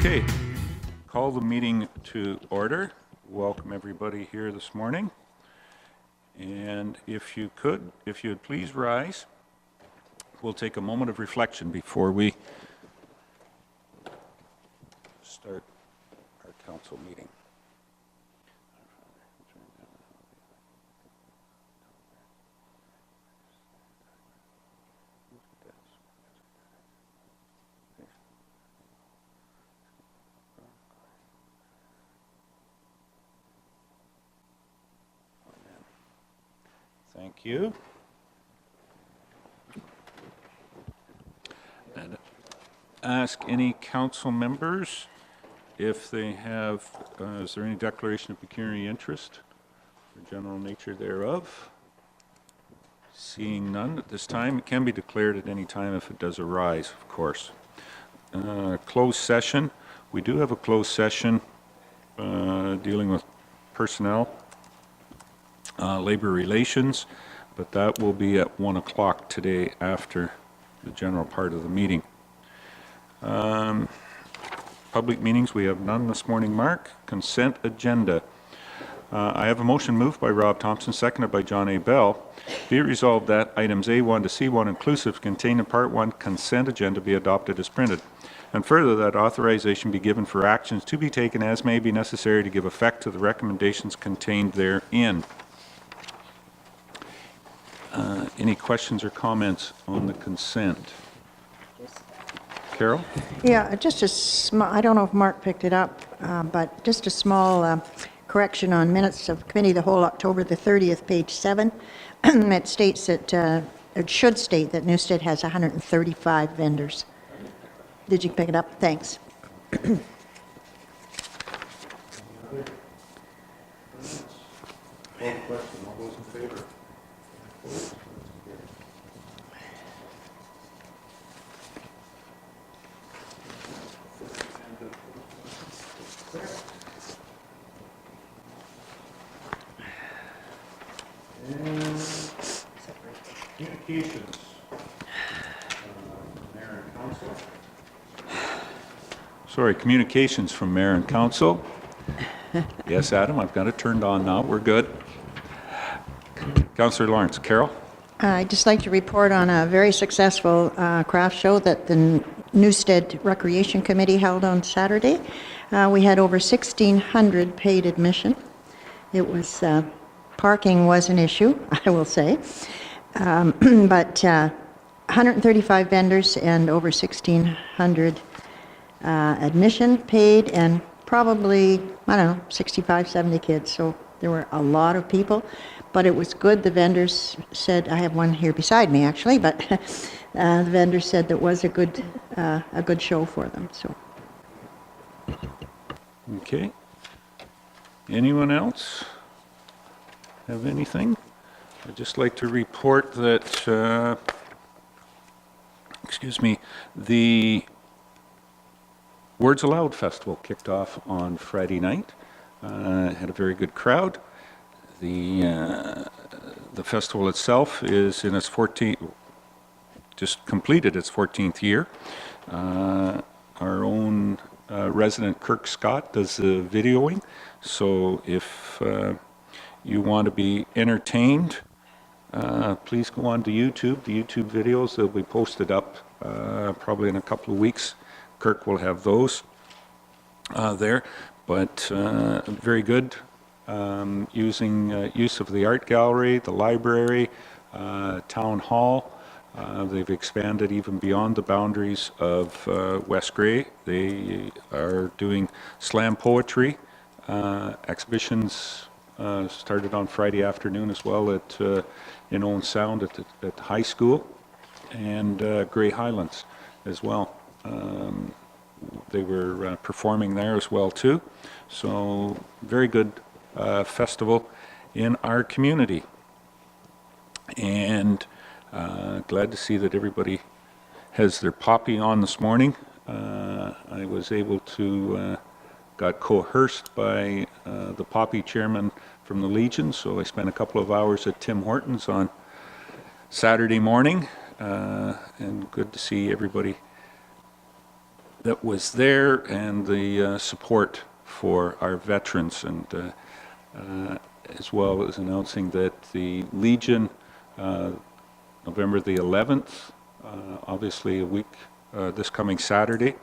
Okay, call the meeting to order. Welcome everybody here this morning. And if you would please rise, we'll take a moment of reflection before we start our council meeting. Thank you. And ask any council members if they have, is there any declaration of pecuniary interest or general nature thereof? Seeing none at this time, it can be declared at any time if it does arise, of course. Closed session. We do have a closed session dealing with personnel. Labor relations, but that will be at 1 o'clock today after the general part of the meeting. Public meetings, we have none this morning, Mark. Consent agenda. I have a motion moved by Rob Thompson, seconded by John A. Bell. Be it resolved that items A1 to C1 inclusive contained in Part 1 consent agenda be adopted as printed. And further, that authorization be given for actions to be taken as may be necessary to give effect to the recommendations contained therein. Any questions or comments on the consent? Carol? Yeah, just a small, I don't know if Mark picked it up, but just a small correction on minutes of committee of the whole, October the 30th, page 7. It states that, it should state that Newstead has 135 vendors. Did you pick it up? Thanks. Communications. Mayor and Council. Sorry, communications from Mayor and Council. Yes, Adam, I've got it turned on now. We're good. Councillor Lawrence. Carol? I'd just like to report on a very successful craft show that the Newstead Recreation Committee held on Saturday. We had over 1,600 paid admission. It was, parking was an issue, I will say. But 135 vendors and over 1,600 admission paid, and probably, I don't know, 65, 70 kids. So there were a lot of people, but it was good. The vendors said, I have one here beside me actually, but the vendors said that was a good show for them. So. Okay. Anyone else have anything? I'd just like to report that, the Words Aloud Festival kicked off on Friday night. Had a very good crowd. The festival itself is in its 14th, just completed its 14th year. Our own resident Kirk Scott does the videoing, so if you want to be entertained, please go on to YouTube. The YouTube videos, they'll be posted up probably in a couple of weeks. Kirk will have those there, but very good. Using use of the art gallery, the library, town hall. They've expanded even beyond the boundaries of West Grey. They are doing slam poetry exhibitions. Started on Friday afternoon as well at in Owen Sound at the high school, and Grey Highlands as well. They were performing there as well too. So very good festival in our community, and glad to see that everybody has their poppy on this morning. I was able to got coerced by the poppy chairman from the Legion, so I spent a couple of hours at Tim Hortons on Saturday morning, and good to see everybody that was there and the support for our veterans, and as well as announcing that the Legion, November the 11th, obviously a week this coming Saturday,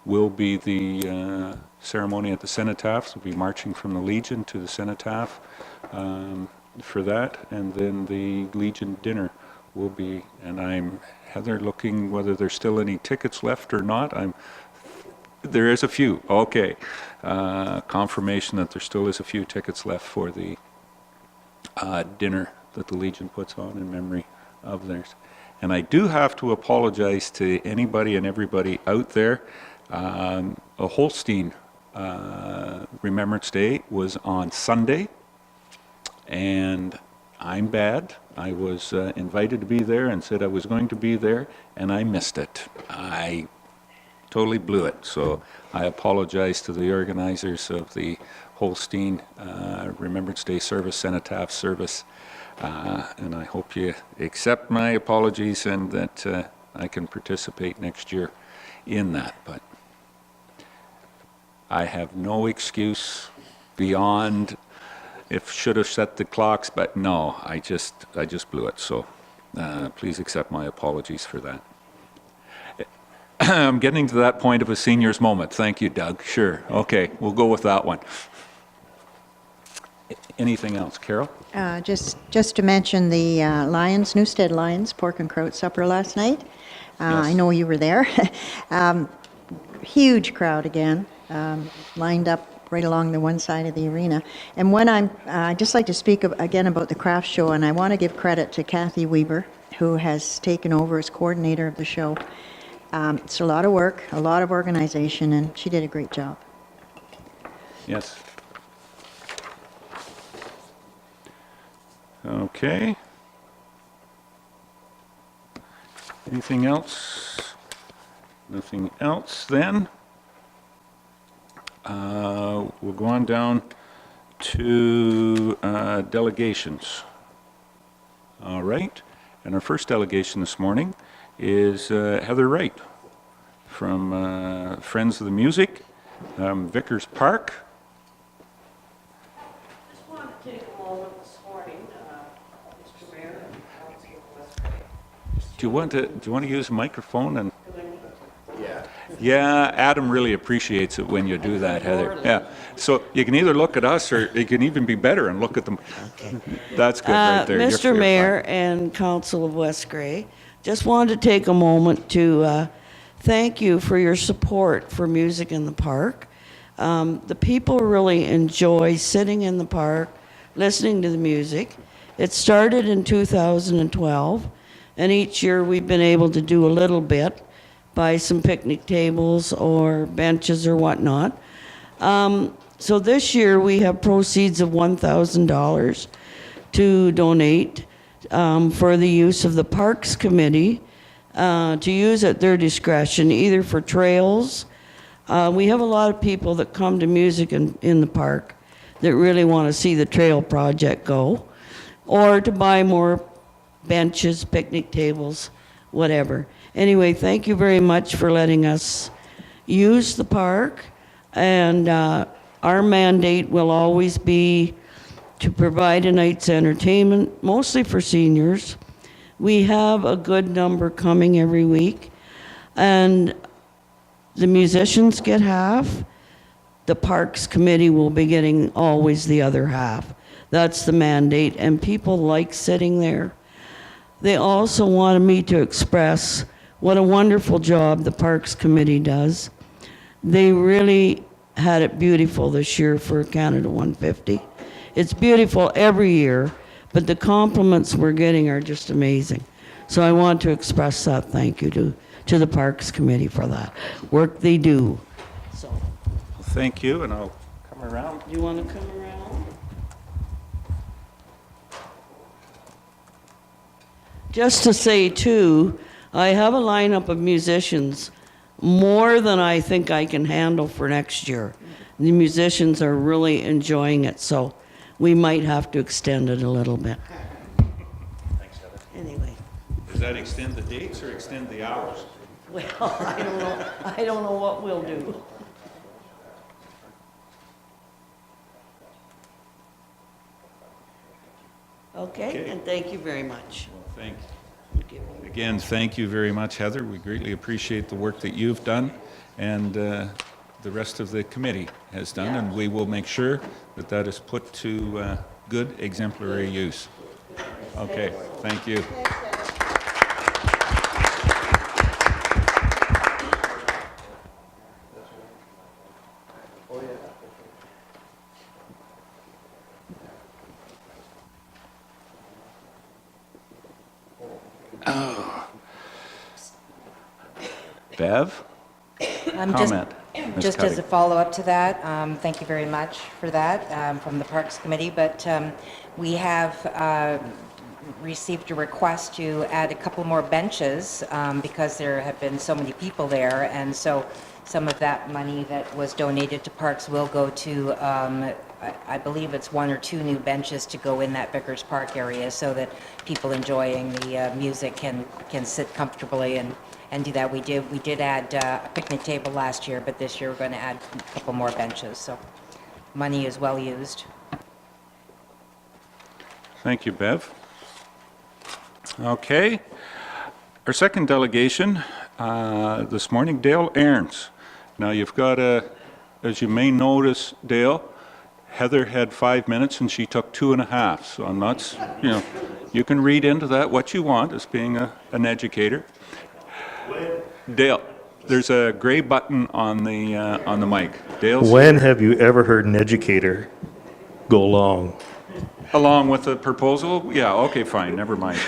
will be the ceremony at the Cenotaph. We'll be marching from the Legion to the Cenotaph for that, and then the Legion dinner will be, and I'm, Heather, looking whether there's still any tickets left or not. There is a few, okay. Confirmation that there still is a few tickets left for the dinner that the Legion puts on in memory of theirs. And I do have to apologize to anybody and everybody out there. A Holstein Remembrance Day was on Sunday, and I'm bad. I was invited to be there and said I was going to be there, and I missed it. I totally blew it. So I apologize to the organizers of the Holstein Remembrance Day service, Cenotaph service, and I hope you accept my apologies and that I can participate next year in that. But I have no excuse beyond if should have set the clocks, but no, I just blew it. So please accept my apologies for that. I'm getting to that point of a senior's moment. Thank you, Doug. Sure. Okay, we'll go with that one. Anything else, Carol? Just to mention the Lions, Newstead Lions, pork and kraut supper last night. Yes. I know you were there. Huge crowd again, lined up right along the one side of the arena. And when I'd just like to speak again about the craft show, and I want to give credit to Kathy Weber, who has taken over as coordinator of the show. It's a lot of work, a lot of organization, and she did a great job. Yes. Okay. Anything else? Nothing else then. We'll go on down to delegations. All right. And our first delegation this morning is Heather Wright from Friends of the Music, Vickers Park. Just wanted to take a moment this morning, Mr. Mayor and Council of West Do you want to use a microphone and? Bay. Yeah, Adam really appreciates it when you do that, Heather. Yeah, so you can either look at us or you can even be better and look at them. That's good right there. Mr. Mayor and Council of West Grey, just wanted to take a moment to thank you for your support for Music in the Park. The people really enjoy sitting in the park, listening to the music. It started in 2012, and each year we've been able to do a little bit by some picnic tables or benches or whatnot. So this year we have proceeds of $1,000 to donate for the use of the Parks Committee to use at their discretion, either for trails. We have a lot of people that come to music in the park that really want to see the trail project go, or to buy more benches, picnic tables, whatever. Anyway, thank you very much for letting us use the park, and our mandate will always be to provide a night's entertainment, mostly for seniors. We have a good number coming every week, and the musicians get half. The Parks Committee will be getting always the other half. That's the mandate, and people like sitting there. They also wanted me to express what a wonderful job the Parks Committee does. They really had it beautiful this year for Canada 150. It's beautiful every year, but the compliments we're getting are just amazing. So I want to express that thank you to the Parks Committee for that work they do. So, Well, thank you, and I'll come around. you want to come around? Just to say, too, I have a lineup of musicians, more than I think I can handle for next year. The musicians are really enjoying it, so we might have to extend it a little bit. Thanks, Heather. Anyway, Does that extend the dates or extend the hours? Well, I don't know what we'll do. Okay, and thank you very much. Thank Again, thank you very much, Heather. We greatly appreciate the work that you've done and the rest of the committee has done, and we will make sure that that is put to good exemplary use. Okay, thank you. Bev? Comment. Ms. Just Cuddy. as a follow-up to that, thank you very much for that from the Parks Committee, but we have received a request to add a couple more benches because there have been so many people there, and so some of that money that was donated to Parks will go to, I believe it's 1 or 2 new benches to go in that Vickers Park area so that people enjoying the music can sit comfortably and do that. We did add a picnic table last year, but this year we're going to add a couple more benches, so money is well used. Thank you, Bev. Okay. Our second delegation this morning, Dale Aarons. Now you've got as you may notice, Dale, Heather had 5 minutes and she took 2.5. So I'm not, you can read into that what you want as being an educator. Dale, there's a gray button on the mic. Dale's When have you ever heard an educator go long? along with the proposal. Yeah, okay, fine, never mind.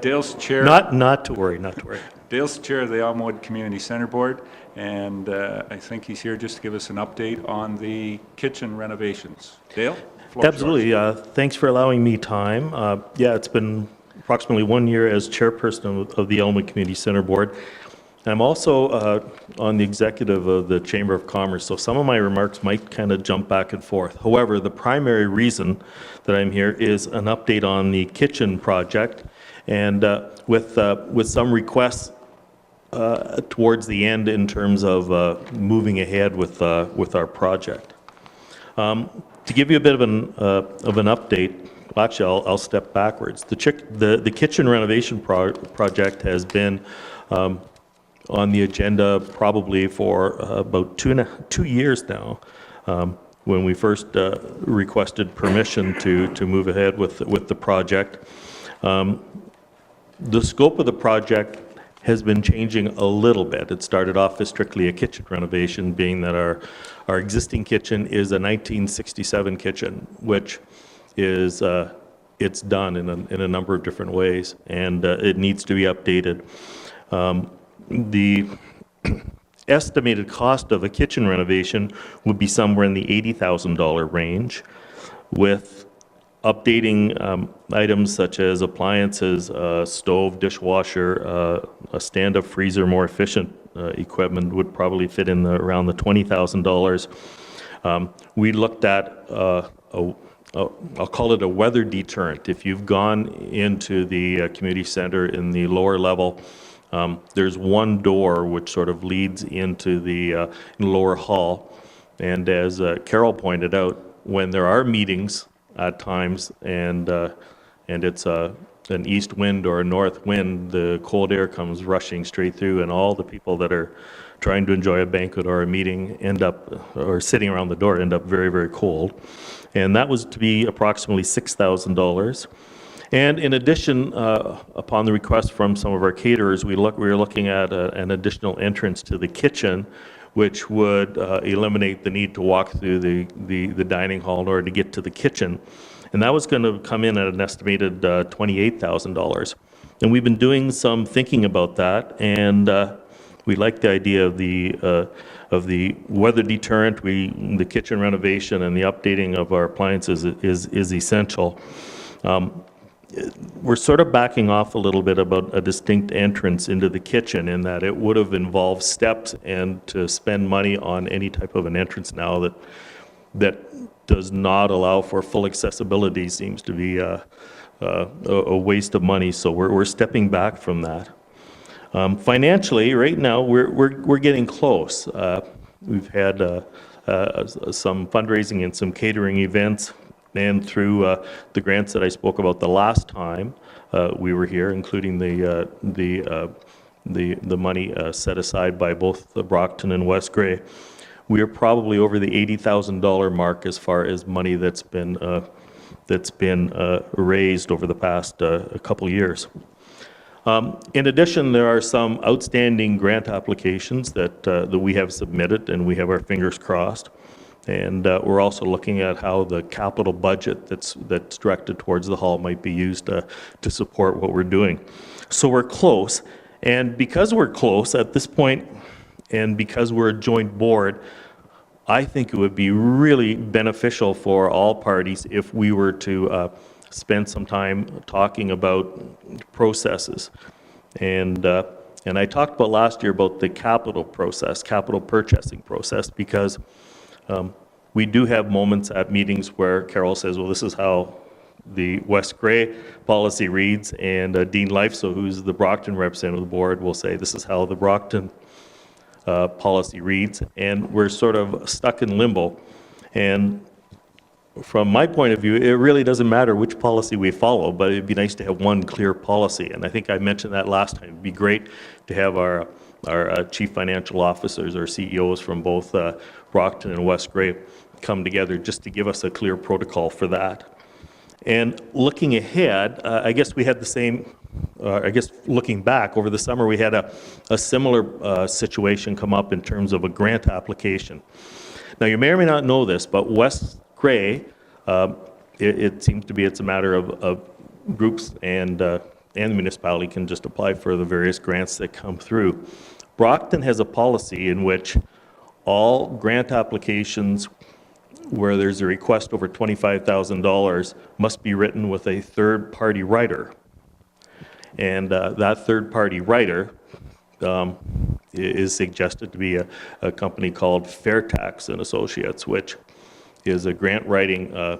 Dale's chair. Not to worry, not to worry. Dale's chair of the Elmwood Community Center Board, and I think he's here just to give us an update on the kitchen renovations. Dale? Floor is yours. Absolutely. Thanks for allowing me time. Yeah, it's been approximately 1 year as chairperson of the Elmwood Community Center Board. I'm also on the executive of the Chamber of Commerce, so some of my remarks might kind of jump back and forth. However, the primary reason that I'm here is an update on the kitchen project, and with some requests towards the end in terms of moving ahead with our project. To give you a bit of an update, actually I'll step backwards. The kitchen renovation project has been on the agenda probably for about 2 years now, when we first requested permission to move ahead with the project. The scope of the project has been changing a little bit. It started off as strictly a kitchen renovation, being that our existing kitchen is a 1967 kitchen, which is it's done in a number of different ways, and it needs to be updated. The estimated cost of a kitchen renovation would be somewhere in the $80,000 range, with updating items such as appliances, stove, dishwasher, a stand-up freezer, more efficient equipment would probably fit in around the $20,000. We looked at I'll call it a weather deterrent. If you've gone into the community center in the lower level, there's one door which sort of leads into the lower hall. And as Carol pointed out, when there are meetings at times and it's an east wind or a north wind, the cold air comes rushing straight through, and all the people that are trying to enjoy a banquet or a meeting or sitting around the door end up very, very cold. And that was to be approximately $6,000. And in addition, upon the request from some of our caterers, we were looking at an additional entrance to the kitchen, which would eliminate the need to walk through the dining hall in order to get to the kitchen. And that was going to come in at an estimated $28,000. And we've been doing some thinking about that, and we like the idea of the weather deterrent. The kitchen renovation and the updating of our appliances is essential. We're sort of backing off a little bit about a distinct entrance into the kitchen, in that it would have involved steps, and to spend money on any type of an entrance now that does not allow for full accessibility seems to be a waste of money. So we're stepping back from that. Financially, right now, we're getting close. We've had some fundraising and some catering events, and through the grants that I spoke about the last time we were here, including the money set aside by both Brockton and West Grey, we are probably over the $80,000 mark as far as money that's been raised over the past a couple years. In addition, there are some outstanding grant applications that we have submitted, and we have our fingers crossed. And we're also looking at how the capital budget that's directed towards the hall might be used to support what we're doing. So we're close, and because we're close at this point, and because we're a joint board, I think it would be really beneficial for all parties if we were to spend some time talking about processes. And I talked about last year about the capital purchasing process, because we do have moments at meetings where Carol says, well, this is how the West Grey policy reads, and Dean Lifeso, who's the Brockton representative of the board, will say, this is how the Brockton policy reads, and we're sort of stuck in limbo. And from my point of view, it really doesn't matter which policy we follow, but it'd be nice to have one clear policy. And I think I mentioned that last time. It'd be great to have our chief financial officers or CEOs from both Brockton and West Grey come together just to give us a clear protocol for that. And looking ahead, I guess we had the same, I guess looking back over the summer, we had a similar situation come up in terms of a grant application. Now, you may or may not know this, but West Grey, it seems to be it's a matter of groups, and the municipality can just apply for the various grants that come through. Brockton has a policy in which all grant applications where there's a request over $25,000 must be written with a third-party writer. And that third-party writer is suggested to be a company called Fairtax and Associates, which is a grant-writing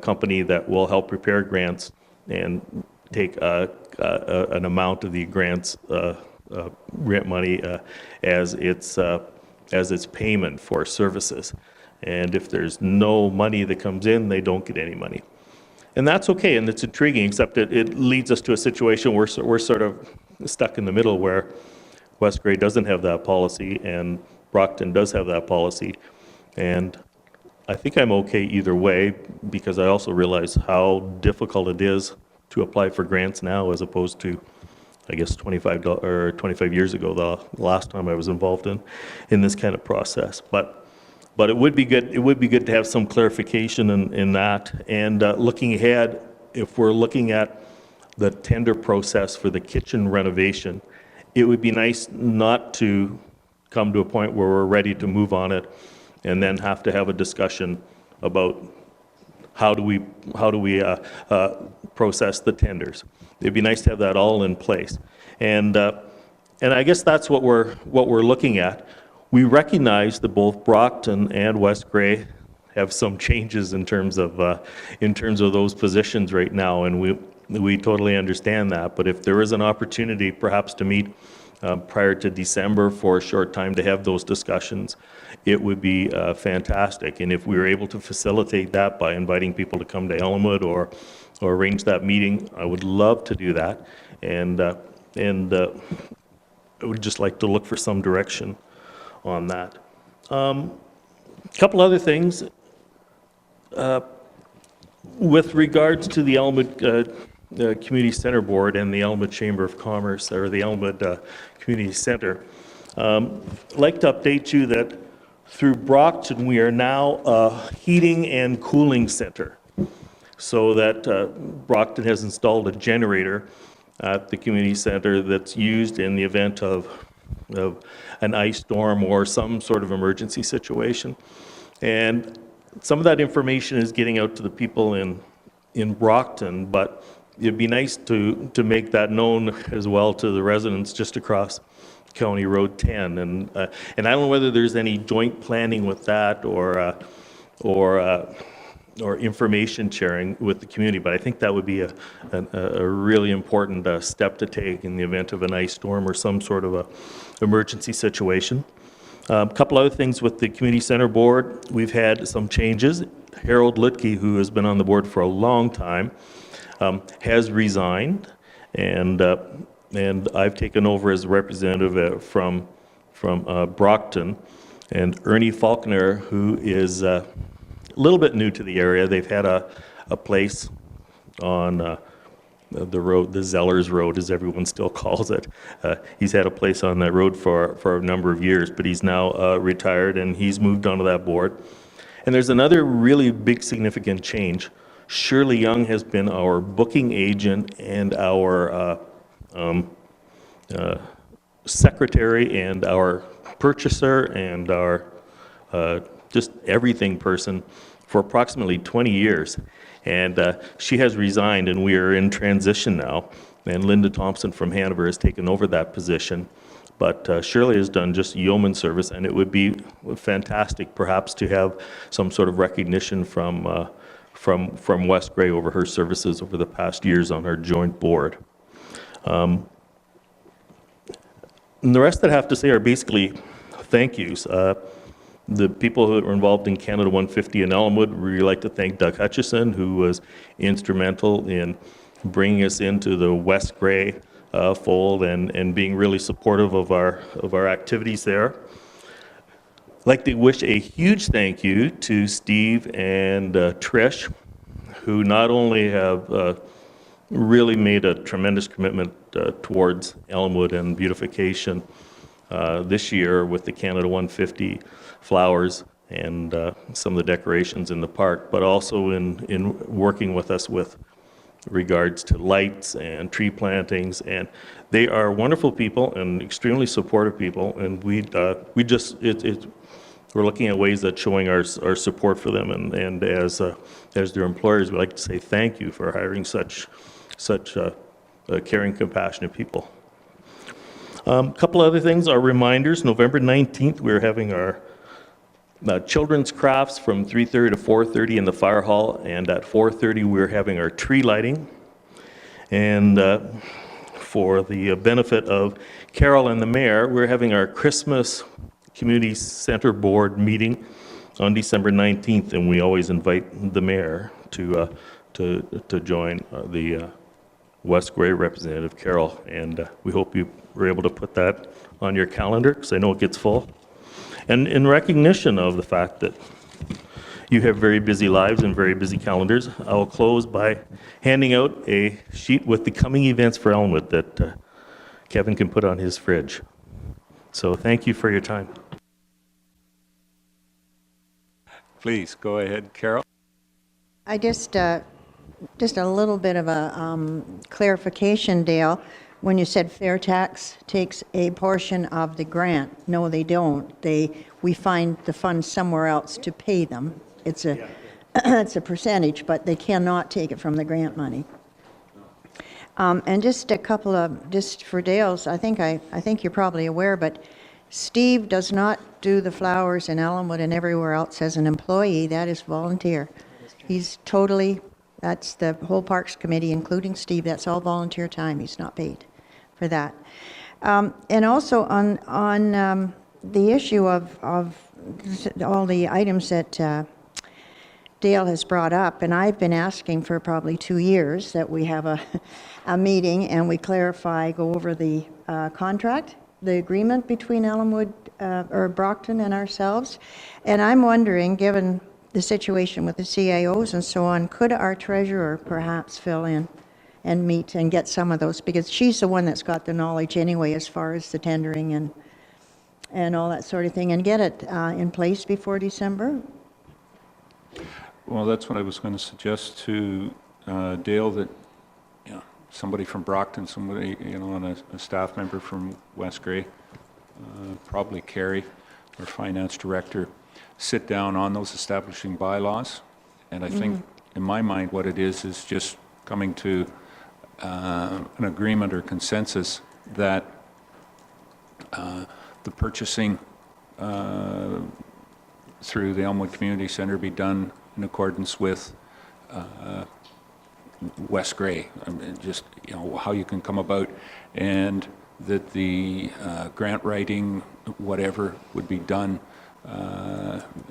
company that will help prepare grants and take an amount of the grants grant money as its payment for services. And if there's no money that comes in, they don't get any money. And that's okay, and it's intriguing, except it leads us to a situation where we're sort of stuck in the middle, where West Grey doesn't have that policy and Brockton does have that policy. And I think I'm okay either way, because I also realize how difficult it is to apply for grants now as opposed to, I guess, 25 years ago, the last time I was involved in this kind of process. But it would be good. It would be good to have some clarification in that. And looking ahead, if we're looking at the tender process for the kitchen renovation, it would be nice not to come to a point where we're ready to move on it, and then have to have a discussion about how do we process the tenders. It'd be nice to have that all in place. And I guess that's what we're looking at. We recognize that both Brockton and West Grey have some changes in terms of those positions right now, and we totally understand that. But if there is an opportunity perhaps to meet prior to December for a short time to have those discussions, it would be fantastic. And if we were able to facilitate that by inviting people to come to Elmwood or arrange that meeting, I would love to do that. And I would just like to look for some direction on that. A couple other things. With regards to the Elmwood Community Center Board and the Elmwood Chamber of Commerce, or the Elmwood Community Center, I'd like to update you that through Brockton, we are now a heating and cooling center. So that Brockton has installed a generator at the community center that's used in the event of an ice storm or some sort of emergency situation. And some of that information is getting out to the people in Brockton, but it'd be nice to make that known as well to the residents just across County Road 10. And I don't know whether there's any joint planning with that or or information sharing with the community, but I think that would be a really important step to take in the event of an ice storm or some sort of a emergency situation. A couple other things with the community center board. We've had some changes. Harold Litke, who has been on the board for a long time, has resigned, and I've taken over as representative from Brockton, and Ernie Faulkner, who is a little bit new to the area. They've had a place on the road, the Zellers Road, as everyone still calls it. He's had a place on that road for a number of years, but he's now retired, and he's moved onto that board. And there's another really big significant change. Shirley Young has been our booking agent and our secretary and our purchaser and our just everything person for approximately 20 years. And she has resigned, and we are in transition now. And Linda Thompson from Hanover has taken over that position. But Shirley has done just yeoman service, and it would be fantastic perhaps to have some sort of recognition from West Grey over her services over the past years on our joint board. And the rest that I have to say are basically thank yous. The people who were involved in Canada 150 in Elmwood, we really like to thank Doug Hutchison, who was instrumental in bringing us into the West Grey fold and being really supportive of our activities there. I'd like to wish a huge thank you to Steve and Trish, who not only have really made a tremendous commitment towards Elmwood and beautification this year with the Canada 150 flowers and some of the decorations in the park, but also in working with us with regards to lights and tree plantings. And they are wonderful people and extremely supportive people, and we're looking at ways that showing our support for them, and as their employers, we'd like to say thank you for hiring such caring, compassionate people. A couple other things are reminders. November 19th, we're having our children's crafts from 3:30 to 4:30 in the fire hall, and at 4:30 we're having our tree lighting. And for the benefit of Carol and the mayor, we're having our Christmas Community Center Board meeting on December 19th, and we always invite the mayor to join the West Grey representative, Carol, and we hope you were able to put that on your calendar, because I know it gets full. And in recognition of the fact that you have very busy lives and very busy calendars, I will close by handing out a sheet with the coming events for Elmwood that Kevin can put on his fridge. So thank you for your time. Please, go ahead, Carol. I just a little bit of a clarification, Dale. When you said fair tax takes a portion of the grant, no, they don't. We find the funds somewhere else to pay them. It's a it's a percentage, but they cannot take it from the grant money. And just a couple of, just for Dale's, I think you're probably aware, but Steve does not do the flowers in Elmwood and everywhere else as an employee. That is volunteer. He's totally, that's the whole Parks Committee, including Steve. That's all volunteer time. He's not paid for that. And also on the issue of all the items that Dale has brought up, and I've been asking for probably 2 years that we have a meeting and we clarify, go over the contract, the agreement between Elmwood or Brockton and ourselves. And I'm wondering, given the situation with the CIOs and so on, could our treasurer perhaps fill in and meet and get some of those, because she's the one that's got the knowledge anyway as far as the tendering and all that sort of thing, and get it in place before December? Well, that's what I was going to suggest to Dale, that somebody from Brockton, somebody, and a staff member from West Grey, probably Carrie, our finance director, sit down on those establishing bylaws. And I think, in my mind, what it is just coming to an agreement or consensus that the purchasing through the Elmwood Community Center be done in accordance with West Grey. I mean, just, you know, how you can come about, and that the grant writing, whatever, would be done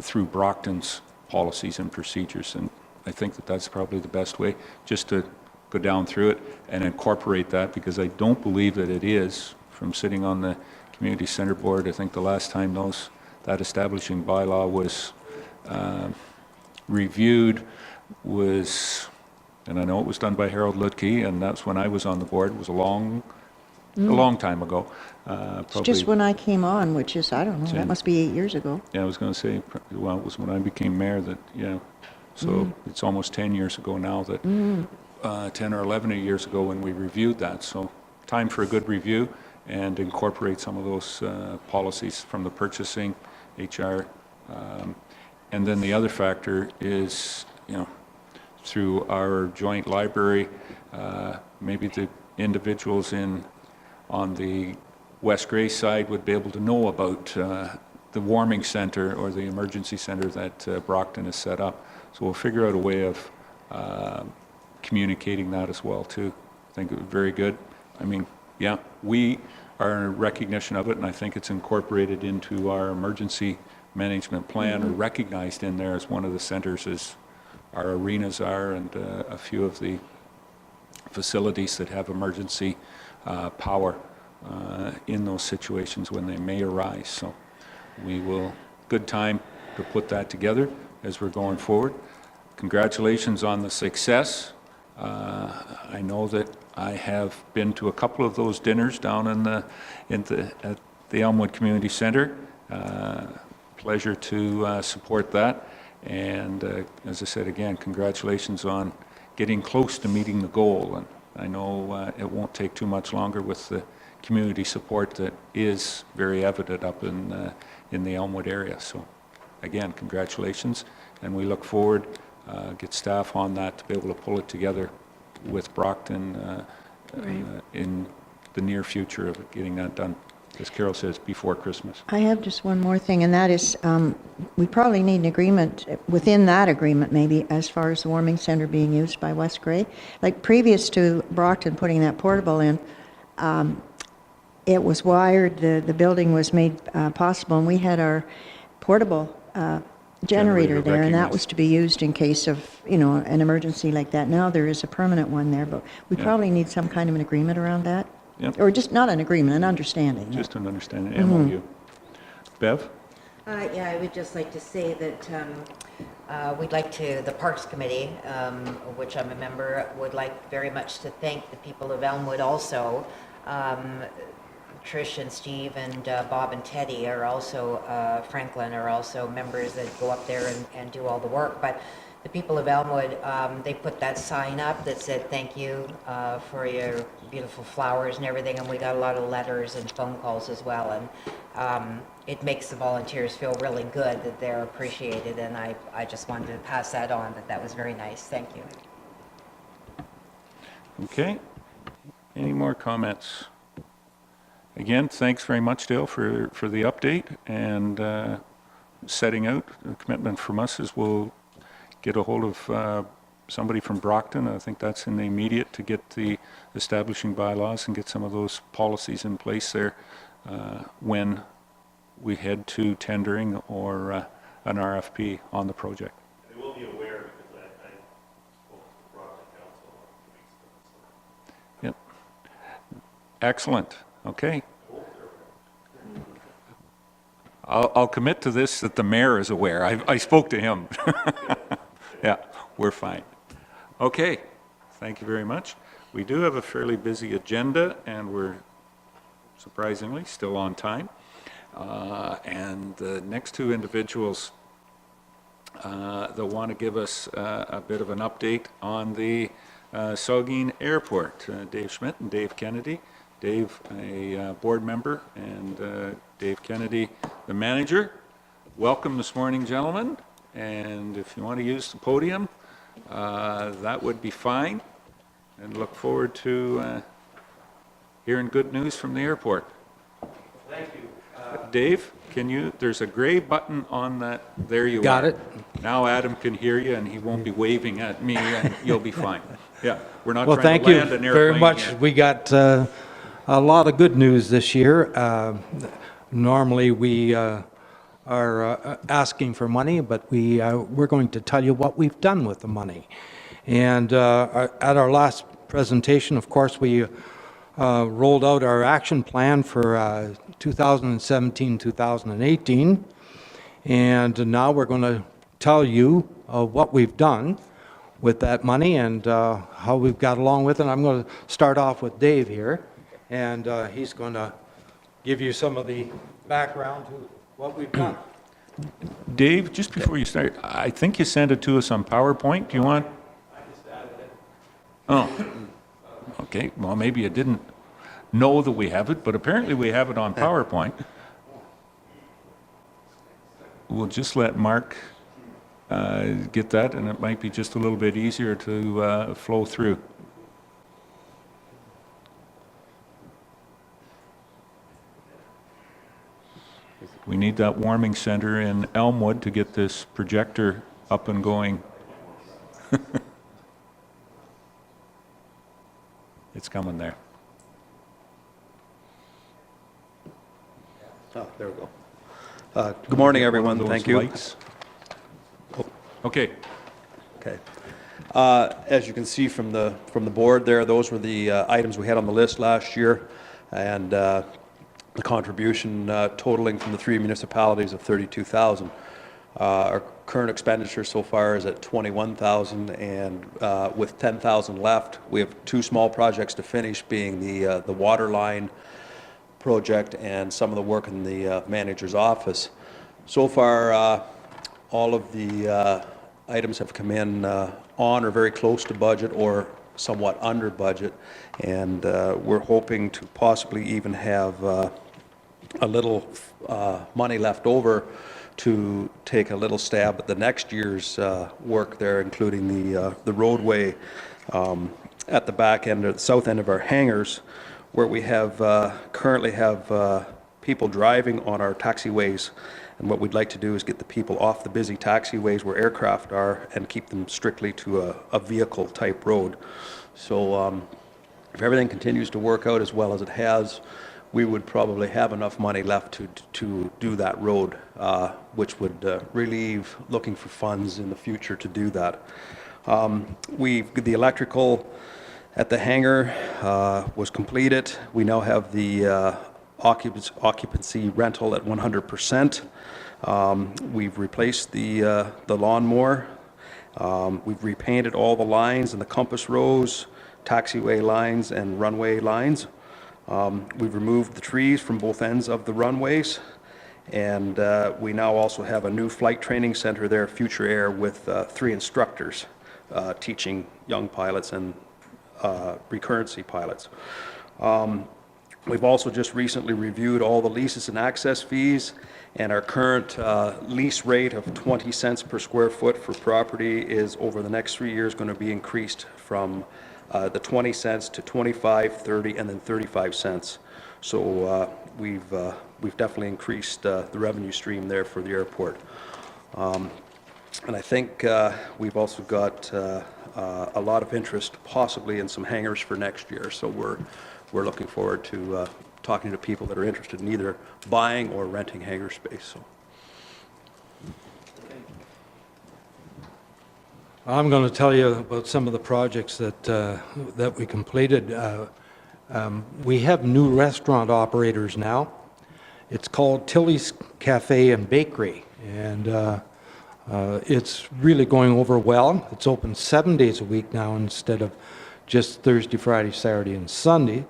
through Brockton's policies and procedures. And I think that that's probably the best way, just to go down through it and incorporate that, because I don't believe that it is, from sitting on the community center board. I think the last time that establishing bylaw was reviewed was, and I know it was done by Harold Lutke, and that's when I was on the board. It was a long time ago. It's just when I came on, which is, I don't know, that Same. must be 8 years ago. Yeah, I was going to say, well, it was when I became mayor that, yeah. So it's almost 10 years ago now that, 10 or 11 years ago when we reviewed that. So time for a good review and incorporate some of those policies from the purchasing, HR. And then the other factor is, you know, through our joint library, maybe the individuals on the West Grey side would be able to know about the warming center or the emergency center that Brockton has set up. So we'll figure out a way of communicating that as well too. I think it was very good. I mean, yeah, we are in recognition of it, and I think it's incorporated into our emergency management plan, or recognized in there as one of the centers, as our arenas are, and a few of the facilities that have emergency power in those situations when they may arise. So we will, good time to put that together as we're going forward. Congratulations on the success. I know that I have been to a couple of those dinners down at the Elmwood Community Center. Pleasure to support that. And as I said again, congratulations on getting close to meeting the goal. And I know it won't take too much longer with the community support that is very evident up in the Elmwood area. So again, congratulations, and we look forward, get staff on that to be able to pull it together with Brockton in the near future of getting that done, as Carol says, before Christmas. I have just one more thing, and that is, we probably need an agreement, within that agreement maybe, as far as the warming center being used by West Grey. Like previous to Brockton putting that portable in, it was wired, the building was made possible, and we had our portable generator there, and that recognized. was to be used in case of, you know, an emergency like that. Now there is a permanent one there, but we Yeah. probably need some kind of an agreement around that. Yep. Or just not an agreement, an understanding. Just an understanding, MOU. Bev? Yeah, I would just like to say that we'd like to, the Parks Committee, which I'm a member, would like very much to thank the people of Elmwood also. Trish and Steve and Bob and Teddy are also, Franklin are also members that go up there and do all the work. But the people of Elmwood, they put that sign up that said, thank you for your beautiful flowers and everything. And we got a lot of letters and phone calls as well. And it makes the volunteers feel really good that they're appreciated. And I just wanted to pass that on, that was very nice. Thank you. Okay. Any more comments? Again, thanks very much, Dale, for the update and setting out. The commitment from us is we'll get a hold of somebody from Brockton. I think that's in the immediate, to get the establishing bylaws and get some of those policies in place there when we head to tendering or an RFP on the project. They will be aware, because I spoke to the Brockton Council a few weeks ago. Yep. Excellent. Okay. I'll commit to this, that the mayor is aware. I spoke to him. Yeah, we're fine. Okay, thank you very much. We do have a fairly busy agenda, and we're surprisingly still on time. And the next two individuals that want to give us a bit of an update on the Saugeen Airport, Dave Schmidt and Dave Kennedy. Dave, a board member, and Dave Kennedy, the manager. Welcome this morning, gentlemen. And if you want to use the podium, that would be fine. And look forward to hearing good news from the airport. Thank you. Dave, can you, there's a gray button on that, there you are. Got it? Now Adam can hear you, and he won't be waving at me, and you'll be fine. Yeah, we're not Well, trying thank to you land an very airplane much. yet. We got a lot of good news this year. Normally, we are asking for money, but we're going to tell you what we've done with the money. And at our last presentation, of course, we rolled out our action plan for 2017-2018. And now we're going to tell you what we've done with that money and how we've got along with it. I'm going to start off with Dave here, and he's going to give you some of the background to what we've done. Dave, just before you start, I think you sent it to us on PowerPoint. Do you want? Oh, okay. Well, maybe you didn't know that we have it, but apparently we have it on PowerPoint. We'll just let Mark get that, and it might be just a little bit easier to flow through. We need that warming center in Elmwood to get this projector up and going. It's coming there. Oh, there we go. Good morning, everyone. Those Thank you. lights. Okay. Okay. As you can see from the board there, those were the items we had on the list last year, and the contribution totaling from the three municipalities of $32,000. Our current expenditure so far is at $21,000, and with $10,000 left, we have two small projects to finish, being the water line project and some of the work in the manager's office. So far, all of the items have come in on or very close to budget or somewhat under budget, and we're hoping to possibly even have a little money left over to take a little stab at the next year's work there, including the roadway at the back end or the south end of our hangars, where we have currently have people driving on our taxiways. And what we'd like to do is get the people off the busy taxiways where aircraft are and keep them strictly to a vehicle type road. So if everything continues to work out as well as it has, we would probably have enough money left to do that road, which would relieve looking for funds in the future to do that. The electrical at the hangar was completed. We now have the occupancy rental at 100%. We've replaced the lawnmower. We've repainted all the lines and the compass rose, taxiway lines and runway lines. We've removed the trees from both ends of the runways, and we now also have a new flight training center there, Future Air, with 3 instructors teaching young pilots and recurrency pilots. We've also just recently reviewed all the leases and access fees, and our current lease rate of 20 cents per square foot for property is over the next 3 years going to be increased from the 20 cents to 25, 30, and then 35 cents. So we've definitely increased the revenue stream there for the airport. And I think we've also got a lot of interest possibly in some hangars for next year. So we're looking forward to talking to people that are interested in either buying or renting hangar space. So. I'm going to tell you about some of the projects that we completed. We have new restaurant operators now. It's called Tilly's Cafe and Bakery, and it's really going over well. It's open 7 days a week now instead of just Thursday, Friday, Saturday, and Sunday.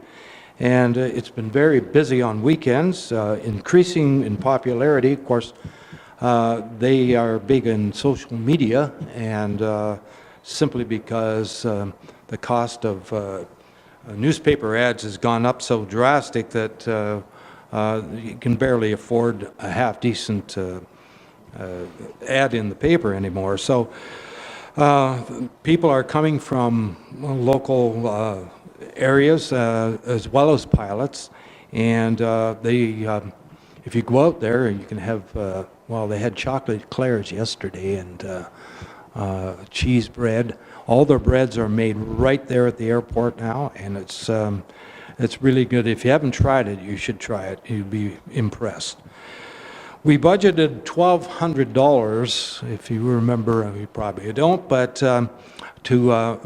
And it's been very busy on weekends, increasing in popularity. Of course, they are big in social media, and simply because the cost of newspaper ads has gone up so drastic that you can barely afford a half-decent ad in the paper anymore. So people are coming from local areas as well as pilots, and they if you go out there, you can have, well, they had chocolate eclairs yesterday and cheese bread. All their breads are made right there at the airport now, and it's really good. If you haven't tried it, you should try it. You'll be impressed. We budgeted $1,200, if you remember, you probably don't, but to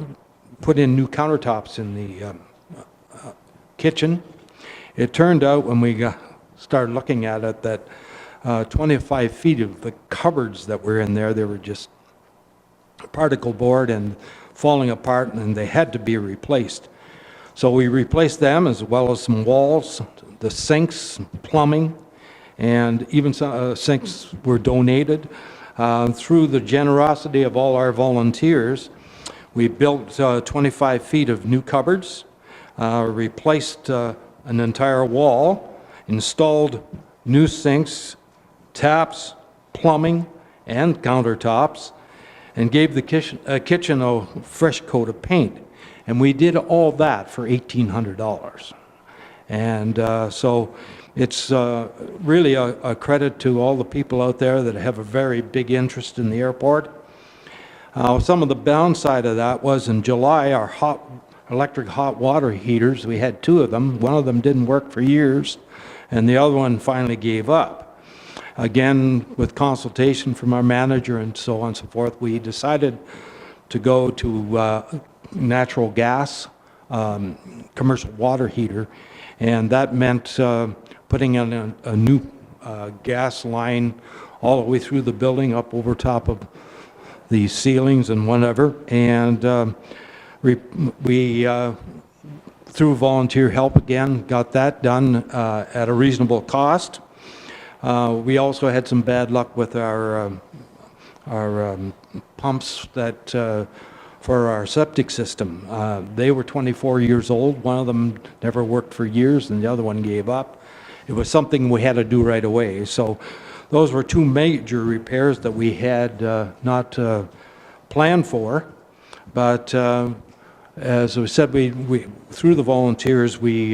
put in new countertops in the kitchen. It turned out when we started looking at it that 25 feet of the cupboards that were in there, they were just particle board and falling apart, and they had to be replaced. So we replaced them, as well as some walls, the sinks, plumbing, and even some sinks were donated. Through the generosity of all our volunteers, we built 25 feet of new cupboards, replaced an entire wall, installed new sinks, taps, plumbing, and countertops, and gave the kitchen a fresh coat of paint. And we did all that for $1,800. And so it's really a credit to all the people out there that have a very big interest in the airport. Some of the downside of that was in July, our electric hot water heaters, we had 2 of them. One of them didn't work for years, and the other one finally gave up. Again, with consultation from our manager and so on and so forth, we decided to go to natural gas commercial water heater, and that meant putting in a new gas line all the way through the building, up over top of the ceilings and whatever. And we through volunteer help again, got that done at a reasonable cost. We also had some bad luck with our pumps that for our septic system. They were 24 years old. One of them never worked for years, and the other one gave up. It was something we had to do right away. So those were 2 major repairs that we had not planned for, but as we said, we through the volunteers, we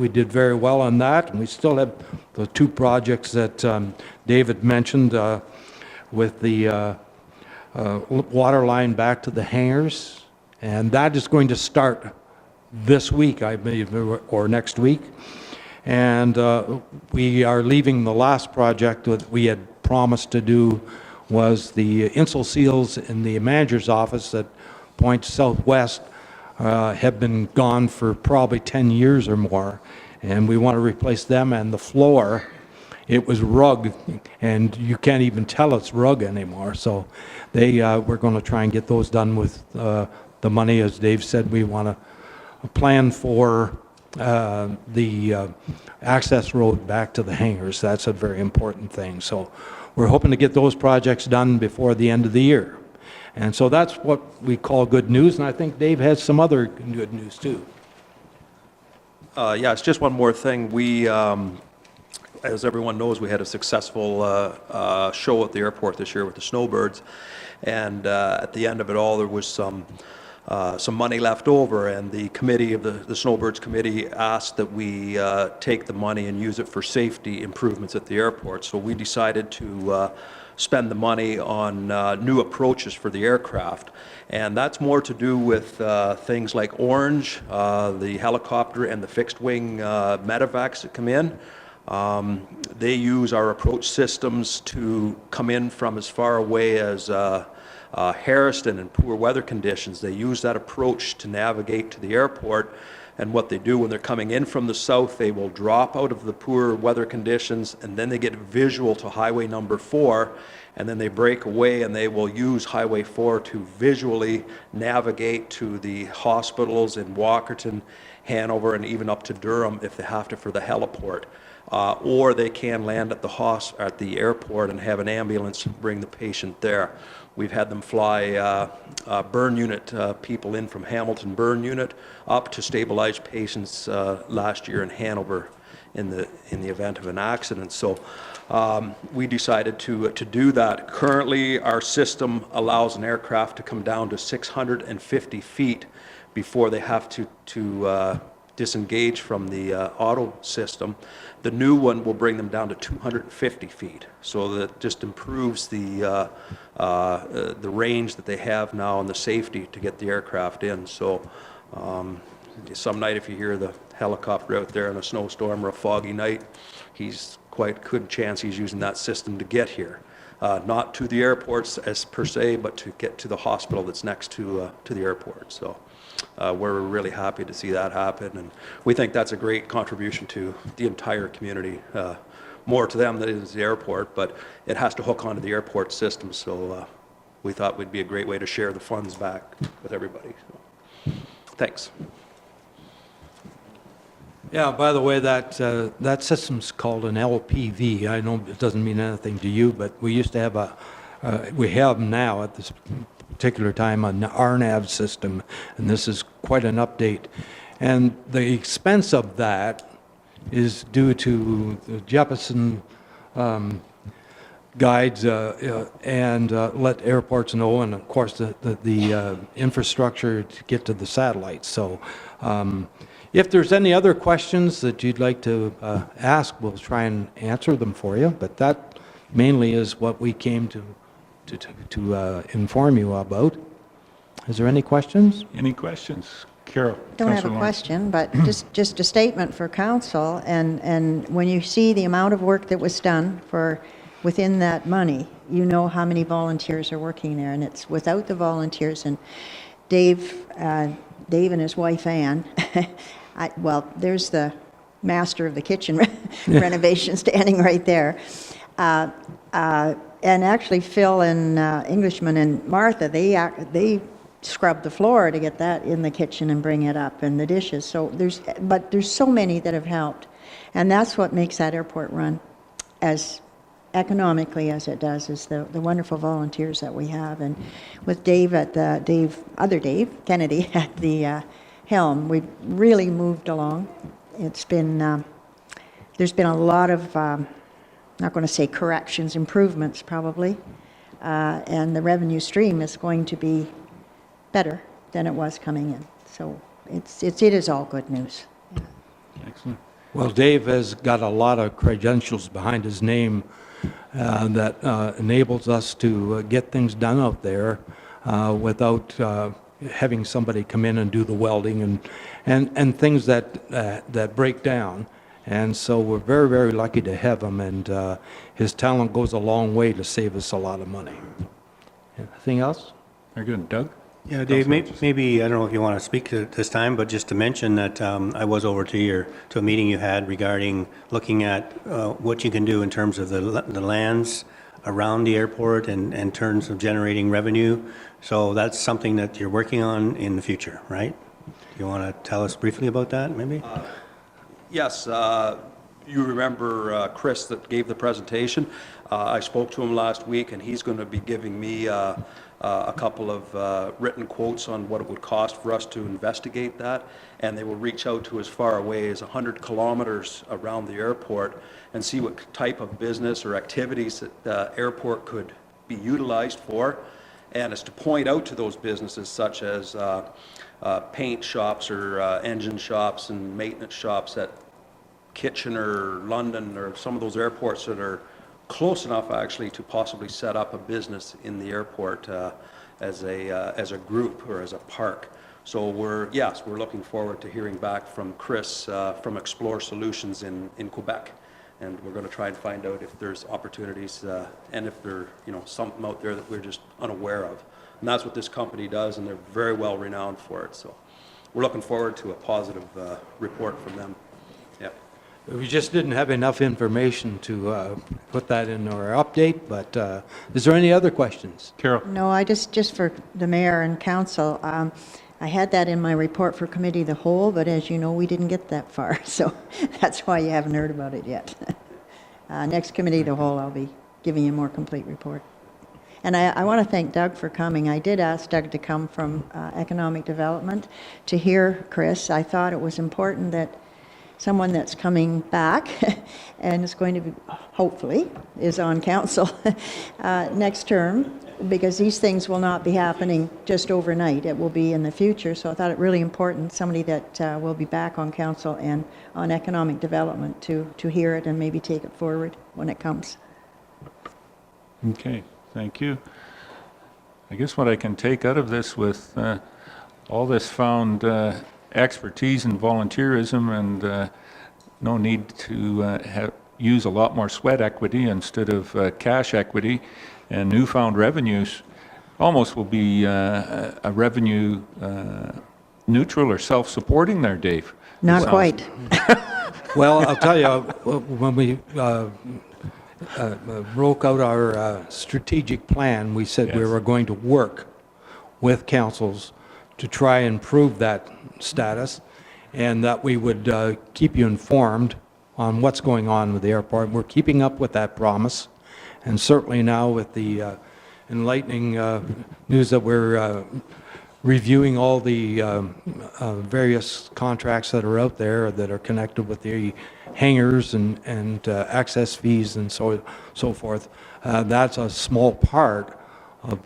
did very well on that, and we still have the 2 projects that David mentioned with the water line back to the hangars, and that is going to start this week, I believe, or next week. And we are leaving the last project that we had promised to do was the insul seals in the manager's office that point southwest have been gone for probably 10 years or more, and we want to replace them. And the floor, it was rug, and you can't even tell it's rug anymore. So we're going to try and get those done with the money. As Dave said, we want to plan for the access road back to the hangars. That's a very important thing. So we're hoping to get those projects done before the end of the year. And so that's what we call good news, and I think Dave has some other good news too. Yes, just one more thing. We, as everyone knows, we had a successful show at the airport this year with the snowbirds, and at the end of it all, there was some money left over, and the committee of the Snowbirds Committee asked that we take the money and use it for safety improvements at the airport. So we decided to spend the money on new approaches for the aircraft, and that's more to do with things like Orange, the helicopter and the fixed wing medevacs that come in. They use our approach systems to come in from as far away as Harriston in poor weather conditions. They use that approach to navigate to the airport, and what they do when they're coming in from the south, they will drop out of the poor weather conditions, and then they get visual to highway number 4, and then they break away and they will use highway 4 to visually navigate to the hospitals in Walkerton, Hanover, and even up to Durham if they have to for the heliport. Or they can land at the airport and have an ambulance bring the patient there. We've had them fly burn unit people in from Hamilton burn unit up to stabilize patients last year in Hanover in the event of an accident. So we decided to do that. Currently, our system allows an aircraft to come down to 650 feet before they have to disengage from the auto system. The new one will bring them down to 250 feet. So that just improves the range that they have now and the safety to get the aircraft in. So some night if you hear the helicopter out there in a snowstorm or a foggy night, he's quite good chance he's using that system to get here. Not to the airports as per se, but to get to the hospital that's next to the airport. So we're really happy to see that happen, and we think that's a great contribution to the entire community. More to them than it is the airport, but it has to hook onto the airport system, so we thought would be a great way to share the funds back with everybody. So, thanks. Yeah, by the way, that system's called an LPV. I know it doesn't mean anything to you, but we used to have we have now at this particular time an RNAV system, and this is quite an update. And the expense of that is due to the Jeppesen guides and let airports know, and of course the infrastructure to get to the satellites. So if there's any other questions that you'd like to ask, we'll try and answer them for you. But that mainly is what we came to inform you about. Is there any questions? Any questions? Carol? Don't have a Councillor Lawrence. question, but just a statement for council, and when you see the amount of work that was done for within that money, you know how many volunteers are working there, and it's without the volunteers, and Dave and his wife Ann, well, there's the master of the kitchen renovation standing right there. And actually Phil and Englishman and Martha, they scrub the floor to get that in the kitchen and bring it up, and the dishes. So there's so many that have helped, and that's what makes that airport run as economically as it does, is the wonderful volunteers that we have. And with Dave other Dave Kennedy at the helm, we've really moved along. It's been there's been a lot of not going to say corrections, improvements probably, and the revenue stream is going to be better than it was coming in. So it is all good news. Excellent. Well, Dave has got a lot of credentials behind his name that enables us to get things done out there without having somebody come in and do the welding and things that break down. And so we're very, very lucky to have him, and his talent goes a long way to save us a lot of money. Anything else? Very good. Doug? Yeah, Dave, maybe, I don't know if you want to speak to this time, but just to mention that I was over to a meeting you had regarding looking at what you can do in terms of the lands around the airport and in terms of generating revenue. So that's something that you're working on in the future, right? You want to tell us briefly about that, maybe? Yes, you remember Chris that gave the presentation. I spoke to him last week, and he's going to be giving me a couple of written quotes on what it would cost for us to investigate that, and they will reach out to as far away as 100 kilometers around the airport and see what type of business or activities that the airport could be utilized for, and is to point out to those businesses such as paint shops or engine shops and maintenance shops at Kitchener, London, or some of those airports that are close enough actually to possibly set up a business in the airport as a group or as a park. So we're looking forward to hearing back from Chris from Explore Solutions in Quebec, and we're going to try and find out if there's opportunities and if there something out there that we're just unaware of. And that's what this company does, and they're very well renowned for it. So we're looking forward to a positive report from them. Yeah. We just didn't have enough information to put that in our update, but is there any other questions? Carol? No, I just for the mayor and council, I had that in my report for committee of the whole, but as you know, we didn't get that far, so that's why you haven't heard about it yet. Next committee of the whole, I'll be giving you a more complete report. And I want to thank Doug for coming. I did ask Doug to come from Economic Development to hear Chris. I thought it was important that someone that's coming back and is going to be, hopefully, is on council next term, because these things will not be happening just overnight. It will be in the future. So I thought it really important, somebody that will be back on council and on economic development to hear it and maybe take it forward when it comes. Okay, thank you. I guess what I can take out of this with all this found expertise in volunteerism and no need to use a lot more sweat equity instead of cash equity and newfound revenues, almost will be a revenue neutral or self-supporting there, Dave. Not quite. Well, I'll tell you, when we broke out our strategic plan, we said we Yes. were going to work with councils to try and improve that status, and that we would keep you informed on what's going on with the airport. We're keeping up with that promise, and certainly now with the enlightening news that we're reviewing all the various contracts that are out there that are connected with the hangars and access fees and so forth. That's a small part of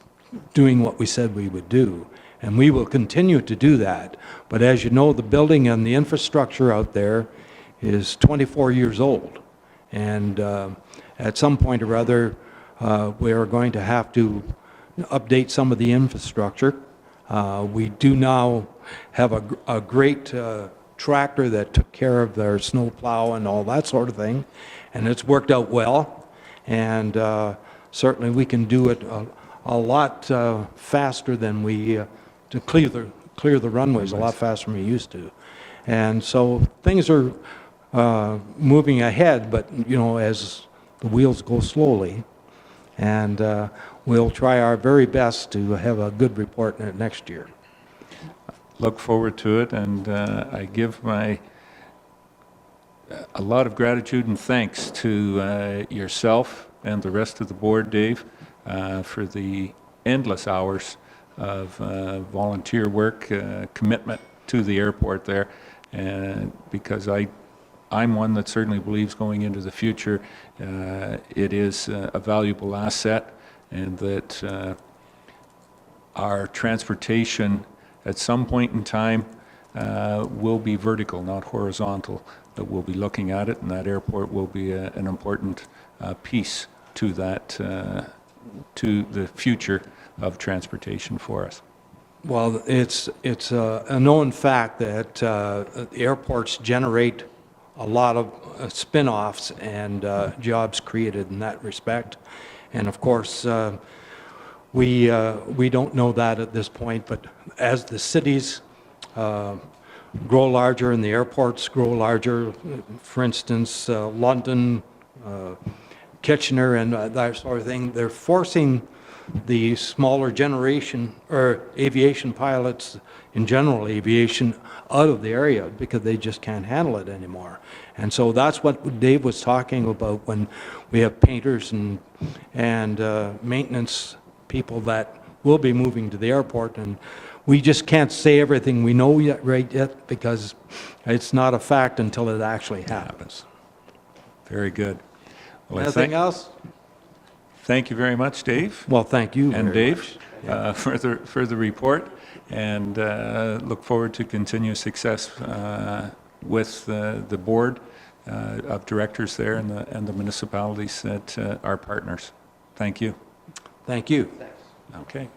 doing what we said we would do. And we will continue to do that. But as you know, the building and the infrastructure out there is 24 years old. And at some point or other, we are going to have to update some of the infrastructure. We do now have a great tractor that took care of their snow plow and all that sort of thing, and it's worked out well. And certainly we can do it a lot faster than we to clear the runways a lot faster than we used to. And so things are moving ahead, but you know, as the wheels go slowly. And we'll try our very best to have a good report next year. Look forward to it, and I give a lot of gratitude and thanks to yourself and the rest of the board, Dave, for the endless hours of volunteer work, commitment to the airport there, and because I'm one that certainly believes going into the future it is a valuable asset, and that our transportation at some point in time will be vertical, not horizontal, that we'll be looking at it, and that airport will be an important piece to that, to the future of transportation for us. Well, it's a known fact that the airports generate a lot of spin-offs and jobs created in that respect. And of course, we don't know that at this point, but as the cities grow larger and the airports grow larger, for instance, London, Kitchener, and that sort of thing, they're forcing the smaller generation, or aviation pilots in general aviation, out of the area because they just can't handle it anymore. And so that's what Dave was talking about when we have painters and maintenance people that will be moving to the airport. And we just can't say everything we know yet because it's not a fact until it actually happens. Very good. Well, Anything else? Thank you very much, Dave. Well, thank you And very Dave much. for the report, and look forward to continued success with the board of directors there and the municipalities that are partners. Thank you. Thank you. Okay.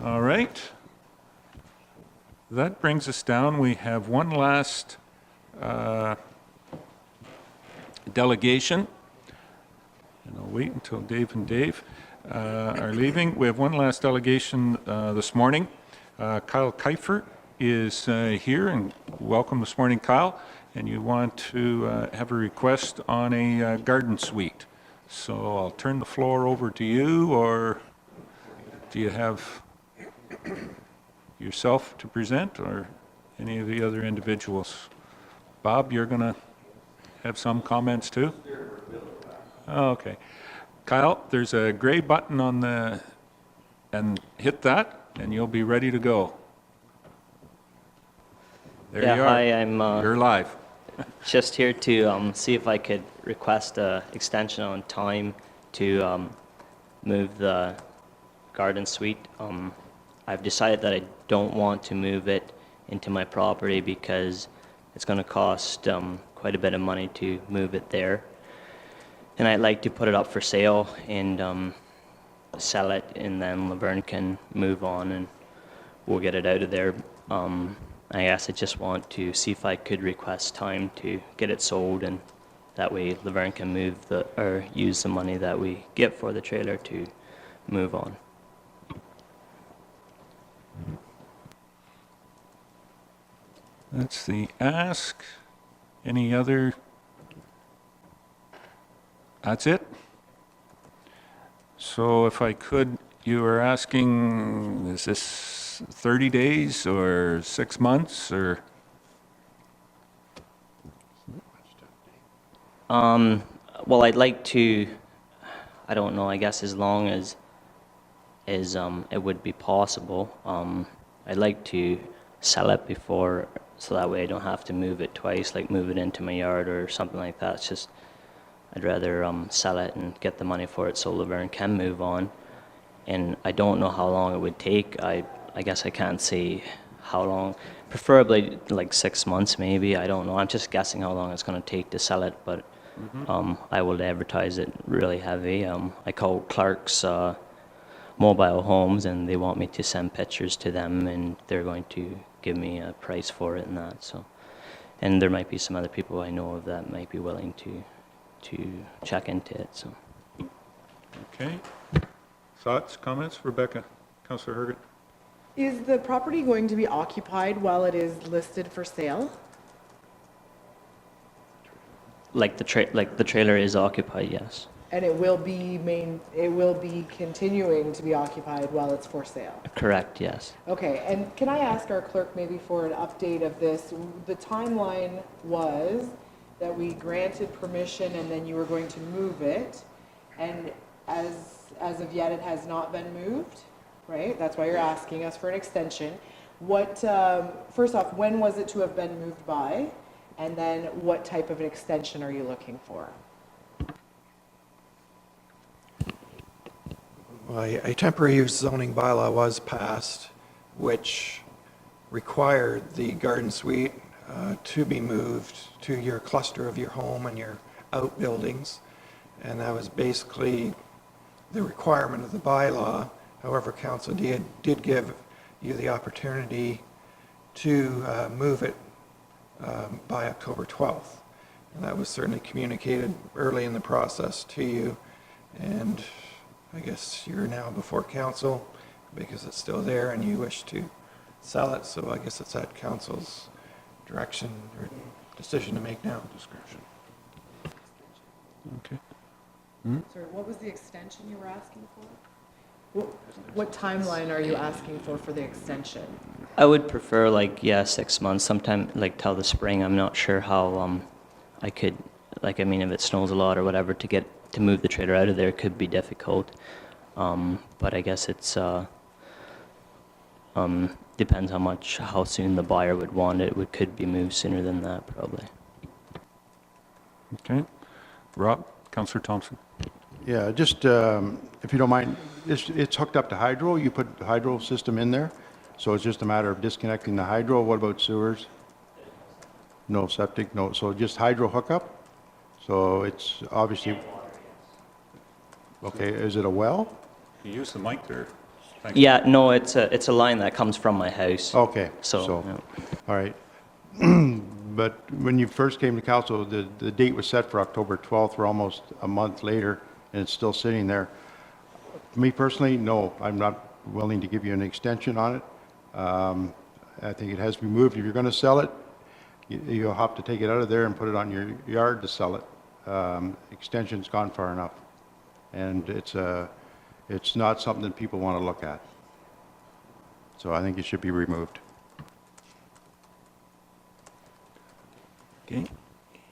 All right. That brings us down. We have one last delegation. And I'll wait until Dave and Dave are leaving. We have one last delegation this morning. Kyle Kiefer is here, and welcome this morning, Kyle. And you want to have a request on a garden suite. So I'll turn the floor over to you, or do you have yourself to present, or any of the other individuals? Bob, you're going to have some comments too? Oh, okay. Kyle, there's a gray button on the, and hit that, and you'll be ready to go. There Yeah, you are. hi, I'm You're live. just here to see if I could request a extension on time to move the garden suite. I've decided that I don't want to move it into my property because it's going to cost quite a bit of money to move it there. And I'd like to put it up for sale and sell it, and then Laverne can move on and we'll get it out of there. I guess I just want to see if I could request time to get it sold, and that way Laverne can use the money that we get for the trailer to move on. That's the ask. Any other? That's it? So if I could, you were asking, is this 30 days or 6 months or? Well, I'd like to, I don't know, I guess as long as it would be possible. I'd like to sell it before, so that way I don't have to move it twice, like move it into my yard or something like that. It's just, I'd rather sell it and get the money for it so Laverne can move on. And I don't know how long it would take. I guess I can't say how long. Preferably like 6 months maybe. I don't know. I'm just guessing how long it's going to take to sell it, but I will advertise it really heavy. I called Clark's mobile homes, and they want me to send pictures to them, and they're going to give me a price for it and that. So, and there might be some other people I know of that might be willing to check into it. So, Okay. Thoughts, comments? Rebecca, Councillor Herget? Is the property going to be occupied while it is listed for sale? like the trailer is occupied, yes. And it will be continuing to be occupied while it's for sale? Correct, yes. Okay, and can I ask our clerk maybe for an update of this? The timeline was that we granted permission and then you were going to move it, and as of yet, it has not been moved, right? That's why you're asking us for an extension. What, first off, when was it to have been moved by? And then what type of an extension are you looking for? Well, a temporary use zoning bylaw was passed, which required the garden suite to be moved to your cluster of your home and your outbuildings. And that was basically the requirement of the bylaw. However, council did give you the opportunity to move it by October 12th. And that was certainly communicated early in the process to you. And I guess you're now before council because it's still there and you wish to sell it. So I guess it's at council's direction or decision to make now. Discretion. Okay. Sorry, what was the extension you were asking for? What timeline are you asking for the extension? I would prefer 6 months, sometime till the spring. I'm not sure how I could, if it snows a lot or whatever, to move the trailer out of there could be difficult. But I guess it's depends how soon the buyer would want it. It could be moved sooner than that, probably. Okay. Rob, Councillor Thompson? Yeah, just if you don't mind, it's hooked up to hydro. You put the hydro system in there, so it's just a matter of disconnecting the hydro. What about sewers? No septic, no. So just hydro hookup. So it's obviously okay. Is it a well? You use the mic there. Thanks. Yeah, no, it's a line that comes from my house. Okay. So, yeah. All right. But when you first came to council, the date was set for October 12th. We're almost a month later, and it's still sitting there. Me personally, no, I'm not willing to give you an extension on it. I think it has to be moved. If you're going to sell it, you'll have to take it out of there and put it on your yard to sell it. Extension's gone far enough, and it's not something that people want to look at. So I think it should be removed. Okay.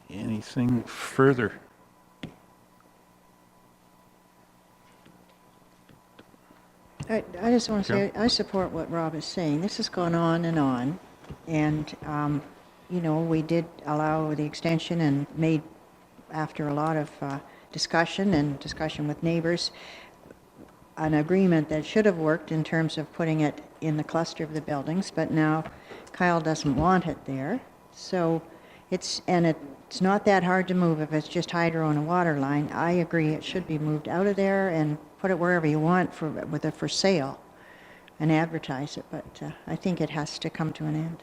Anything further? I just want to say, I support what Rob is saying. This has gone on, and you know, we did allow the extension and made, after a lot of discussion and discussion with neighbors, an agreement that should have worked in terms of putting it in the cluster of the buildings, but now Kyle doesn't want it there. So it's not that hard to move if it's just hydro and a water line. I agree it should be moved out of there and put it wherever you want with it for sale and advertise it, but I think it has to come to an end.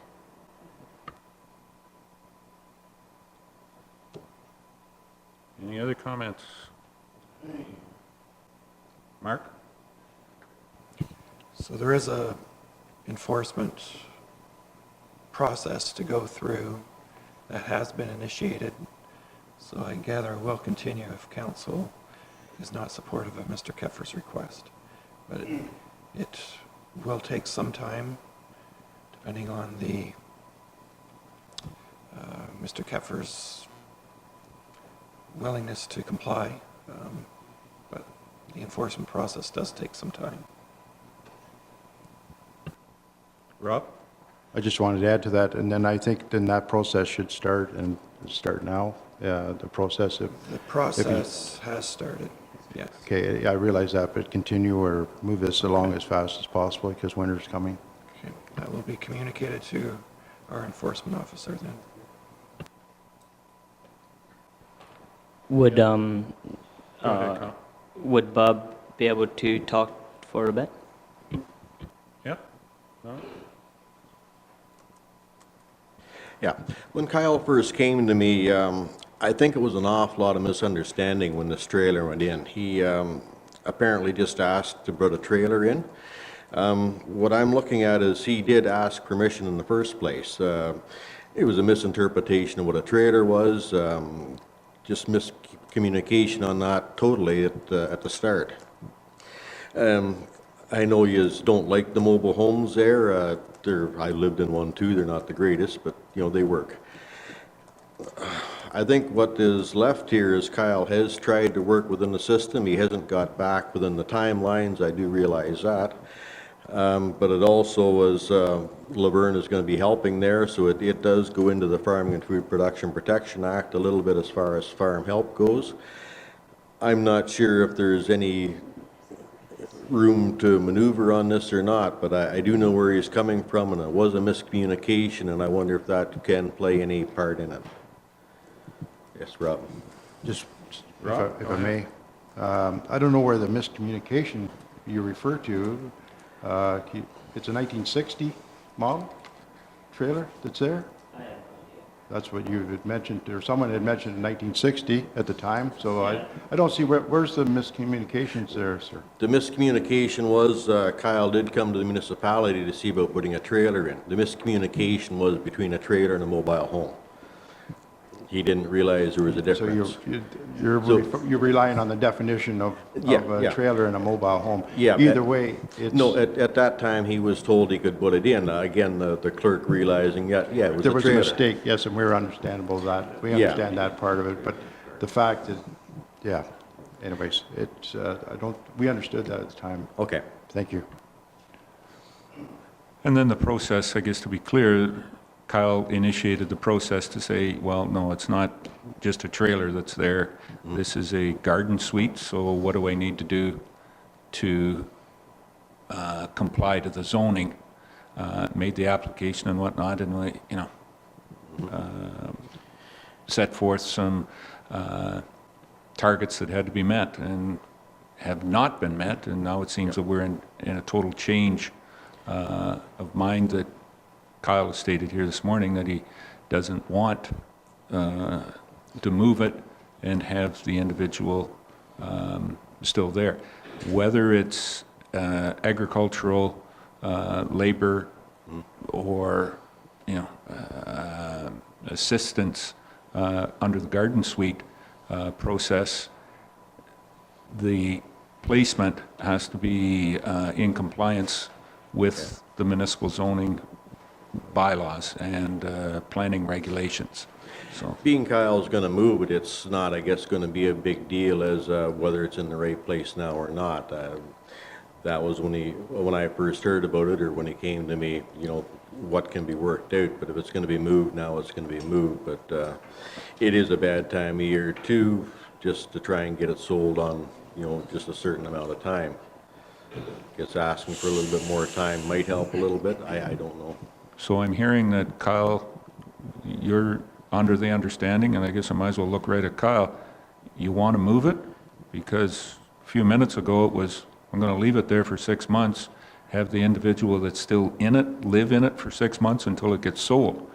Any other comments? Mark? So there is a enforcement process to go through that has been initiated. So I gather will continue if council is not supportive of Mr. Keffer's request. But it will take some time, depending on the Mr. Keffer's willingness to comply. But the enforcement process does take some time. Rob? I just wanted to add to that, and then I think then that process should start now, the process of... The process has started, yes. Okay, I realize that, but continue or move this along as fast as possible because winter's coming. Okay, that will be communicated to our enforcement officer then. Would Kyle. would Bob be able to talk for a bit? Yeah? No? Yeah, when Kyle first came to me, I think it was an awful lot of misunderstanding when this trailer went in. He apparently just asked to put a trailer in. What I'm looking at is he did ask permission in the first place. It was a misinterpretation of what a trailer was, just miscommunication on that totally at the start. I know you don't like the mobile homes there. I lived in one too. They're not the greatest, but you know, they work. I think what is left here is Kyle has tried to work within the system. He hasn't got back within the timelines. I do realize that. But it also was, Laverne is going to be helping there, so it does go into the Farming and Food Production Protection Act a little bit as far as farm help goes. I'm not sure if there's any room to maneuver on this or not, but I do know where he's coming from, and it was a miscommunication, and I wonder if that can play any part in it. Yes, Rob. Just, if I may, I don't know where the miscommunication you refer to, it's a 1960 model trailer that's there? That's what you had mentioned, or someone had mentioned in 1960 at the time, so I don't see where's the miscommunications there, sir? The miscommunication was Kyle did come to the municipality to see about putting a trailer in. The miscommunication was between a trailer and a mobile home. He didn't realize there was a difference. So you're relying on the definition of a trailer and a mobile home. Yeah. Either way, it's... No, at that time, he was told he could put it in. Again, the clerk realizing, it was a trailer. There was a mistake, yes, and we're understandable of that. We understand that part of it, but the fact is, yeah, anyways, it's, we understood that at the time. Okay. Thank you. And then the process, I guess to be clear, Kyle initiated the process to say, well, no, it's not just a trailer that's there. Mm-hmm. This is a garden suite, so what do I need to do to comply to the zoning? Made the application and whatnot, and set forth some targets that had to be met and have not been met, and now it seems that we're in a total change of mind that Kyle has stated here this morning that he doesn't want to move it and have the individual still there. Whether it's agricultural labor or assistance under the garden suite process, the placement has to be in compliance with the municipal zoning bylaws and planning regulations. So, being Kyle's going to move it, it's not, I guess, going to be a big deal as whether it's in the right place now or not. That was when I first heard about it, or when he came to me, you know, what can be worked out, but if it's gonna be moved now, it's gonna be moved, but, it is a bad time of year too, just to try and get it sold on, you know, just a certain amount of time. Guess asking for a little bit more time might help a little bit, I don't know. So I'm hearing that, Kyle, you're under the understanding, and I guess I might as well look right at Kyle, you want to move it? Because a few minutes ago it was, I'm going to leave it there for 6 months, have the individual that's still in it live in it for 6 months until it gets sold.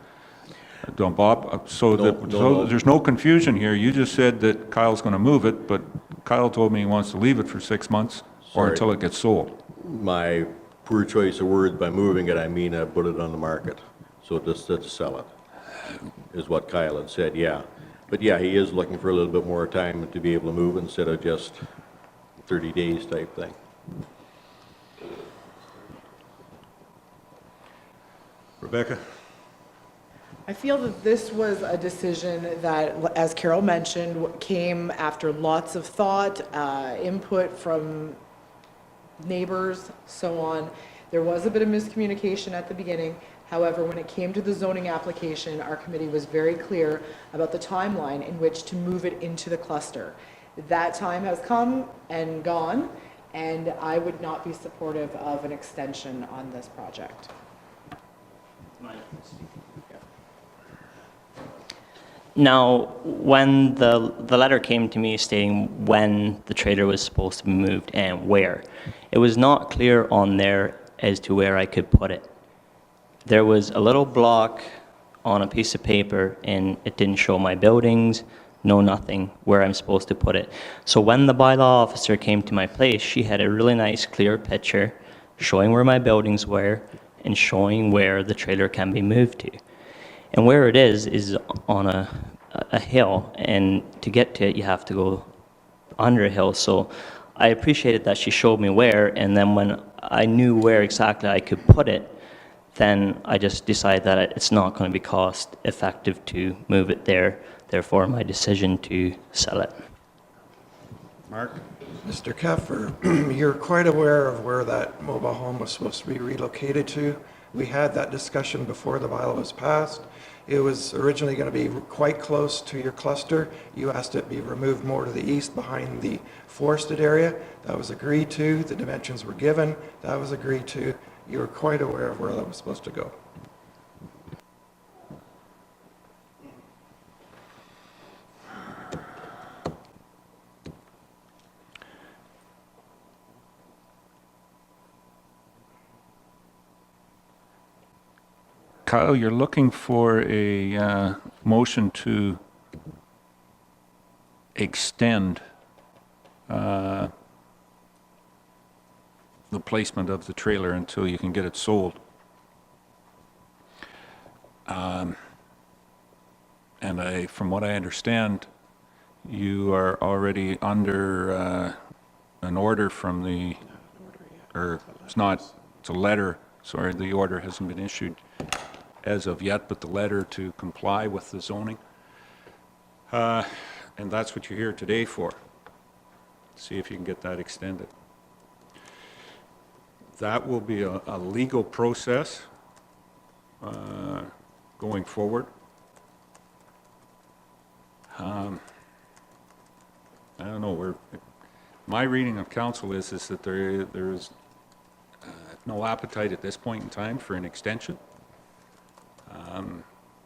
Don't, Bob, No. there's no confusion here. You just said that Kyle's going to move it, but Kyle told me he wants to leave it for 6 months or Sorry. until it gets sold. My poor choice of words, by moving it, I mean I put it on the market, so just to sell it, is what Kyle had said, yeah. But yeah, he is looking for a little bit more time to be able to move instead of just 30 days type thing. Rebecca? I feel that this was a decision that, as Carol mentioned, came after lots of thought, input from neighbors, so on. There was a bit of miscommunication at the beginning. However, when it came to the zoning application, our committee was very clear about the timeline in which to move it into the cluster. That time has come and gone, and I would not be supportive of an extension on this project. Now, when the letter came to me stating when the trailer was supposed to be moved and where, it was not clear on there as to where I could put it. There was a little block on a piece of paper, and it didn't show my buildings, no nothing, where I'm supposed to put it. So when the bylaw officer came to my place, she had a really nice clear picture showing where my buildings were and showing where the trailer can be moved to. And where it is on a hill, and to get to it, you have to go under a hill. So I appreciated that she showed me where, and then when I knew where exactly I could put it, then I just decided that it's not going to be cost effective to move it there. Therefore, my decision to sell it. Mark? Mr. Keffer, you're quite aware of where that mobile home was supposed to be relocated to. We had that discussion before the bylaw was passed. It was originally going to be quite close to your cluster. You asked it be removed more to the east behind the forested area. That was agreed to. The dimensions were given. That was agreed to. You were quite aware of where that was supposed to go. Kyle, you're looking for a motion to extend the placement of the trailer until you can get it sold. And from what I understand, you are already under an order from the, or it's not, it's a letter, sorry, the order hasn't been issued as of yet, but the letter to comply with the zoning. And that's what you're here today for. See if you can get that extended. That will be a legal process going forward. I don't know, my reading of council is that there is no appetite at this point in time for an extension.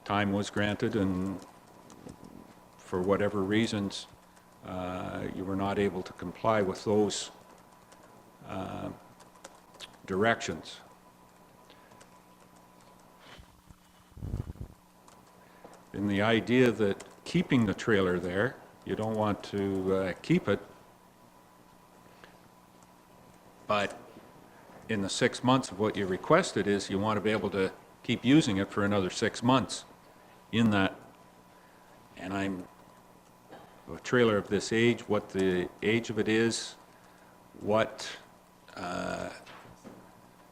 Time was granted, and for whatever reasons, you were not able to comply with those directions. And the idea that keeping the trailer there, you don't want to keep it, but in the 6 months of what you requested is you want to be able to keep using it for another 6 months in that. And I'm a trailer of this age, what the age of it is, what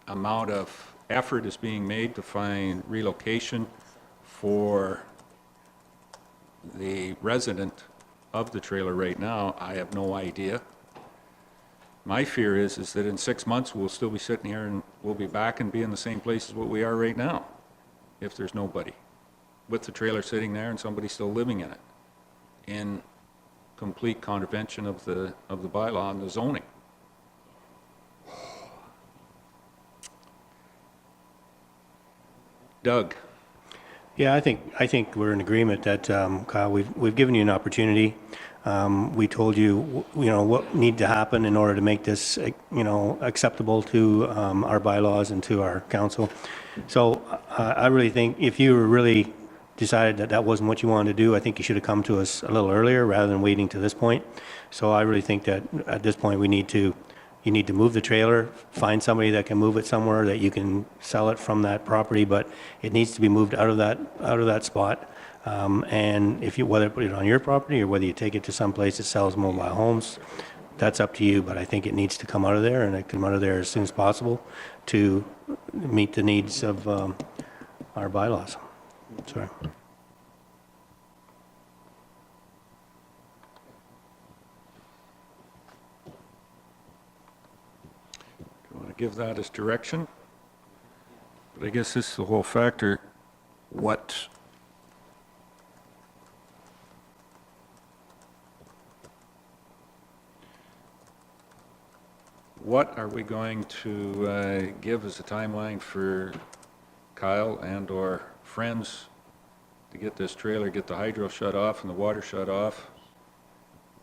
amount of effort is being made to find relocation for the resident of the trailer right now, I have no idea. My fear is that in 6 months, we'll still be sitting here and we'll be back and be in the same place as what we are right now, if there's nobody, with the trailer sitting there and somebody still living in it, in complete contravention of the bylaw and the zoning. Doug? Yeah, I think we're in agreement that, Kyle, we've given you an opportunity. We told you, what need to happen in order to make this, acceptable to our bylaws and to our council. So I really think if you really decided that that wasn't what you wanted to do, I think you should have come to us a little earlier rather than waiting to this point. So I really think that at this point you need to move the trailer, find somebody that can move it somewhere that you can sell it from that property, but it needs to be moved out of that spot. And if you, whether put it on your property or whether you take it to some place that sells mobile homes, that's up to you, but I think it needs to come out of there, and it can come out of there as soon as possible to meet the needs of our bylaws. Sorry. I want to give that as direction, but I guess this is the whole factor. What are we going to give as a timeline for Kyle and or friends to get this trailer, get the hydro shut off and the water shut off?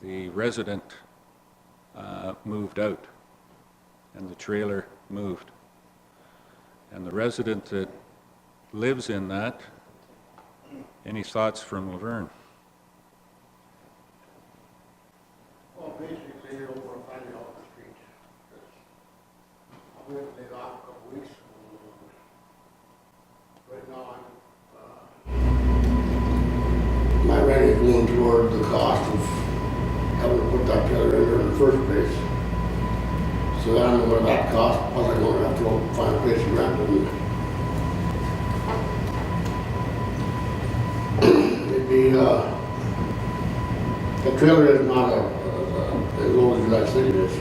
The resident moved out and the trailer moved. And the resident that lives in that, any thoughts from Laverne? Well, basically, you don't want to find it off the street. I went laid off a couple weeks. Right now, my rent is going toward the cost of having to put that trailer in there in the first place. So I don't know what that costs, plus I'm going to have to find a place to rent it. It'd be, the trailer is not as old as that city is.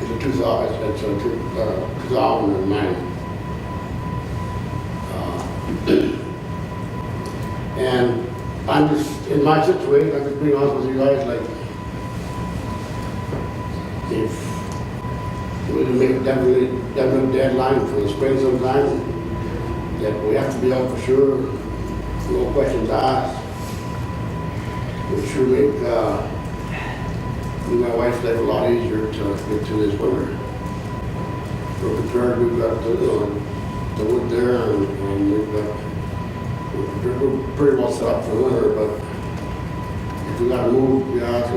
It's a 2009. And I'm just, in my situation, I'm just being honest with you guys, like, if we can make a definite deadline for the spring sometime, that we have to be out for sure, no questions asked. It should make me and my wife's life a lot easier to get to this winter. We're prepared, we've got the wood there, and we're pretty well set up for winter, but if we gotta move, yeah, it's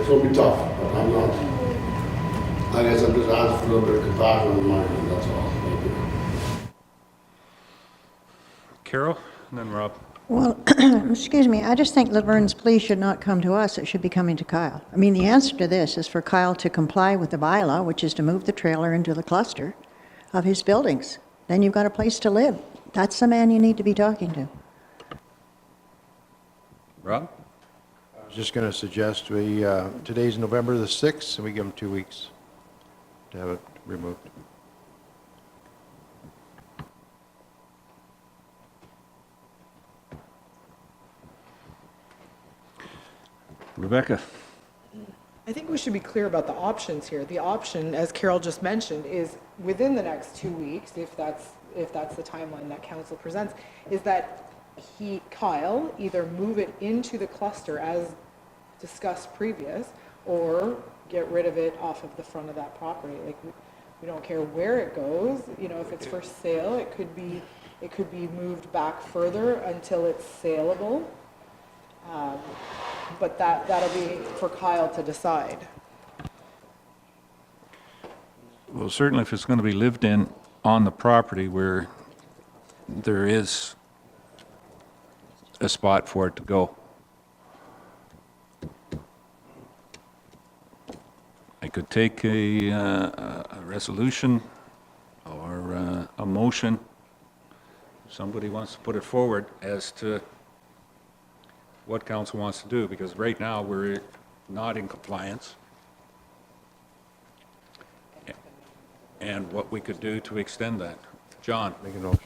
gonna be tough, but I'm not, I guess I'm just asking for a little bit of compassion on my end, that's all. Thank you. Carol, and then Rob. Well, excuse me, I just think Laverne's plea should not come to us, it should be coming to Kyle. I mean, the answer to this is for Kyle to comply with the bylaw, which is to move the trailer into the cluster of his buildings. Then you've got a place to live. That's the man you need to be talking to. Rob? I was just going to suggest today's November the 6th, and we give them 2 weeks to have it removed. Rebecca? I think we should be clear about the options here. The option, as Carol just mentioned, is within the next 2 weeks, if that's the timeline that council presents, is that Kyle, either move it into the cluster as discussed previous, or get rid of it off of the front of that property. Like, we don't care where it goes. You know, if it's for sale, it could be moved back further until it's saleable. But that'll be for Kyle to decide. Well, certainly if it's going to be lived in on the property where there is a spot for it to go. I could take a resolution or a motion, if somebody wants to put it forward, as to what council wants to do, because right now we're not in compliance. and what we could do to extend that. John,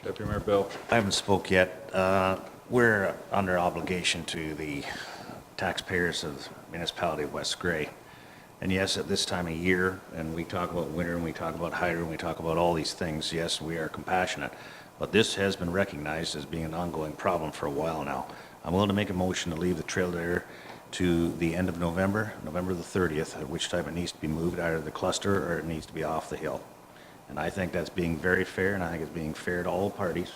Deputy Mayor Bill. I haven't spoke yet. We're under obligation to the taxpayers of the Municipality of West Grey. And yes, at this time of year, and we talk about winter, and we talk about hydro, and we talk about all these things, yes, we are compassionate. But this has been recognized as being an ongoing problem for a while now. I'm willing to make a motion to leave the trail there to the end of November, November the 30th, at which time it needs to be moved out of the cluster or it needs to be off the hill. And I think that's being very fair, and I think it's being fair to all parties.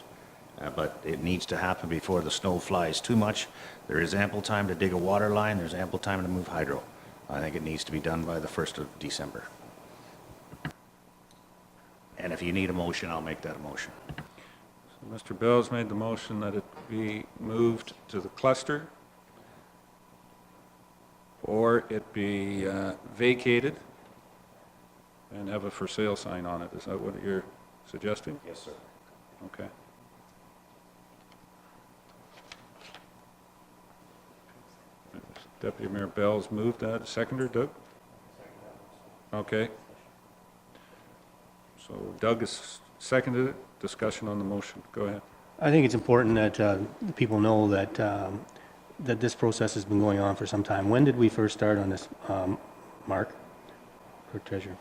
But it needs to happen before the snow flies too much. There is ample time to dig a water line. There's ample time to move hydro. I think it needs to be done by the 1st of December. And if you need a motion, I'll make that a motion. So Mr. Bell's made the motion that it be moved to the cluster, or it be vacated and have a for sale sign on it. Is that what you're suggesting? Yes, sir. Okay. Deputy Mayor Bell's moved that. Seconder, Doug? Okay. So Doug has seconded it. Discussion on the motion. Go ahead. I think it's important that people know that that this process has been going on for some time. When did we first start on this, Mark, or Treasurer?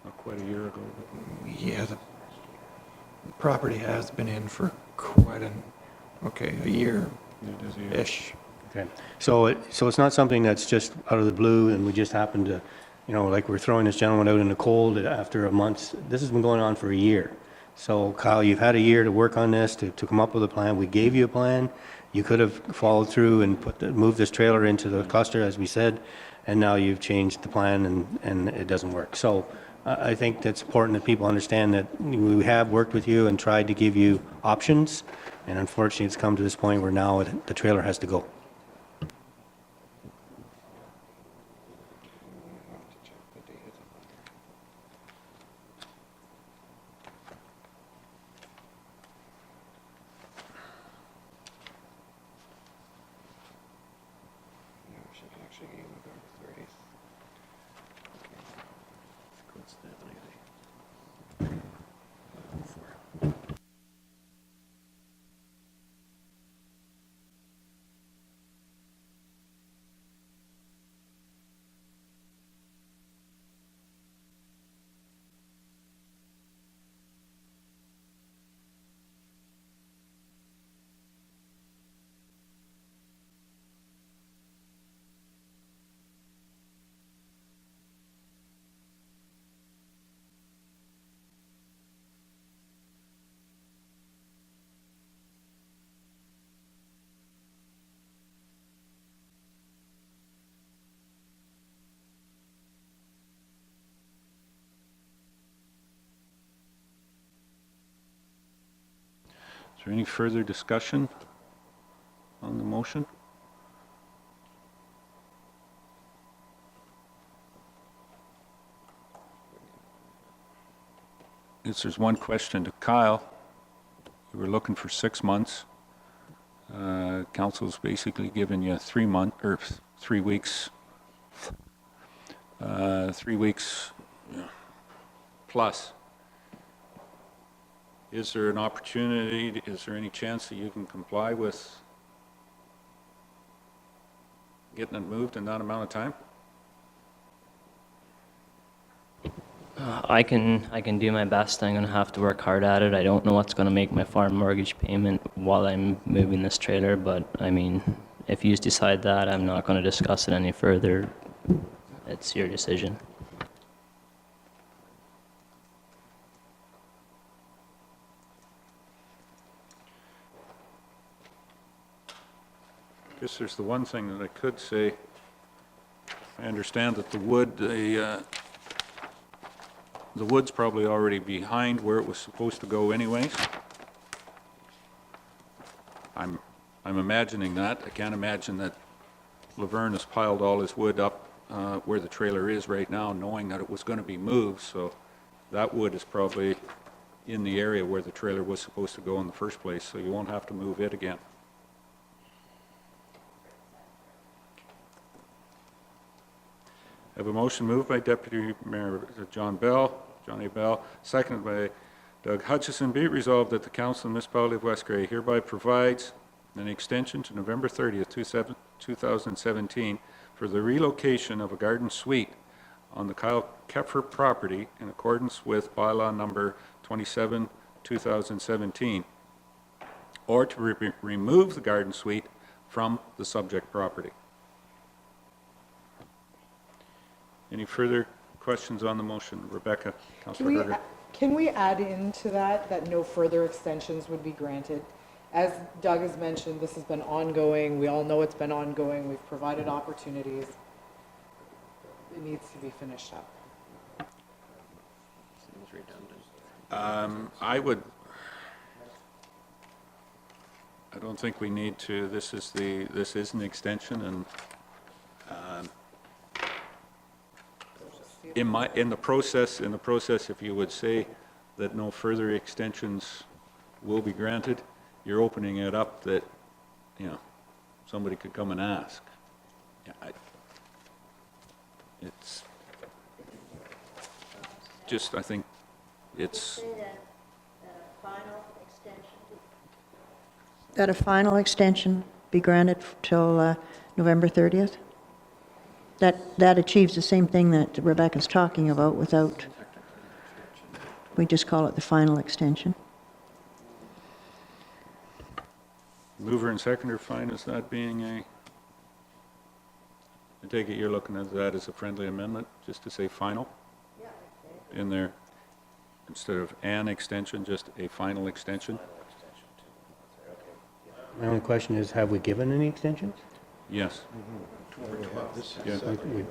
Not quite a year ago. Yeah, the property has been in for quite a year-ish. Okay, so it's not something that's just out of the blue and we just happen to, like we're throwing this gentleman out in the cold after a month. This has been going on for a year. So Kyle, you've had a year to work on this, to come up with a plan. We gave you a plan. You could have followed through and moved this trailer into the cluster, as we said, and now you've changed the plan and it doesn't work. So I think that's important that people understand that we have worked with you and tried to give you options, and unfortunately it's come to this point where now the trailer has to go. Is there any further discussion on the motion? There's one question to Kyle. You were looking for 6 months. Council's basically given you 3 weeks. 3 weeks plus. Is there an opportunity, is there any chance that you can comply with getting it moved in that amount of time? I can do my best. I'm going to have to work hard at it. I don't know what's going to make my farm mortgage payment while I'm moving this trailer, but I mean, if you decide that, I'm not going to discuss it any further. It's your decision. I guess there's the one thing that I could say. I understand that the wood's probably already behind where it was supposed to go anyways. I'm imagining that. I can't imagine that Laverne has piled all his wood up where the trailer is right now, knowing that it was going to be moved, so that wood is probably in the area where the trailer was supposed to go in the first place, so you won't have to move it again. have a motion moved by Deputy Mayor John A. Bell, seconded by Doug Hutchison. Be it resolved that the Council of the Municipality of West Grey hereby provides an extension to November 30th, 2017 for the relocation of a garden suite on the Kyle Kepfer property in accordance with bylaw number 27, 2017, or to remove the garden suite from the subject property. Any further questions on the motion? Rebecca, Councillor Herger. Can we add into that no further extensions would be granted? As Doug has mentioned, this has been ongoing. We all know it's been ongoing. We've provided opportunities. It needs to be finished up. I don't think we need to, this is an extension, and in the process, if you would say that no further extensions will be granted, you're opening it up that, somebody could come and ask. Yeah, it's just, I think it's... That a final extension be granted till November 30th? That achieves the same thing that Rebecca's talking about without, we just call it the final extension. Mover and seconder fine as that being I take it you're looking at that as a friendly amendment, just to say final? In there, instead of an extension, just a final extension? My only question is, have we given any extensions? Yes. Yeah,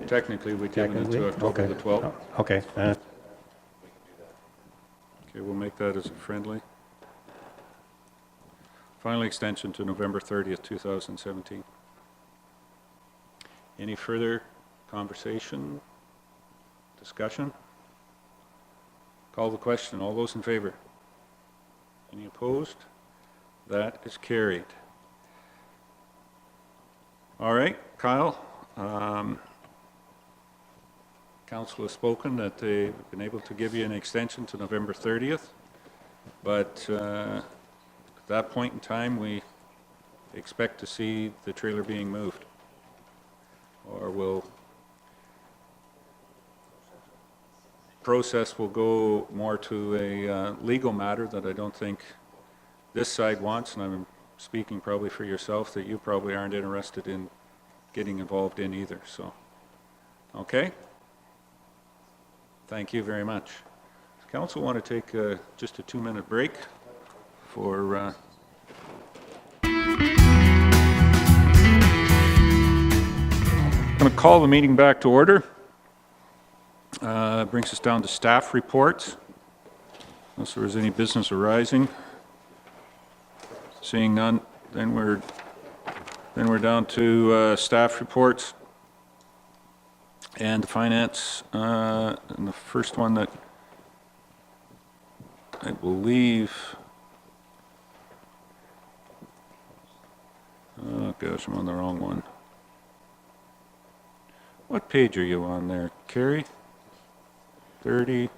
technically, we've given it to October the 12th. Okay. Okay, we'll make that as a friendly. Final extension to November 30th, 2017. Any further conversation, discussion? Call the question. All those in favor? Any opposed? That is carried. All right, Kyle. Council has spoken that they've been able to give you an extension to November 30th, but at that point in time, we expect to see the trailer being moved, or process will go more to a legal matter that I don't think this side wants, and I'm speaking probably for yourself, that you probably aren't interested in getting involved in either, so. Okay? Thank you very much. Does council want to take just a 2-minute break for... I'm going to call the meeting back to order. Brings us down to staff reports, unless there is any business arising. Seeing none, then we're down to staff reports and finance. And the first one that I believe, oh gosh, I'm on the wrong one. What page are you on there, Carrie? 30.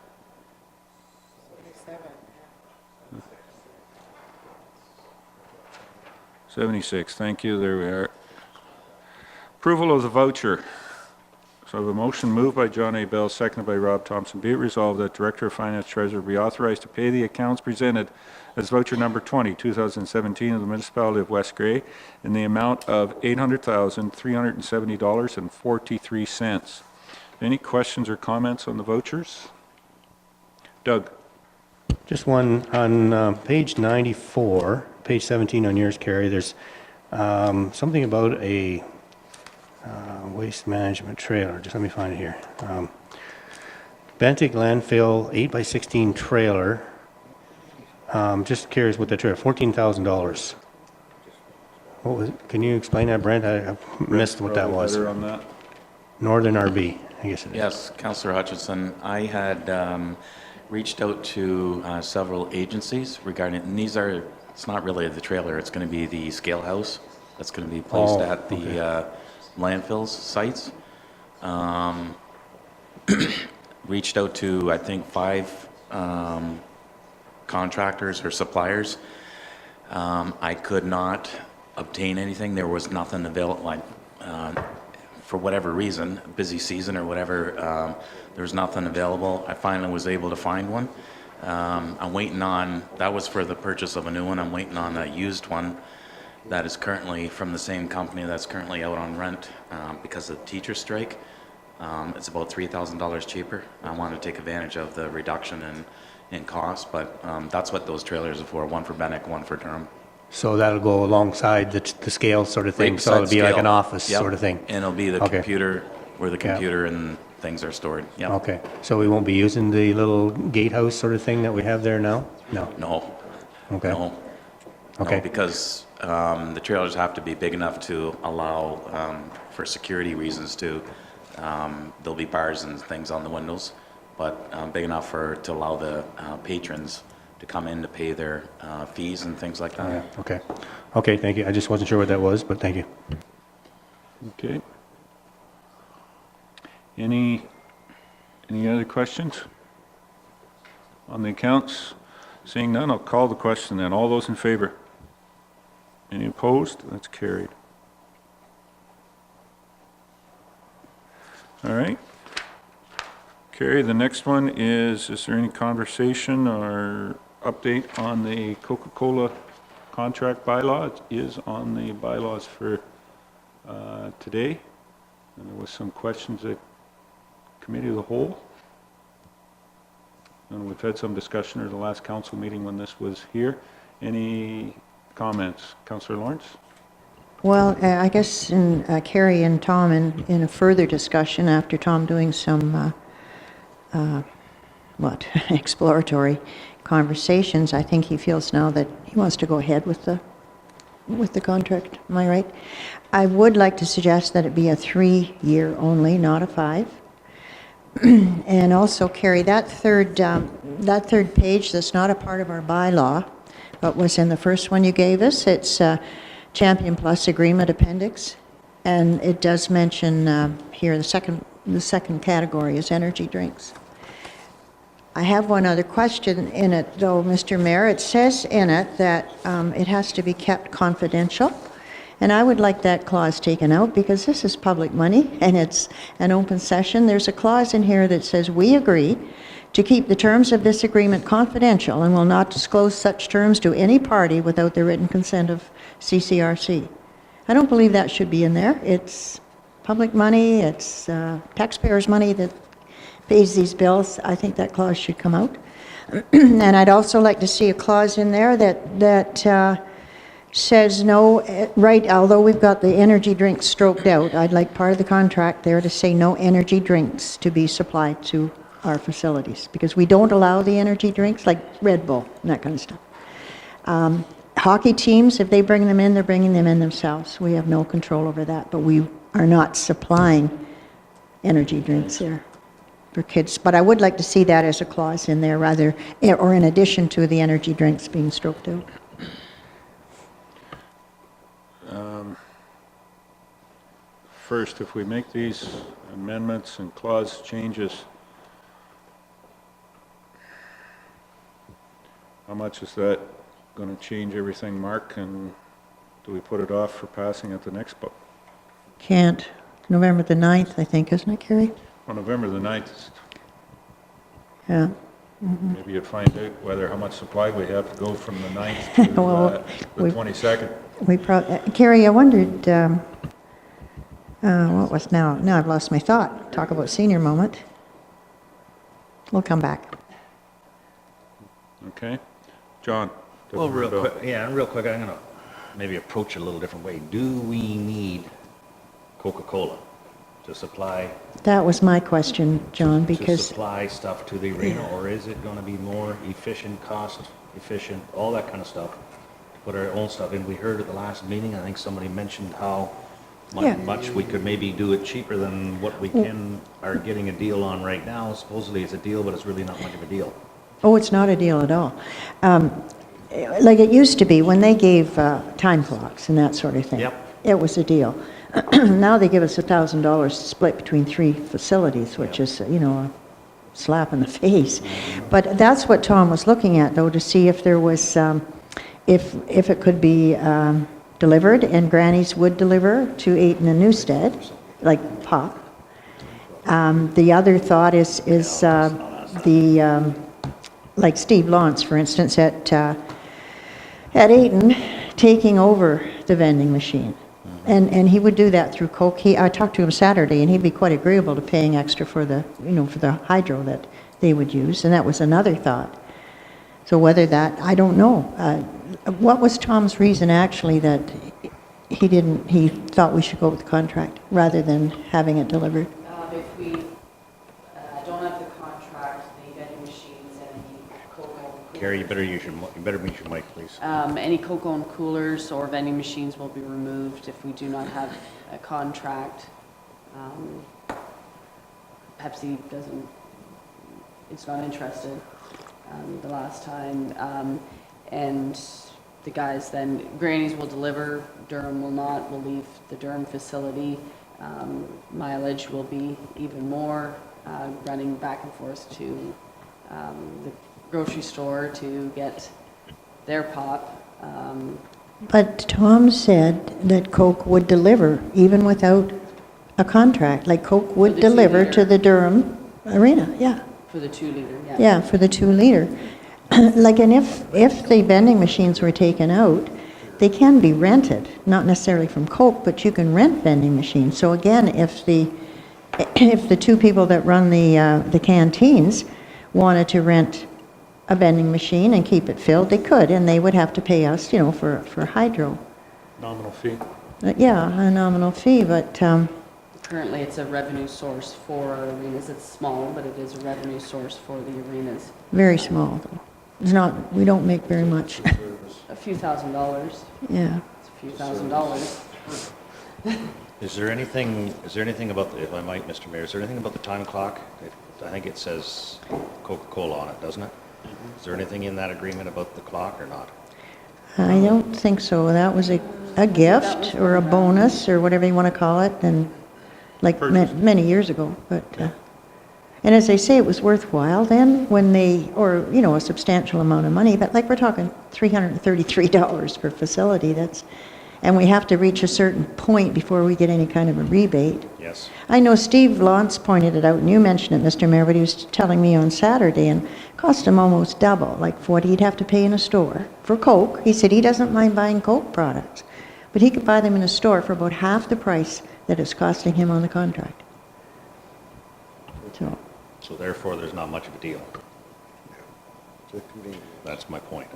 76, thank you, there we are. Approval of the voucher. So I have a motion moved by John A. Bell, seconded by Rob Thompson. Be it resolved that Director of Finance Treasurer be authorized to pay the accounts presented as voucher number 20, 2017 of the Municipality of West Grey in the amount of $800,370.43. Any questions or comments on the vouchers? Doug. Just one on page 94, page 17 on yours, Carrie. There's something about a waste management trailer. Just let me find it here. Bentic landfill 8x16 trailer. Just curious what the trailer, $14,000. What was it? Can you explain that, Brent? I missed what that was. On that. Northern RV, I guess it is. Yes, Councillor Hutchison. I had reached out to several agencies regarding, and these are, it's not really the trailer, it's going to be the scale house that's going to be placed at the landfills sites. reached out to, I think, 5 contractors or suppliers. I could not obtain anything. There was nothing available. For whatever reason, busy season or whatever, there was nothing available. I finally was able to find one. I'm waiting on, that was for the purchase of a new one. I'm waiting on a used one that is currently from the same company that's currently out on rent because of the teacher strike. It's about $3,000 cheaper. I want to take advantage of the reduction in cost, but that's what those trailers are for, one for Bennick, one for Durham. So that'll go alongside the scale sort of thing, so it'll be like an office Yep. sort of thing? And it'll be the Okay. computer, where the Yeah. computer and things are stored. Yep. Okay, so we won't be using the little gatehouse sort of thing that we have there now? No? No. Okay. No. Okay. No, because the trailers have to be big enough to allow, for security reasons to, there'll be bars and things on the windows, but big enough to allow the patrons to come in to pay their fees and things like that. Yeah, okay. Okay, thank you. I just wasn't sure what that was, but thank you. Okay. Any other questions on the accounts? Seeing none, I'll call the question then. All those in favor? Any opposed? That's carried. All right. Carrie, the next one is there any conversation or update on the Coca-Cola contract bylaw? It is on the bylaws for today. And there was some questions at Committee of the Whole. And we've had some discussion at the last council meeting when this was here. Any comments? Councillor Lawrence? Well, I guess Carrie and Tom, in a further discussion after Tom doing some, exploratory conversations, I think he feels now that he wants to go ahead with the contract. Am I right? I would like to suggest that it be a 3-year only, not a 5. And also, Carrie, that third page that's not a part of our bylaw, but was in the first one you gave us, it's Champion Plus Agreement Appendix, and it does mention here the second category is energy drinks. I have one other question in it, though, Mr. Mayor. It says in it that it has to be kept confidential, and I would like that clause taken out because this is public money and it's an open session. There's a clause in here that says, "We agree to keep the terms of this agreement confidential and will not disclose such terms to any party without the written consent of CCRC." I don't believe that should be in there. It's public money, it's taxpayers' money that pays these bills. I think that clause should come out. And I'd also like to see a clause in there that says no, right, although we've got the energy drinks stroked out, I'd like part of the contract there to say no energy drinks to be supplied to our facilities, because we don't allow the energy drinks like Red Bull and that kind of stuff. Hockey teams, if they bring them in, they're bringing them in themselves. We have no control over that, but we are not supplying energy drinks there for kids. But I would like to see that as a clause in there rather, or in addition to the energy drinks being stroked out. First, if we make these amendments and clause changes, how much is that going to change everything, Mark? And do we put it off for passing at the next vote? Can't. November the 9th, I think, isn't it, Carrie? On November the 9th, Yeah. maybe you'd find out how much supply we have to go from the 9th to Well, the 22nd. Carrie, I wondered, what was now I've lost my thought. Talk about senior moment. We'll come back. Okay. John? Well, real quick, I'm going to maybe approach it a little different way. Do we need Coca-Cola to supply? That was my question, John, To because supply stuff to the arena, or is it going to be more efficient, cost efficient, all that kind of stuff, to put our own stuff in? We heard at the last meeting, I think somebody mentioned how Yeah. much we could maybe do it cheaper than what we are getting a deal on right now. Supposedly it's a deal, but it's really not much of a deal. oh, it's not a deal at all. Like it used to be when they gave time clocks and that sort of thing. Yep. It was a deal. Now they give us $1,000 to split between 3 facilities, which is, a slap in the face. But that's what Tom was looking at, though, to see if there was, if it could be delivered, and Granny's would deliver to Ayton and Newstead, like pop. The other thought is like Steve Lawrence, for instance, at Ayton, taking over the vending machine. And he would do that through Coke. I talked to him Saturday, and he'd be quite agreeable to paying extra for the, for the hydro that they would use, and that was another thought. So whether that, I don't know. What was Tom's reason actually that he thought we should go with the contract rather than having it delivered? If we don't have the contract, the vending machines and the cocoa. Carrie, you better use your mic, please. Any cocoa and coolers or vending machines will be removed if we do not have a contract. Pepsi doesn't, it's not interested the last time. And the guys then, Granny's will deliver, Durham will not, will leave the Durham facility. Mileage will be even more, running back and forth to the grocery store to get their pop. But Tom said that Coke would deliver even without a contract, like Coke would the deliver 2 to the Durham arena, yeah. For the 2 liter, yeah. Yeah, for the 2 liter. Like, and if the vending machines were taken out, they can be rented, not necessarily from Coke, but you can rent vending machines. So again, if the 2 people that run the canteens wanted to rent a vending machine and keep it filled, they could, and they would have to pay us, for hydro. Nominal fee. Yeah, a nominal fee, but Currently, it's a revenue source for our arenas. It's small, but it is a revenue source for the arenas. very small, though. It's not, we don't make very much. A few $1,000s. Yeah. It's a few $1,000s. Is there anything about, if I might, Mr. Mayor, is there anything about the time clock? I think it says Coca-Cola on it, doesn't it? Is there anything in that agreement about the clock or not? I don't think so. That was a gift or a bonus or whatever you want to call it, and like many years ago. But and as they say, it was worthwhile then when they, or a substantial amount of money. But like we're talking $333 per facility. And we have to reach a certain point before we get any kind of a rebate. Yes. I know Steve Lawrence pointed it out, and you mentioned it, Mr. Mayor, but he was telling me on Saturday, and it cost him almost double, like what he'd have to pay in a store for Coke. He said he doesn't mind buying Coke products, but he could buy them in a store for about half the price that it's costing him on the contract. So therefore, there's not much of a deal. That's my point.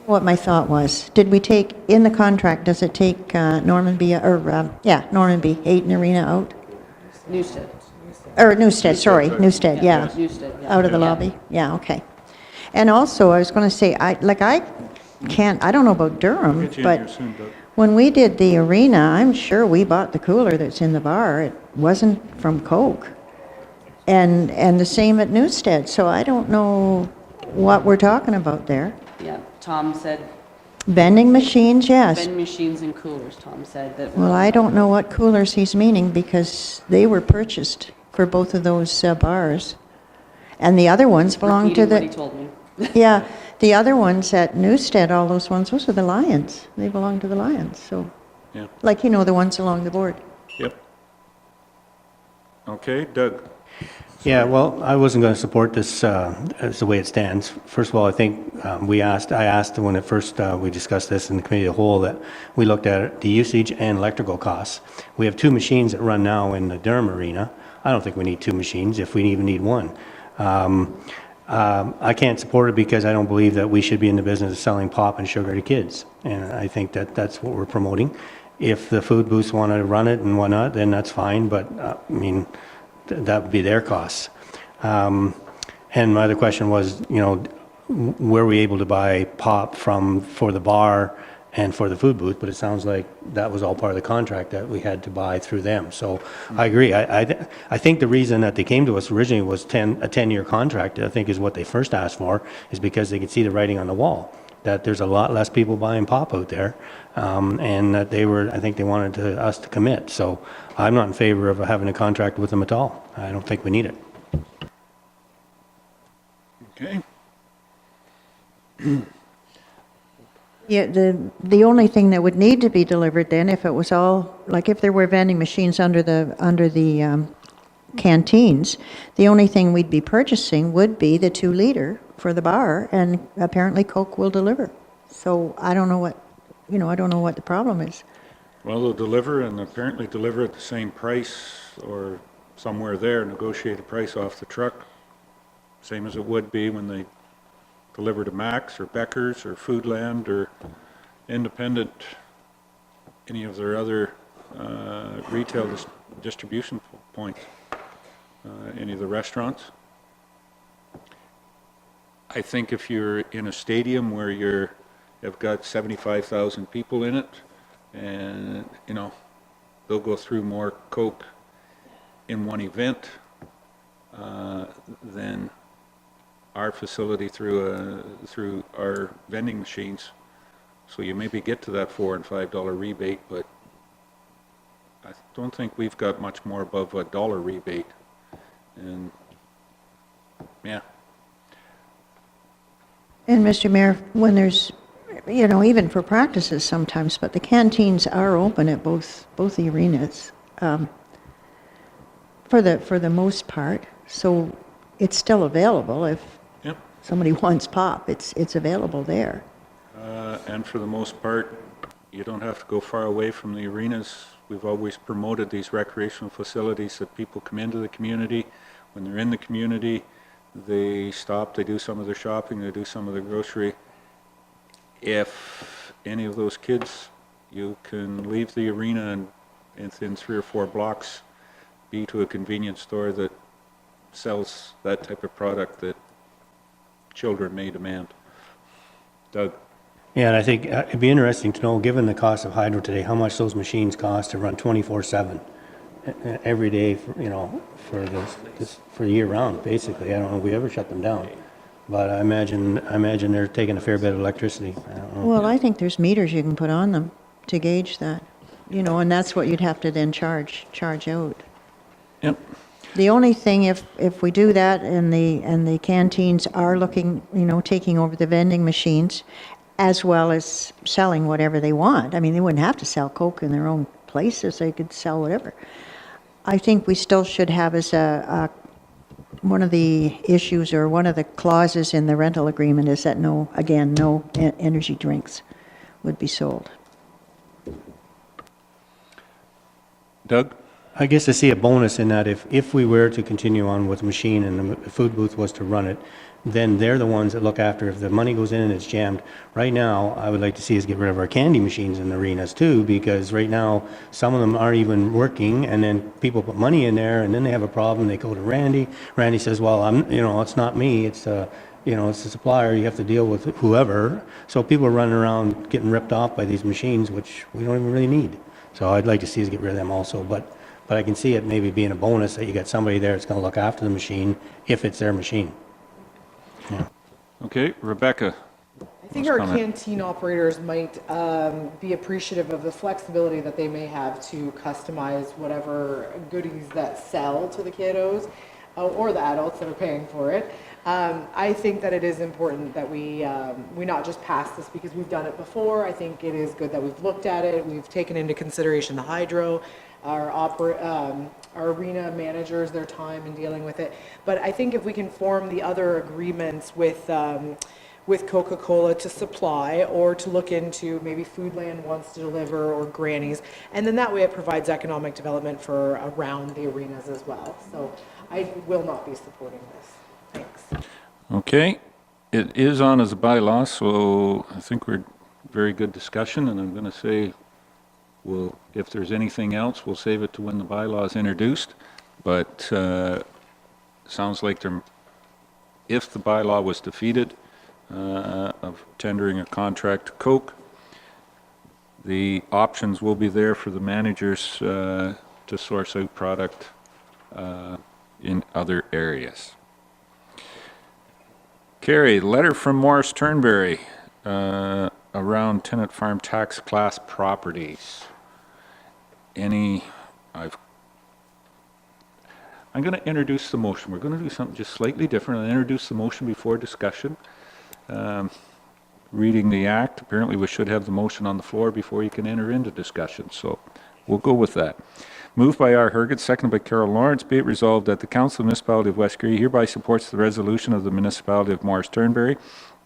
What my thought was, did we take, in the contract, does it take Normanby, Normanby, Ayton Arena out? Newstead. Or Newstead, sorry, Newstead, yeah. Newstead, yeah. Out of the lobby? Yeah, okay. And also, I was going to say, I don't know about Durham, Get you in but here soon, Doug. when we did the arena, I'm sure we bought the cooler that's in the bar. It wasn't from Coke. And the same at Newstead, so I don't know what we're talking about there. Yeah, Tom said Vending machines, yes. vending machines and coolers, Tom said that. Well, I don't know what coolers he's meaning because they were purchased for both of those bars. And the other ones belong to Repeating the... what he told me. Yeah, the other ones at Newstead, all those ones, those are the Lions. They belong to the Lions, so... Yeah. Like, the ones along the board. Yep. Okay, Doug. Yeah, well, I wasn't going to support this as the way it stands. First of all, I think I asked when at first we discussed this in the committee of the whole that we looked at it, the usage and electrical costs. We have 2 machines that run now in the Durham Arena. I don't think we need 2 machines, if we even need 1. I can't support it because I don't believe that we should be in the business of selling pop and sugar to kids. And I think that that's what we're promoting. If the food booths want to run it and whatnot, then that's fine, but that would be their costs. And my other question was, were we able to buy pop for the bar and for the food booth? But it sounds like that was all part of the contract that we had to buy through them. So I agree. I think the reason that they came to us originally was a 10-year contract, I think is what they first asked for, is because they could see the writing on the wall. that there's a lot less people buying pop out there, and that I think they wanted us to commit. So I'm not in favor of having a contract with them at all. I don't think we need it. Okay. Yeah, the only thing that would need to be delivered then, if it was all, like if there were vending machines under the canteens, the only thing we'd be purchasing would be the 2-liter for the bar, and apparently Coke will deliver. So I don't know what, I don't know what the problem is. Well, they'll deliver and apparently deliver at the same price or somewhere there, negotiate a price off the truck, same as it would be when they deliver to Max or Becker's or Foodland or Independent, any of their other retail distribution points, any of the restaurants. I think if you're in a stadium where you've got 75,000 people in it, and they'll go through more Coke in one event than our facility through our vending machines. So you maybe get to that $4 and $5 rebate, but I don't think we've got much more above $1 rebate. And yeah. And Mr. Mayor, when there's, even for practices sometimes, but the canteens are open at both the arenas for the most part. So it's still available if somebody wants pop. It's available there. And for the most part, you don't have to go far away from the arenas. We've always promoted these recreational facilities that people come into the community. When they're in the community, they stop, they do some of their shopping, they do some of their grocery. If any of those kids, you can leave the arena and within 3 or 4 blocks be to a convenience store that sells that type of product that children may demand. Doug? Yeah, and I think it'd be interesting to know, given the cost of hydro today, how much those machines cost to run 24/7 every day, for year round, basically. I don't know if we ever shut them down, but I imagine they're taking a fair bit of electricity. I don't know. Well, I think there's meters you can put on them to gauge that, and that's what you'd have to then charge out. Yep. The only thing, if we do that and the canteens are looking, taking over the vending machines, as well as selling whatever they want. I mean, they wouldn't have to sell Coke in their own places. They could sell whatever. I think we still should have as one of the issues or one of the clauses in the rental agreement is that no energy drinks would be sold. Doug? I guess I see a bonus in that if we were to continue on with the machine and the food booth was to run it, then they're the ones that look after if the money goes in and it's jammed. Right now, I would like to see us get rid of our candy machines in the arenas too, because right now, some of them aren't even working, and then people put money in there, and then they have a problem, they go to Randy. Randy says, well, it's not me, it's it's the supplier, you have to deal with whoever. So people are running around getting ripped off by these machines, which we don't even really need. So I'd like to see us get rid of them also, but I can see it maybe being a bonus that you got somebody there that's going to look after the machine if it's their machine. Yeah. Okay, Rebecca. I think our canteen operators might be appreciative of the flexibility that they may have to customize whatever goodies that sell to the kiddos or the adults that are paying for it. I think that it is important that we not just pass this because we've done it before. I think it is good that we've looked at it. We've taken into consideration the hydro, our arena managers, their time in dealing with it. But I think if we can form the other agreements with Coca-Cola to supply or to look into maybe Foodland wants to deliver or Granny's, and then that way it provides economic development for around the arenas as well. So I will not be supporting this. Thanks. Okay, it is on as a bylaw, so I think we're very good discussion, and I'm going to say if there's anything else, we'll save it to when the bylaw is introduced. But sounds like if the bylaw was defeated of tendering a contract to Coke, the options will be there for the managers to source out product in other areas. Carrie, letter from Morris Turnberry around tenant farm tax class properties. I'm going to introduce the motion. We're going to do something just slightly different. I'll introduce the motion before discussion. Reading the act, apparently we should have the motion on the floor before you can enter into discussion, so we'll go with that. Moved by R. Herget, seconded by Carol Lawrence. Be it resolved that the Council of the Municipality of West Grey hereby supports the resolution of the Municipality of Morris Turnberry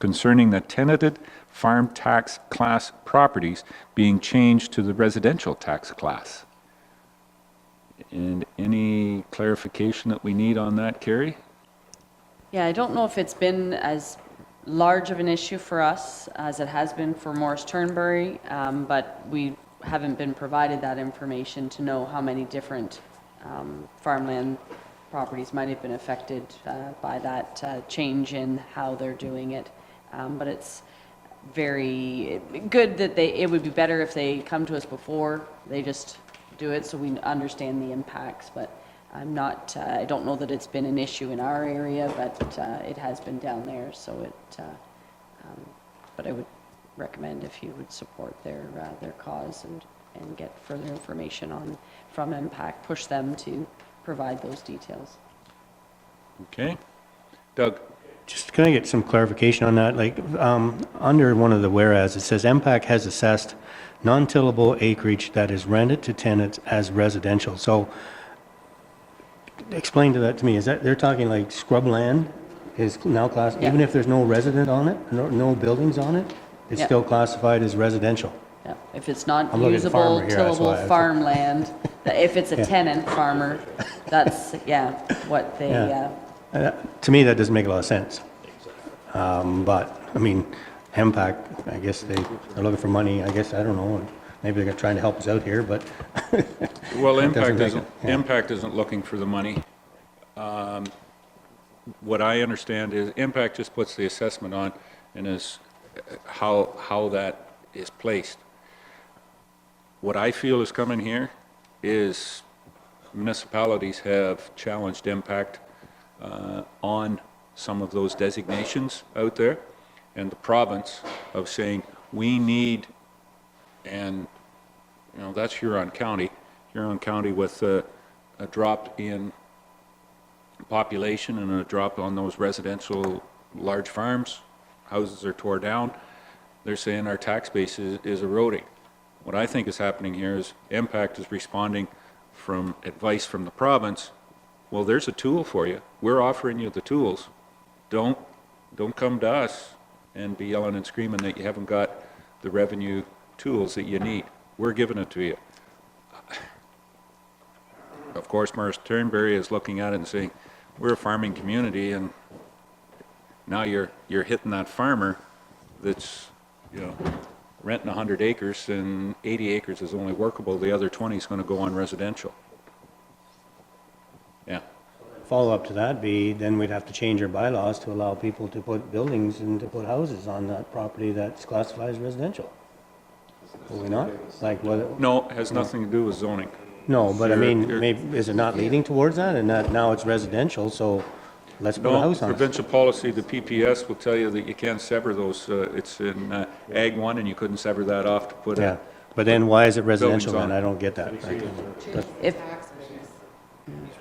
concerning the tenanted farm tax class properties being changed to the residential tax class. And any clarification that we need on that, Carrie? Yeah, I don't know if it's been as large of an issue for us as it has been for Morris Turnberry, but we haven't been provided that information to know how many different farmland properties might have been affected by that change in how they're doing it. But it's very good that it would be better if they come to us before they just do it, so we understand the impacts. But I don't know that it's been an issue in our area, but it has been down there. So but I would recommend if you would support their cause and get further information from Impact, push them to provide those details. Okay. Doug? Just can I get some clarification on that? Like, under one of the whereas, it says MPAC has assessed non-tillable acreage that is rented to tenants as residential. So explain that to me. Is that, they're talking like scrub land is now classified, even if there's no resident on it, no buildings on it, it's still classified as residential? Yeah, if it's not I'm looking at usable, farmer here, that's tillable why I was- farmland, if it's a tenant farmer, that's, what they, To me, that doesn't make a lot of sense. But, I mean, MPAC, I guess they're looking for money, I guess, I don't know, maybe they're trying to help us out here, but. Well, it doesn't make Impact isn't looking for the money. What I understand is Impact just puts the assessment on and is how that is placed. What I feel is coming here is municipalities have challenged Impact on some of those designations out there, and the province of saying we need, and that's Huron County with a drop in population and a drop on those residential large farms, houses are tore down. They're saying our tax base is eroding. What I think is happening here is Impact is responding from advice from the province. Well, there's a tool for you. We're offering you the tools. Don't come to us and be yelling and screaming that you haven't got the revenue tools that you need. We're giving it to you. Of course, Morris Turnberry is looking at it and saying, we're a farming community, and now you're hitting that farmer that's renting 100 acres and 80 acres is only workable. The other 20 is going to go on residential. Yeah. Follow-up to that be, then we'd have to change our bylaws to allow people to put buildings and to put houses on that property that's classified as residential. Will we not? Like what? No, it has nothing to do with zoning. No, but I mean, maybe, is it not leading towards that? And that now it's residential, so let's put a house on it. Provincial policy, the PPS will tell you that you can't sever those. It's in Ag 1, and you couldn't sever that off to put Yeah, but then why is it residential buildings on then? it. I don't get that. if,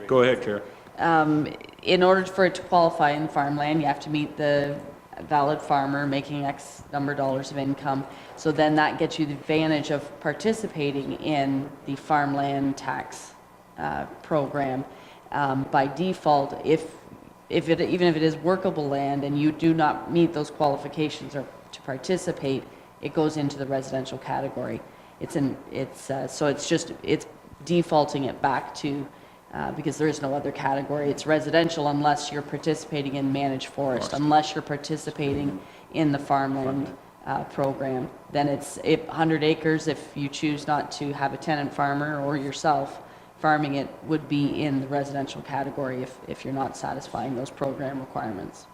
Go ahead, Kara. in order for it to qualify in farmland, you have to meet the valid farmer making X number of dollars of income. So then that gets you the advantage of participating in the farmland tax program. By default, even if it is workable land and you do not meet those qualifications or to participate, it goes into the residential category. So it's defaulting it back to because there is no other category. It's residential unless you're participating in managed forest, unless you're participating in the farmland program. Then it's 100 acres. If you choose not to have a tenant farmer or yourself farming it, would be in the residential category if you're not satisfying those program requirements.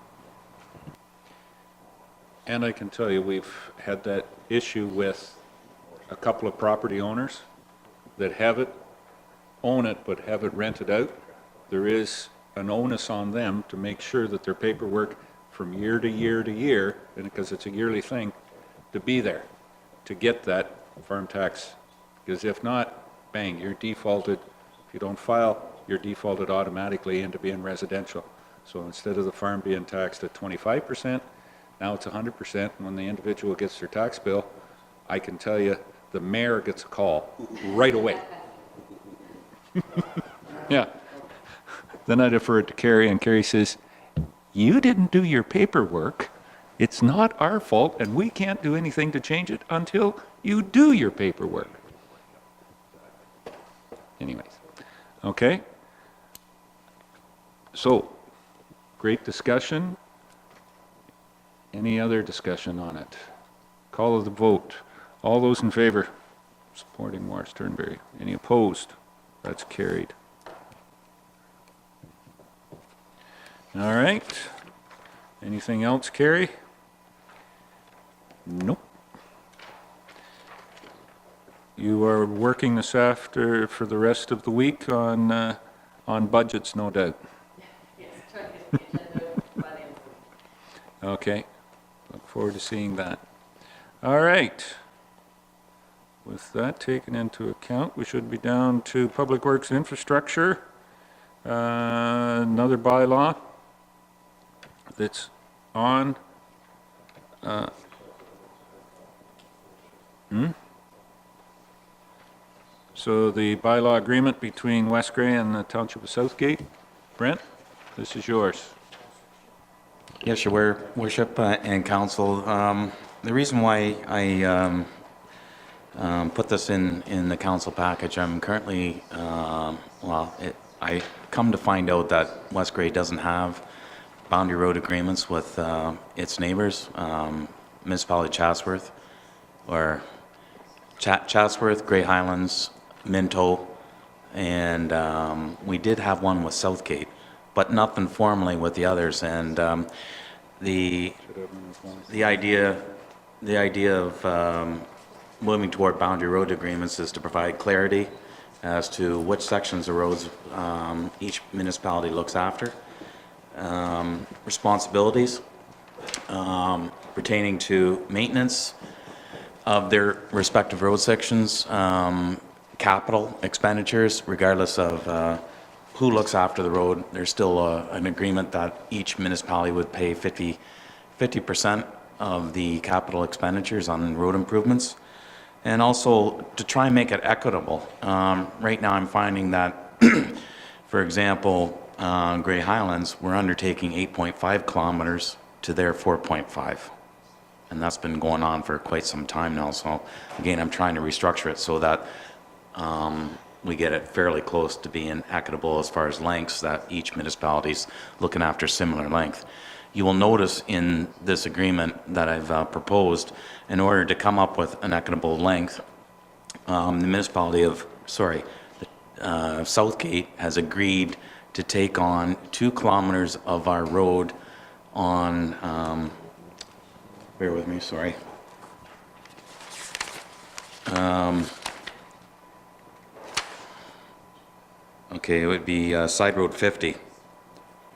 And I can tell you, we've had that issue with a couple of property owners that own it, but have it rented out. There is an onus on them to make sure that their paperwork from year to year to year, and because it's a yearly thing, to be there to get that farm tax. Because if not, bang, you're defaulted. If you don't file, you're defaulted automatically into being residential. So instead of the farm being taxed at 25%, now it's 100%. And when the individual gets their tax bill, I can tell you, the mayor gets a call right away. Yeah. Then I defer it to Carrie, and Carrie says, you didn't do your paperwork. It's not our fault, and we can't do anything to change it until you do your paperwork. Anyways, okay. So, great discussion. Any other discussion on it? Call of the vote. All those in favor? Supporting Morris Turnberry. Any opposed? That's carried. All right. Anything else, Carrie? Nope. You are working this after for the rest of the week on budgets, no doubt. Okay. Look forward to seeing that. All right. With that taken into account, we should be down to Public Works Infrastructure. Another bylaw that's on. So the bylaw agreement between West Grey and the Township of Southgate. Brent, this is yours. Yes, Your Worship and Council. The reason why I put this in the council package, I'm currently, I come to find out that West Grey doesn't have boundary road agreements with its neighbors, Municipality Chatsworth, or Chatsworth, Grey Highlands, Minto, and we did have one with Southgate, but nothing formally with the others. And the idea of moving toward boundary road agreements is to provide clarity as to which sections of roads each municipality looks after, responsibilities pertaining to maintenance of their respective road sections, capital expenditures, regardless of who looks after the road. There's still an agreement that each municipality would pay 50% of the capital expenditures on road improvements, and also to try and make it equitable. Right now I'm finding that, for example, Grey Highlands, we're undertaking 8.5 kilometers to their 4.5. And that's been going on for quite some time now. So again, I'm trying to restructure it so that we get it fairly close to being equitable as far as lengths, that each municipality's looking after similar length. You will notice in this agreement that I've proposed, in order to come up with an equitable length, the municipality of, Southgate has agreed to take on 2 kilometers of our road on, bear with me, sorry. Okay, it would be Side Road 50,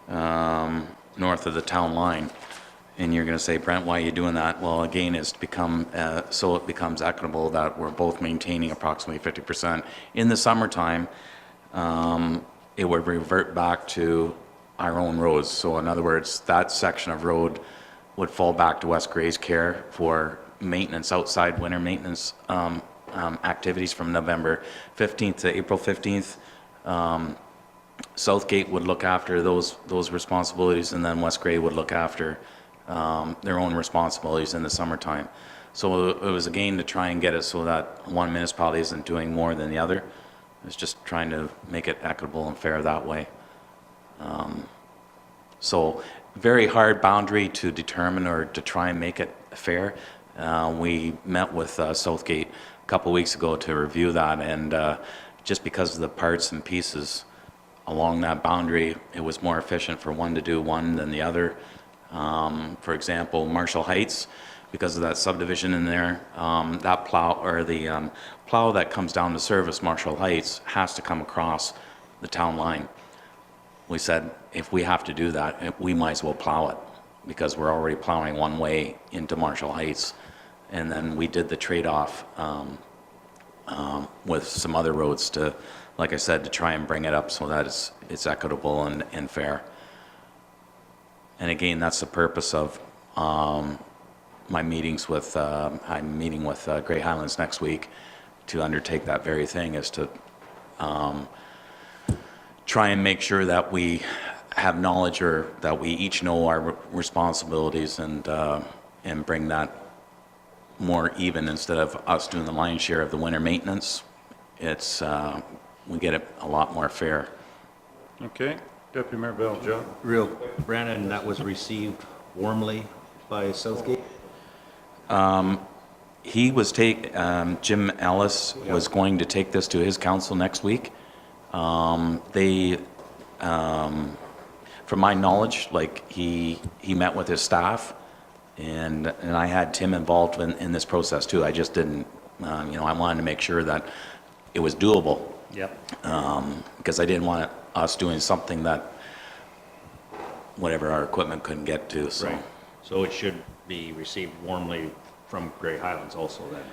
north of the town line. And you're going to say, Brent, why are you doing that? Well, again, it's become, so it becomes equitable that we're both maintaining approximately 50%. In the summertime, it would revert back to our own roads. So in other words, that section of road would fall back to West Grey's care for maintenance, outside winter maintenance activities from November 15th to April 15th. Southgate would look after those responsibilities, and then West Grey would look after their own responsibilities in the summertime. So it was again to try and get it so that one municipality isn't doing more than the other. It's just trying to make it equitable and fair that way. So very hard boundary to determine or to try and make it fair. We met with Southgate a couple weeks ago to review that, and just because of the parts and pieces along that boundary, it was more efficient for one to do one than the other. For example, Marshall Heights, because of that subdivision in there, that plow, or the plow that comes down to service Marshall Heights, has to come across the town line. We said, if we have to do that, we might as well plow it, because we're already plowing one way into Marshall Heights. And then we did the trade-off with some other roads to, like I said, to try and bring it up so that it's equitable and fair. And again, that's the purpose of my meetings with, I'm meeting with Grey Highlands next week to undertake that very thing, is to try and make sure that we have knowledge, or that we each know our responsibilities, and bring that more even. Instead of us doing the lion's share of the winter maintenance, it's we get it a lot more fair. Okay, Deputy Mayor Bell, Joe? Real, Brandon, that was received warmly by Southgate? He was Jim Ellis was going to take this to his council next week. They, from my knowledge, like he met with his staff, and I had Tim involved in this process too. I just didn't, I wanted to make sure that it was doable. Yep. Because I didn't want us doing something that whatever our equipment couldn't get to. So. Right. So it should be received warmly from Grey Highlands also then?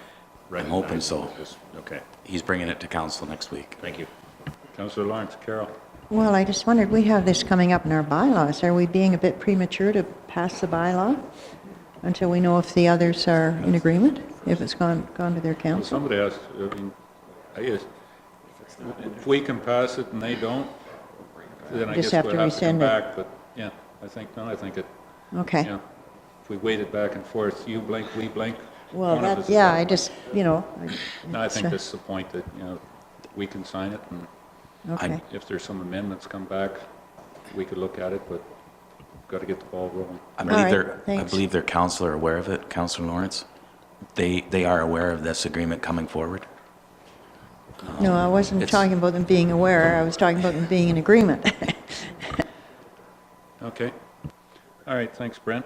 I'm hoping so. Okay. He's bringing it to council next week. Thank you. Councillor Lawrence, Carol? Well, I just wondered, we have this coming up in our bylaws. Are we being a bit premature to pass the bylaw until we know if the others are in agreement, if it's gone to their Well, council? somebody asked, I mean, I guess, if we can pass it and they don't, then I Just guess have we'll to have to come rescind it. back, but, yeah, I think it, Okay. yeah. If we waited back and forth, you blink, we blink. Well, one of us that, is yeah, out. I just, No, I think this is the point that, we can sign it, and Okay. if there's some amendments come back, we could look at it, but got to get the ball rolling. I thanks. believe their council are aware of it, Councillor Lawrence. They are aware of this agreement coming forward. No, I wasn't It's- talking about them being aware. I was talking about them being in agreement. Okay. All right, thanks, Brent.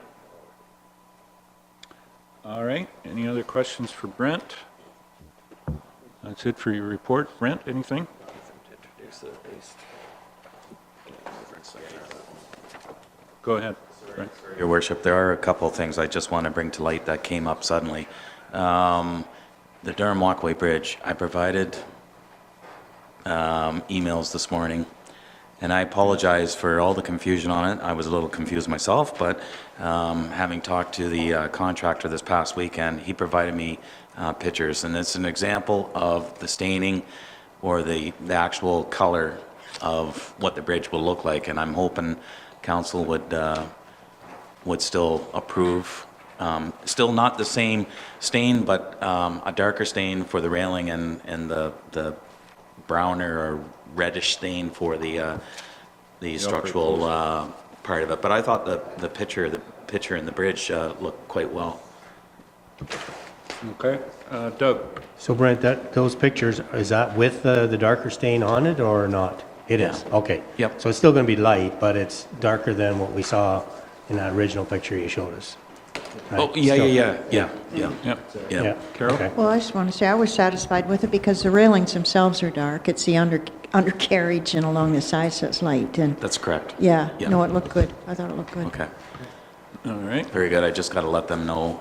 All right, any other questions for Brent? That's it for your report. Brent, anything? Go ahead, Brent. Your Worship, there are a couple of things I just want to bring to light that came up suddenly. The Durham Walkway Bridge, I provided emails this morning, and I apologize for all the confusion on it. I was a little confused myself, but having talked to the contractor this past weekend, he provided me pictures, and it's an example of the staining or the actual color of what the bridge will look like, and I'm hoping council would still approve. Still not the same stain, but a darker stain for the railing and the browner or reddish stain for the structural part of it. But I thought the picture in the bridge looked quite well. Okay, Doug? So Brent, those pictures, is that with the darker stain on it or not? It is, okay. Yep. So it's still going to be light, but it's darker than what we saw in that original picture you showed us? right? Oh, yeah. Yeah. Carol? Okay. Well, I just want to say I was satisfied with it because the railings themselves are dark. It's the undercarriage and along the sides that's light. And That's correct. yeah, Yeah. no, it looked good. I thought it looked good. Okay. All right. Very good. I just got to let them know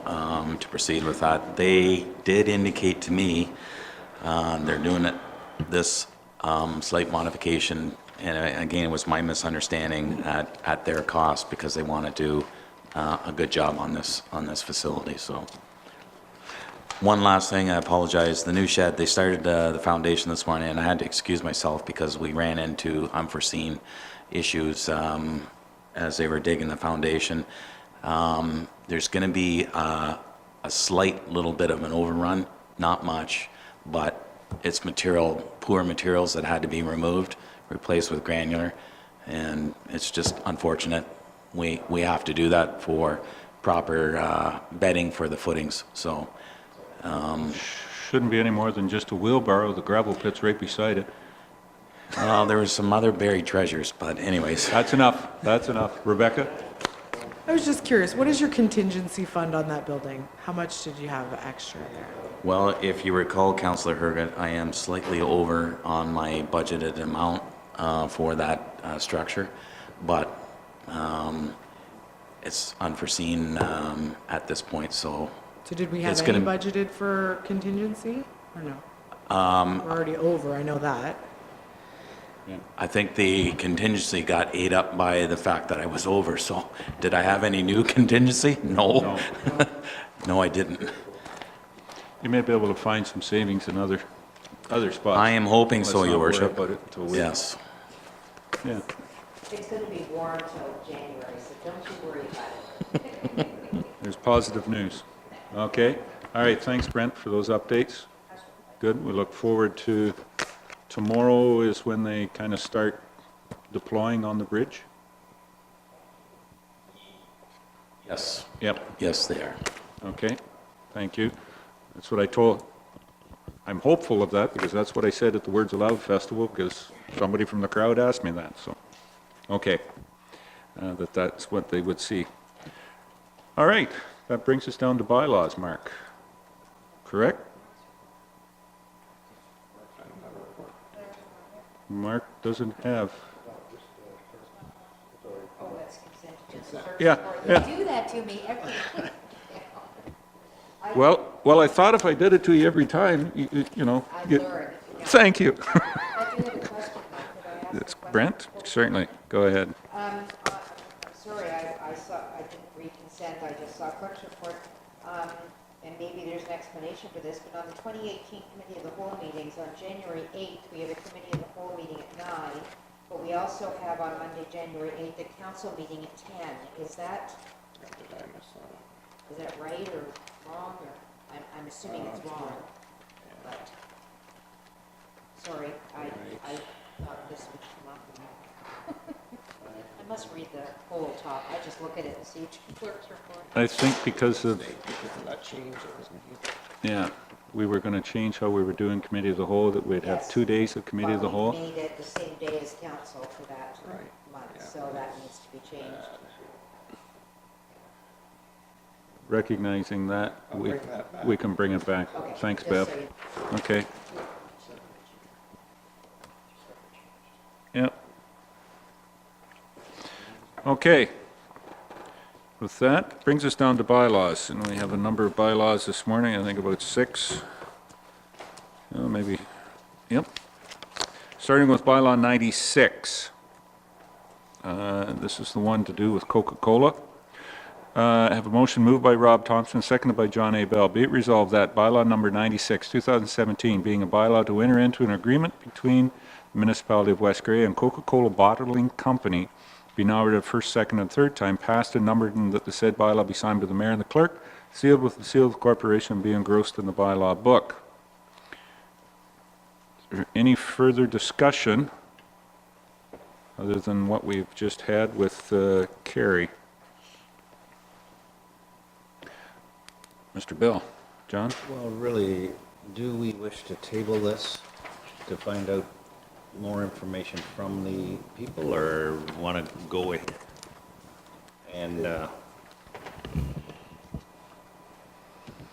to proceed with that. They did indicate to me they're doing this slight modification, and again, it was my misunderstanding at their cost because they want to do a good job on this facility. So, one last thing, I apologize. The new shed, they started the foundation this morning, and I had to excuse myself because we ran into unforeseen issues as they were digging the foundation. There's going to be a slight little bit of an overrun, not much, but it's poor materials that had to be removed, replaced with granular, and it's just unfortunate. We have to do that for proper bedding for the footings. So Shouldn't be any more than just a wheelbarrow. The gravel pit's right beside it. there was some other buried treasures, but anyways. That's enough. That's enough. Rebecca? I was just curious, what is your contingency fund on that building? How much did you have extra there? Well, if you recall, Councillor Herget, I am slightly over on my budgeted amount for that structure, but it's unforeseen at this point, so So did we have It's any gonna- budgeted for contingency or no? We're already over, I know that. I think the contingency got ate up by the fact that I was over, so did I have any new contingency? No. No, I didn't. You may be able to find some savings in other spots. I am hoping so, Let's Your not worry Worship. about it until we- Yes. Yeah. It's going to be warm till January, so don't you worry about it. There's positive news. Okay. All right, thanks, Brent, for those updates. Good. We look forward to, tomorrow is when they kind of start deploying on the bridge? Yes. Yep. Yes, they are. Okay, thank you. That's what I told, I'm hopeful of that, because that's what I said at the Words Aloud Festival, because somebody from the crowd asked me that, so, okay. That's what they would see. All right, that brings us down to bylaws, Mark. Correct? Mark doesn't have, Oh, that's consent agenda. yeah, yeah. You do that to me every week. Well, I thought if I did it to you every time, you know. I've you- learned. Yeah. Thank you. I do have a question, though. Could I ask It's a question? Brent? Certainly, go ahead. I'm sorry, I didn't read consent, I just saw clerk's report. And maybe there's an explanation for this, but on the 2018 Committee of the Whole meetings, on January 8th, we have a Committee of the Whole meeting at 9, but we also have on Monday, January 8th, a council meeting at 10. Is that right or wrong, or, I'm assuming it's wrong, but, sorry, I thought this would come up. I must read the whole top, I just look at it and see clerk's report. I think because of, yeah, we were going to change how we were doing Committee of the Whole, that we'd have Yes. 2 days of Committee of the Whole. Well, we made it the same day as council for that month, so that needs to be changed. Recognizing that, we can bring it back. Okay, Thanks, just Bev. so you- Okay. Yeah. Okay. With that, brings us down to bylaws, and we have a number of bylaws this morning, I think about 6. Maybe, yep. Starting with bylaw 96. This is the one to do with Coca-Cola. I have a motion moved by Rob Thompson, seconded by John A. Bell. Be it resolved that bylaw number 96, 2017, being a bylaw to enter into an agreement between the Municipality of West Grey and Coca-Cola Bottling Company, be now read a first, second, and third time, passed and numbered, and that the said bylaw be signed by the mayor and the clerk, sealed with the seal of the corporation, and be engrossed in the bylaw book. Is there any further discussion other than what we've just had with Carrie? Mr. Bill. John? Well, really, do we wish to table this to find out more information from the people, or want to go ahead and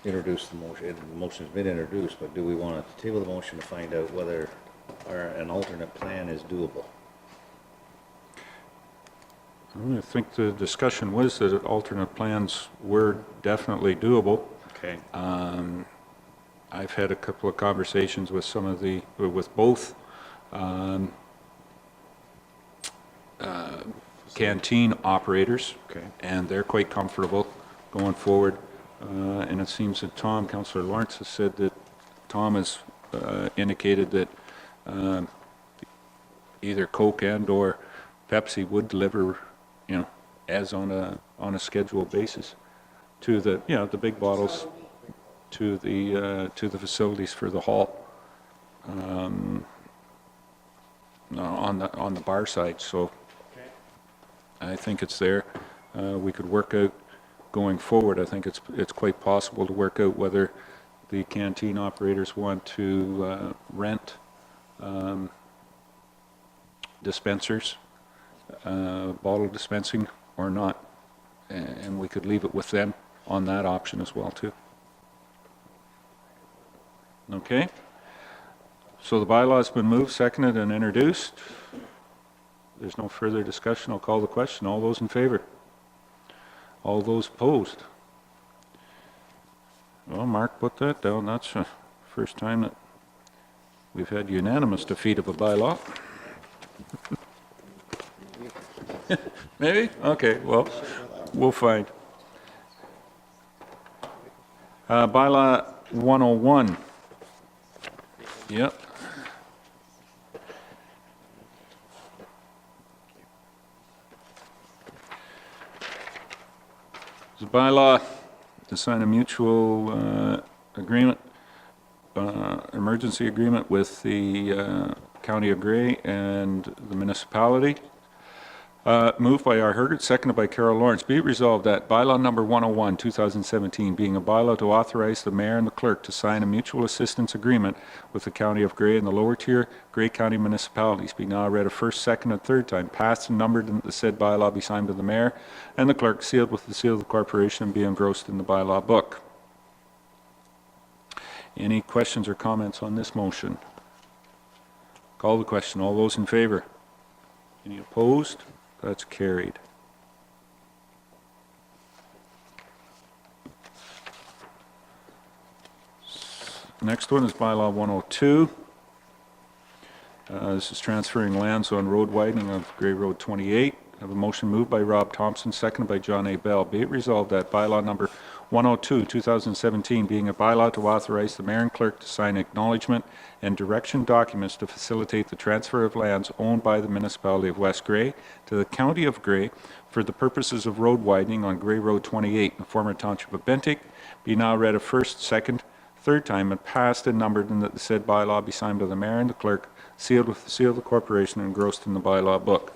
introduce the motion? The motion's been introduced, but do we want to table the motion to find out whether an alternate plan is doable? I think the discussion was that alternate plans were definitely doable. Okay. I've had a couple of conversations with with both canteen operators, Okay. and they're quite comfortable going forward. And it seems that Councillor Lawrence has said that Tom has indicated that either Coke and or Pepsi would deliver, as on a scheduled basis to the big bottles to the facilities for the hall on the bar side. So I think it's there. We could work out going forward. I think it's quite possible to work out whether the canteen operators want to rent dispensers, bottle dispensing or not, and we could leave it with them on that option as well too. Okay, so the bylaw's been moved, seconded, and introduced. There's no further discussion. I'll call the question. All those in favor? All those opposed? Well, Mark, put that down. That's the first time that we've had unanimous defeat of a bylaw. Maybe? Okay, well, we'll find. Bylaw 101. Yep. It's a bylaw to sign a mutual agreement, emergency agreement with the County of Grey and the municipality. Moved by R. Hergert, seconded by Carol Lawrence. Be it resolved that bylaw number 101, 2017, being a bylaw to authorize the mayor and the clerk to sign a mutual assistance agreement with the County of Grey and the lower tier Grey County municipalities, be now read a first, second, and third time, passed and numbered, and that the said bylaw be signed by the mayor and the clerk, sealed with the seal of the corporation, and be engrossed in the bylaw book. Any questions or comments on this motion? Call the question. All those in favor? Any opposed? That's carried. Next one is bylaw 102. This is transferring lands on road widening of Grey Road 28. I have a motion moved by Rob Thompson, seconded by John A. Bell. Be it resolved that bylaw number 102, 2017, being a bylaw to authorize the mayor and clerk to sign acknowledgement and direction documents to facilitate the transfer of lands owned by the municipality of West Grey to the County of Grey for the purposes of road widening on Grey Road 28 in the former township of Bentinck, be now read a first, second, third time, and passed and numbered, and that the said bylaw be signed by the mayor and the clerk, sealed with the seal of the corporation, and engrossed in the bylaw book.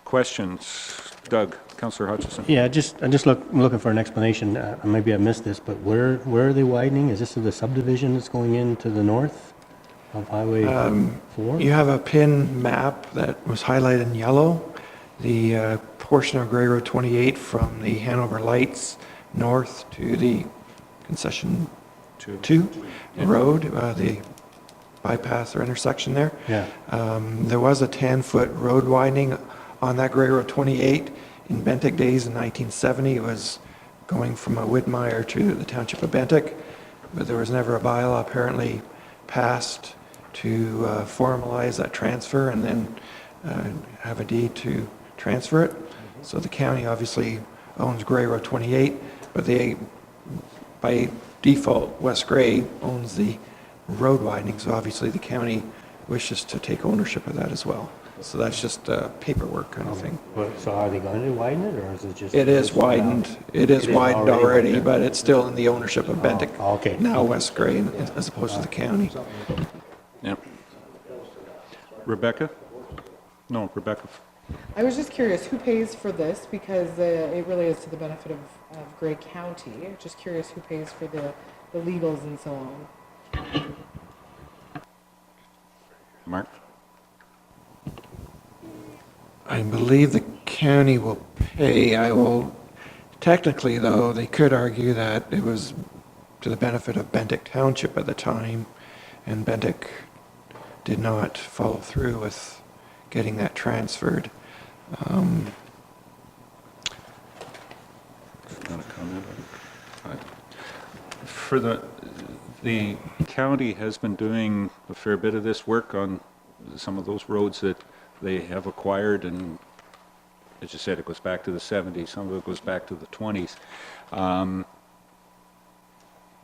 Questions? Doug, Councillor Hutchison. Yeah, I'm just looking for an explanation. Maybe I missed this, but where are they widening? Is this the subdivision that's going in to the north of Highway 4? You have a pin map that was highlighted in yellow. The portion of Grey Road 28 from the Hanover Lights north to the concession 2 road, the bypass or intersection there. Yeah. There was a 10-foot road widening on that Grey Road 28 in Bentinck days in 1970. It was going from Whitmire to the township of Bentinck, but there was never a bylaw apparently passed to formalize that transfer and then have a deed to transfer it. So the county obviously owns Grey Road 28, but they, by default, West Grey owns the road widening, so obviously the county wishes to take ownership of that as well. So that's just paperwork kind of thing. So are they going to widen it, or is it just? It is widened. It is widened already, but it's still in the ownership of Bentinck. Oh, okay. Now West Grey, as opposed to the county. Yep. Rebecca? No, Rebecca. I was just curious, who pays for this? Because it really is to the benefit of Grey County. Just curious who pays for the legals and so on. Mark? I believe the county will pay. Technically though, they could argue that it was to the benefit of Bentinck Township at the time, and Bentinck did not follow through with getting that transferred. Not a comment. For the county has been doing a fair bit of this work on some of those roads that they have acquired, and as you said, it goes back to the 70s, some of it goes back to the 20s.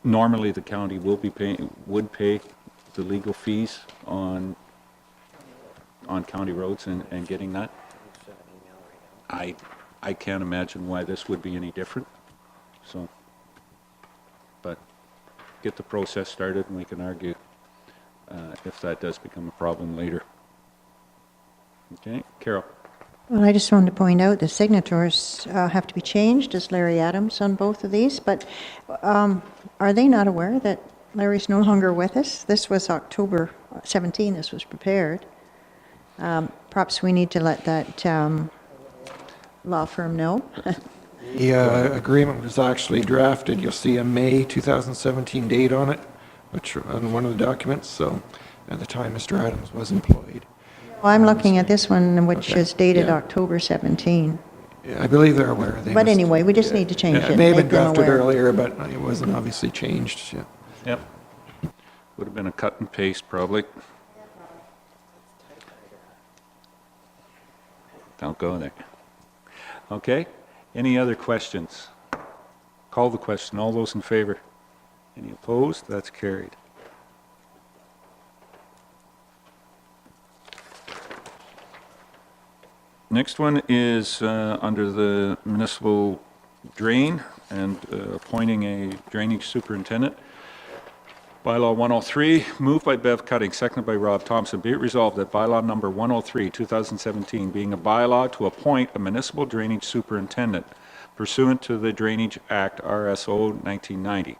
Normally, the county would pay the legal fees on county roads and getting that. I can't imagine why this would be any different. So, but get the process started, and we can argue if that does become a problem later. Okay, Carol. Well, I just wanted to point out the signatures have to be changed as Larry Adams on both of these, but are they not aware that Larry's no longer with us? This was October 17, this was prepared. Perhaps we need to let that law firm know. The agreement was actually drafted. You'll see a May 2017 date on it, which on one of the documents. So at the time Mr. Adams was employed. Well, I'm looking at this one, which Okay, is dated yeah. October 17. Yeah, I believe they're aware. They But must- anyway, we just need to change Yeah, it. it may have been make them drafted aware. earlier, but it wasn't obviously changed, yeah. Yep. Would have been a cut and paste, probably. Don't go there. Okay, any other questions? Call the question. All those in favor? Any opposed? That's carried. Next one is under the municipal drain and appointing a drainage superintendent. Bylaw 103, moved by Bev Cutting, seconded by Rob Thompson. Be it resolved that bylaw number 103, 2017, being a bylaw to appoint a municipal drainage superintendent pursuant to the Drainage Act RSO 1990,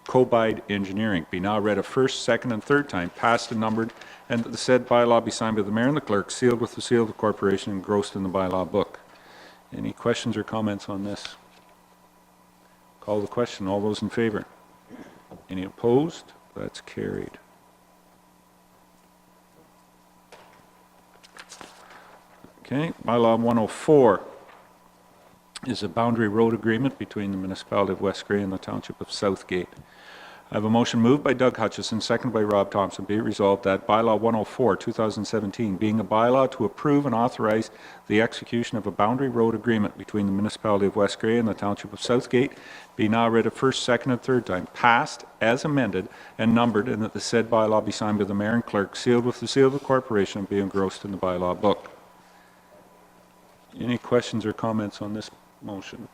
Cobide Engineering, be now read a first, second, and third time, passed and numbered, and that the said bylaw be signed by the mayor and the clerk, sealed with the seal of the corporation, and engrossed in the bylaw book. Any questions or comments on this? Call the question. All those in favor? Any opposed? That's carried. Okay, bylaw 104 is a boundary road agreement between the municipality of West Grey and the township of Southgate. I have a motion moved by Doug Hutchison, seconded by Rob Thompson. Be it resolved that bylaw 104, 2017, being a bylaw to approve and authorize the execution of a boundary road agreement between the municipality of West Grey and the township of Southgate, be now read a first, second, and third time, passed as amended and numbered, and that the said bylaw be signed by the mayor and clerk, sealed with the seal of the corporation, and be engrossed in the bylaw book. Any questions or comments on this motion?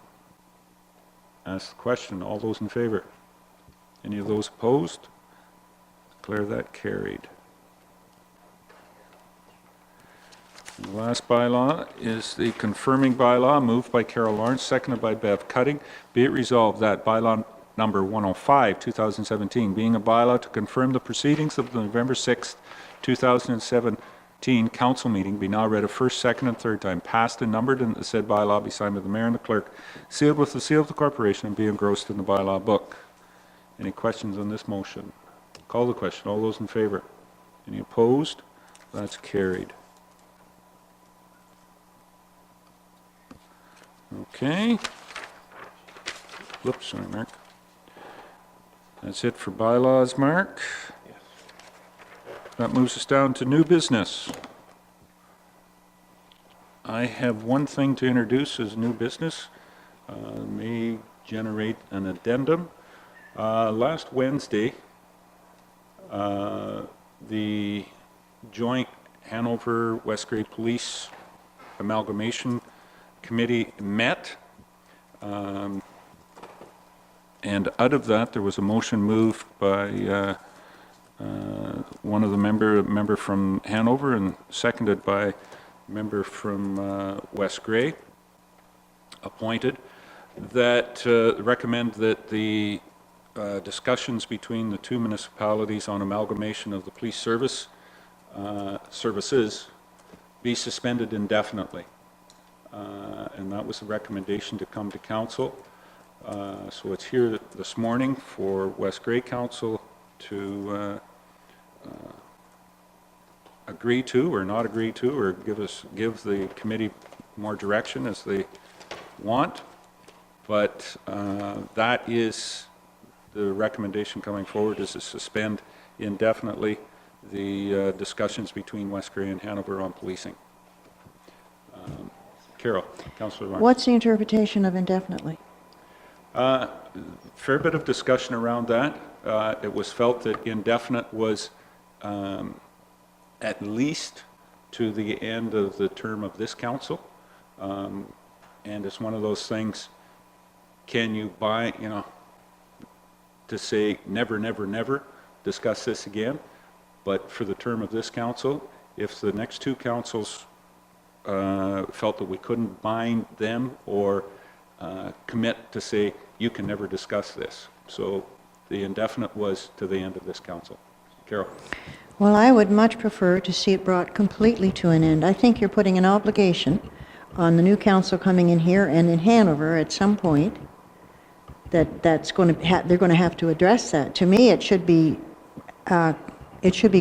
Ask the question. All those in favor? Any of those opposed? Declare that carried. And the last bylaw is the confirming bylaw, moved by Carol Lawrence, seconded by Bev Cutting. Be it resolved that bylaw number 105, 2017, being a bylaw to confirm the proceedings of the November 6, 2017 council meeting, be now read a first, second, and third time, passed and numbered, and the said bylaw be signed by the mayor and the clerk, sealed with the seal of the corporation, and be engrossed in the bylaw book. Any questions on this motion? Call the question. All those in favor? Any opposed? That's carried. Okay. Whoops, sorry, Mark. That's it for bylaws, Mark. That moves us down to new business. I have one thing to introduce as new business. May generate an addendum. Last Wednesday, the joint Hanover-West Grey Police Amalgamation Committee met, and out of that, there was a motion moved by one of the member from Hanover and seconded by a member from West Grey, appointed, that recommend that the discussions between the two municipalities on amalgamation of the police services be suspended indefinitely. And that was the recommendation to come to council. So it's here this morning for West Grey Council to agree to or not agree to, or give the committee more direction as they want. But that is the recommendation coming forward, is to suspend indefinitely the discussions between West Grey and Hanover on policing. Carol, Councillor Lawrence. What's the interpretation of indefinitely? Fair bit of discussion around that. It was felt that indefinite was at least to the end of the term of this council. And it's one of those things, can you buy, to say never, never, never discuss this again, but for the term of this council, if the next two councils felt that we couldn't bind them or commit to say, you can never discuss this. So the indefinite was to the end of this council. Carol. Well, I would much prefer to see it brought completely to an end. I think you're putting an obligation on the new council coming in here and in Hanover at some point that's going to they're going to have to address that. To me, it should be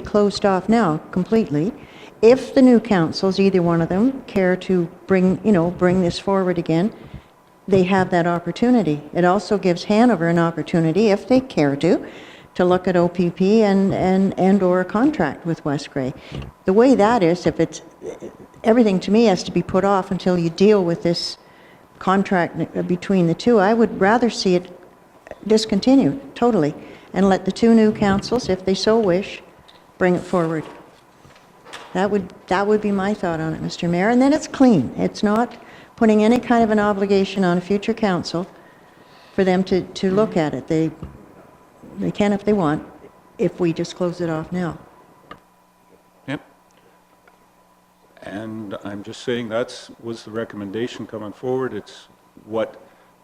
closed off now completely, if the new councils, either one of them, care to bring this forward again, they have that opportunity. It also gives Hanover an opportunity, if they care to look at OPP and/or a contract with West Grey. The way that is, if it's, everything to me has to be put off until you deal with this contract between the two. I would rather see it discontinued totally and let the two new councils, if they so wish, bring it forward. That would be my thought on it, Mr. Mayor. And then it's clean. It's not putting any kind of an obligation on a future council for them to look at it. They can if they want, if we just close it off now. Yep. And I'm just saying was the recommendation coming forward. It's what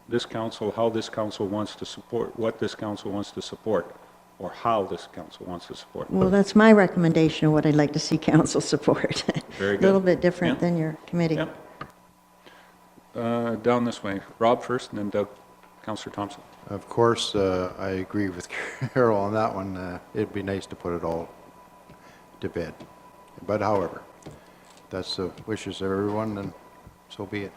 this council, how this council wants to support, what this council wants to support, or how this council wants to support. Well, that's my recommendation of what I'd like to see council support. Very good. A little bit different Yeah. than your committee. Yep. Down this way. Rob first, and then Doug. Councillor Thompson. Of course, I agree with Carol on that one. It'd be nice to put it all to bed. But however, that's the wishes of everyone, and so be it.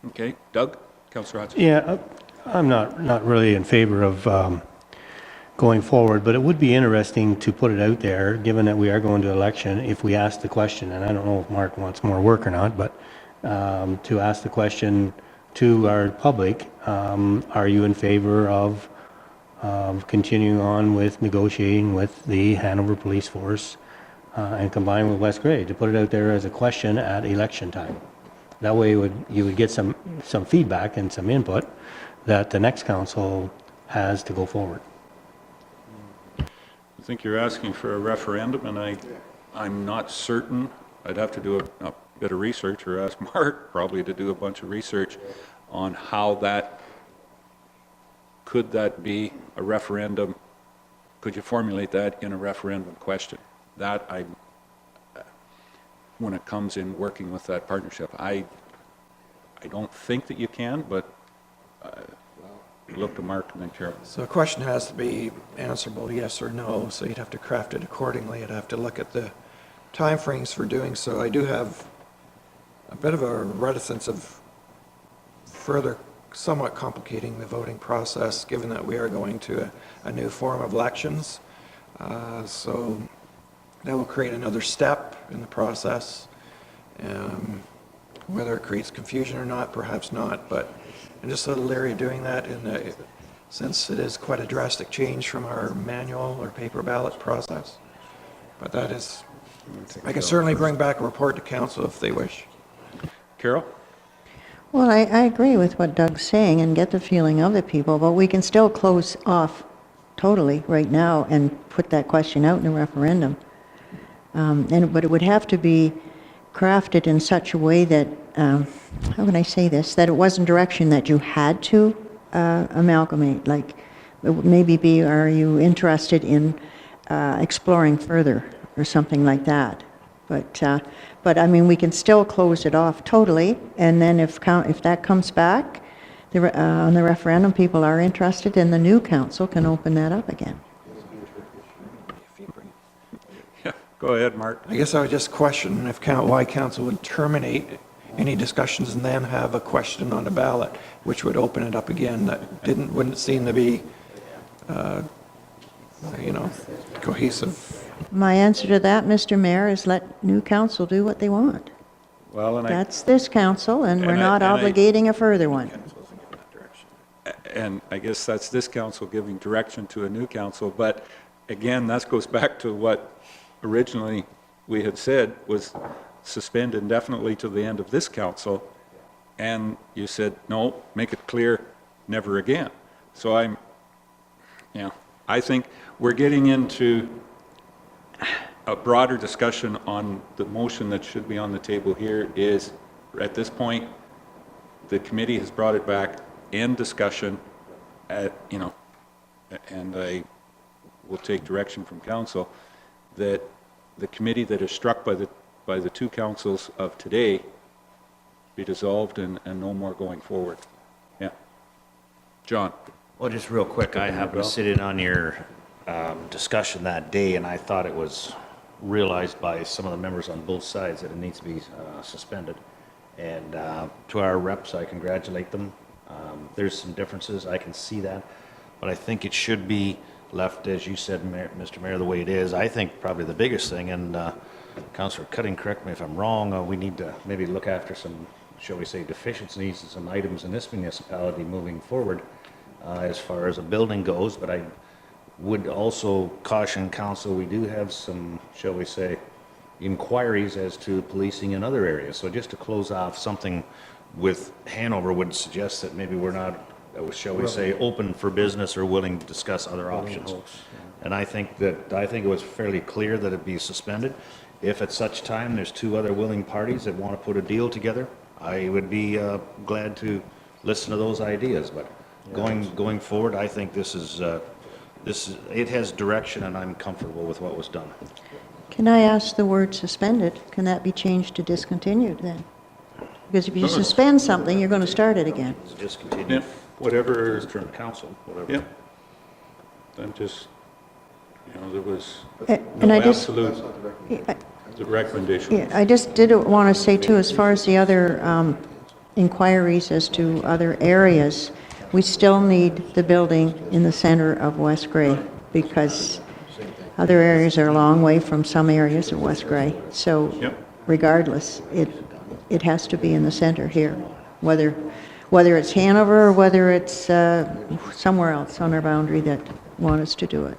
Okay. Doug? Councillor Hudson. Yeah, I'm not really in favor of going forward, but it would be interesting to put it out there, given that we are going to election, if we ask the question, and I don't know if Mark wants more work or not, but to ask the question to our public, are you in favor of continuing on with negotiating with the Hanover Police Force and combining with West Grey, to put it out there as a question at election time? That way you would get some feedback and some input that the next council has to go forward. I think you're asking for a referendum, and I'm not certain. I'd have to do a bit of research, or ask Mark probably to do a bunch of research on how could that be a referendum? Could you formulate that in a referendum question? That when it comes in working with that partnership, I don't think that you can, but look to Mark and then Carol. So a question has to be answerable yes or no, so you'd have to craft it accordingly. You'd have to look at the timeframes for doing so. I do have a bit of a reticence of further somewhat complicating the voting process, given that we are going to a new form of elections. So that will create another step in the process. Whether it creates confusion or not, perhaps not, but I'm just a little leery doing that since it is quite a drastic change from our manual or paper ballot process. But that is, I can certainly bring back a report to council if they wish. Carol? Well, I agree with what Doug's saying and get the feeling of the people, but we can still close off totally right now and put that question out in a referendum. But it would have to be crafted in such a way that, how can I say this, that it wasn't direction that you had to amalgamate. Like, it would maybe be, are you interested in exploring further or something like that? But I mean, we can still close it off totally, and then if that comes back, on the referendum, people are interested, and the new council can open that up again. Yeah, go ahead, Mark. I guess I would just question why council would terminate any discussions and then have a question on the ballot, which would open it up again. That wouldn't seem to be, cohesive. My answer to that, Mr. Mayor, is let new council do what they want. Well, and That's this council, and we're not and obligating a further one. And I guess that's this council giving direction to a new council, but again, that goes back to what originally we had said was suspend indefinitely to the end of this council, and you said, no, make it clear, never again. So I think we're getting into a broader discussion on the motion that should be on the table here is, at this point, the committee has brought it back in discussion, and I will take direction from council that the committee that is struck by the two councils of today be dissolved and no more going forward. Yeah. John? Well, just real quick, I happened to sit in on your discussion that day, and I thought it was realized by some of the members on both sides that it needs to be suspended. And to our reps, I congratulate them. There's some differences, I can see that, but I think it should be left, as you said, Mr. Mayor, the way it is. I think probably the biggest thing, and Councillor Cutting, correct me if I'm wrong, we need to maybe look after some, shall we say, deficiencies and some items in this municipality moving forward as far as a building goes, but I would also caution council, we do have some, shall we say, inquiries as to policing in other areas. So just to close off something with Hanover would suggest that maybe we're not, shall we say, open for business or willing to discuss other options. And I think it was fairly clear that it be suspended. If at such time there's two other willing parties that want to put a deal together, I would be glad to listen to those ideas. But going forward, I think it has direction, and I'm comfortable with what was done. Can I ask the word suspended? Can that be changed to discontinued then? Because if you suspend something, you're going to start it again. Discontinue. Yeah, whatever. Term council, whatever. Yeah. I'm just, there was And no I just- absolute the recommendation. Yeah, I just did want to say too, as far as the other inquiries as to other areas, we still need the building in the center of West Gray because other areas are a long way from some areas of West Gray. So Yep. regardless, it has to be in the center here, whether it's Hanover or whether it's somewhere else on our boundary that want us to do it.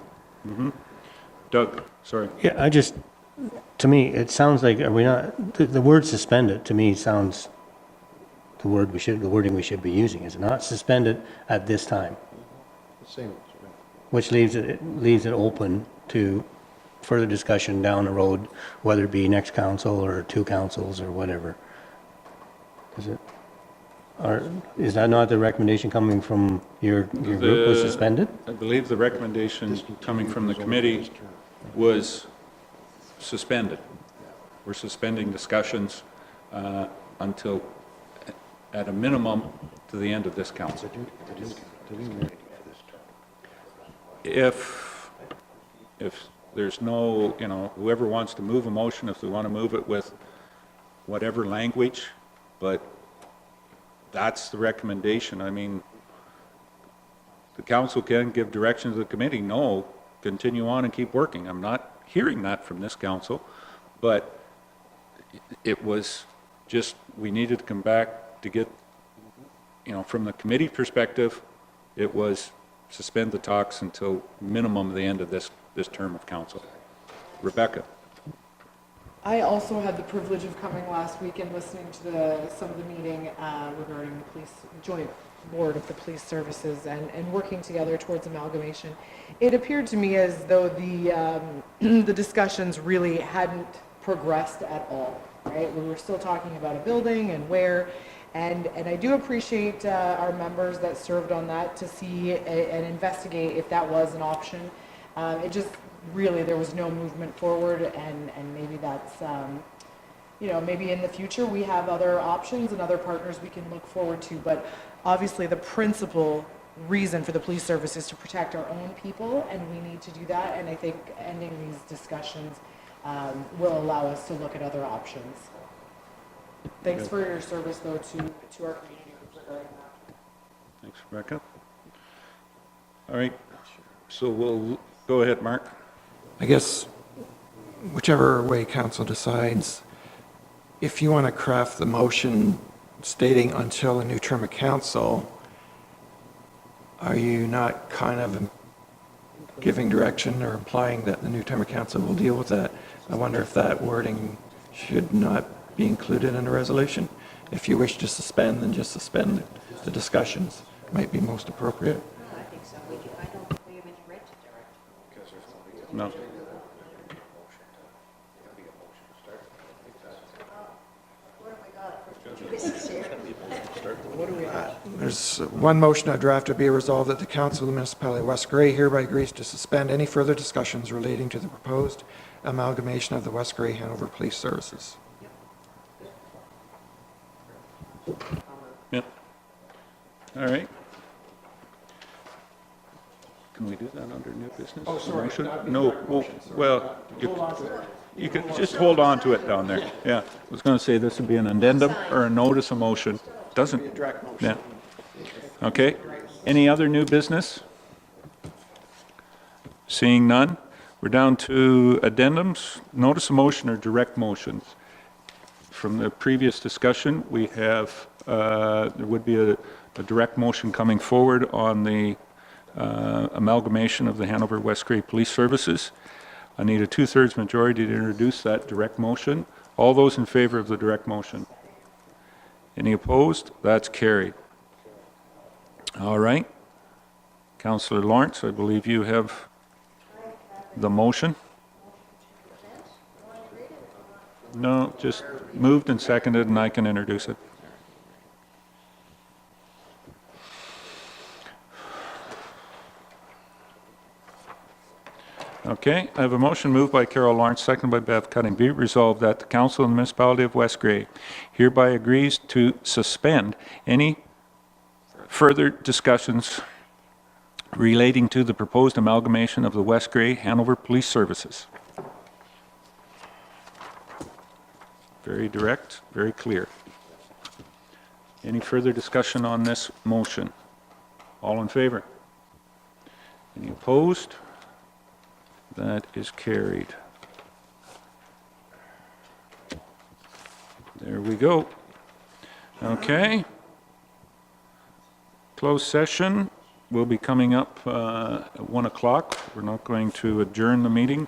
Doug, sorry. Yeah, to me, it sounds like, are we not, the word suspended, to me, sounds the wording we should be using. Is it not suspended at this time? Which leaves it open to further discussion down the road, whether it be next council or two councils or whatever. Is that not the recommendation coming from your group was suspended? I believe the recommendation coming from the committee was suspended. We're suspending discussions until, at a minimum, to the end of this council. If there's no, whoever wants to move a motion, if they want to move it with whatever language, but that's the recommendation. I mean, the council can give direction to the committee, no, continue on and keep working. I'm not hearing that from this council, but it was just, we needed to come back to get, from the committee perspective, it was suspend the talks until minimum the end of this term of council. Rebecca. I also had the privilege of coming last week and listening to some of the meeting regarding the police joint board of the police services and working together towards amalgamation. It appeared to me as though the discussions really hadn't progressed at all, right? We were still talking about a building and where, and I do appreciate our members that served on that to see and investigate if that was an option. It just really, there was no movement forward, and maybe that's, maybe in the future we have other options and other partners we can look forward to, but obviously the principal reason for the police service is to protect our own people, and we need to do that, and I think ending these discussions will allow us to look at other options. Thanks for your service, though, to our community regarding that. Thanks, Rebecca. All right, so we'll go ahead, Mark. I guess whichever way council decides, if you want to craft the motion stating until a new term of council, are you not kind of giving direction or implying that the new term of council will deal with that? I wonder if that wording should not be included in a resolution. If you wish to suspend, then just suspend the discussions. Might be most appropriate. I think so. I don't think we have any right to direct. No. There's one motion I draft to be resolved that the Council of the Municipality of West Gray hereby agrees to suspend any further discussions relating to the proposed amalgamation of the West Gray Hanover Police Services. Yep. All right. Can we do that under new business? Oh, sorry. Motion? No, well, You can just hold on to it down there. Yeah, I was going to say this would be an addendum or a notice of motion. Doesn't, yeah. Okay, any other new business? Seeing none, we're down to addendums, notice of motion or direct motions. From the previous discussion, we have, there would be a direct motion coming forward on the amalgamation of the Hanover West Grey Police Services. I need a 2/3 majority to introduce that direct motion. All those in favor of the direct motion? Any opposed? That's carried. All right. Councillor Lawrence, I believe you have the motion. No, just moved and seconded, and I can introduce it. Okay, I have a motion moved by Carol Lawrence, seconded by Bev Cutting. Be it resolved that the Council of the Municipality of West Grey hereby agrees to suspend any further discussions relating to the proposed amalgamation of the West Grey Hanover Police Services. Very direct, very clear. Any further discussion on this motion? All in favor? Any opposed? That is carried. There we go. Okay. Closed session will be coming up at 1 o'clock. We're not going to adjourn the meeting.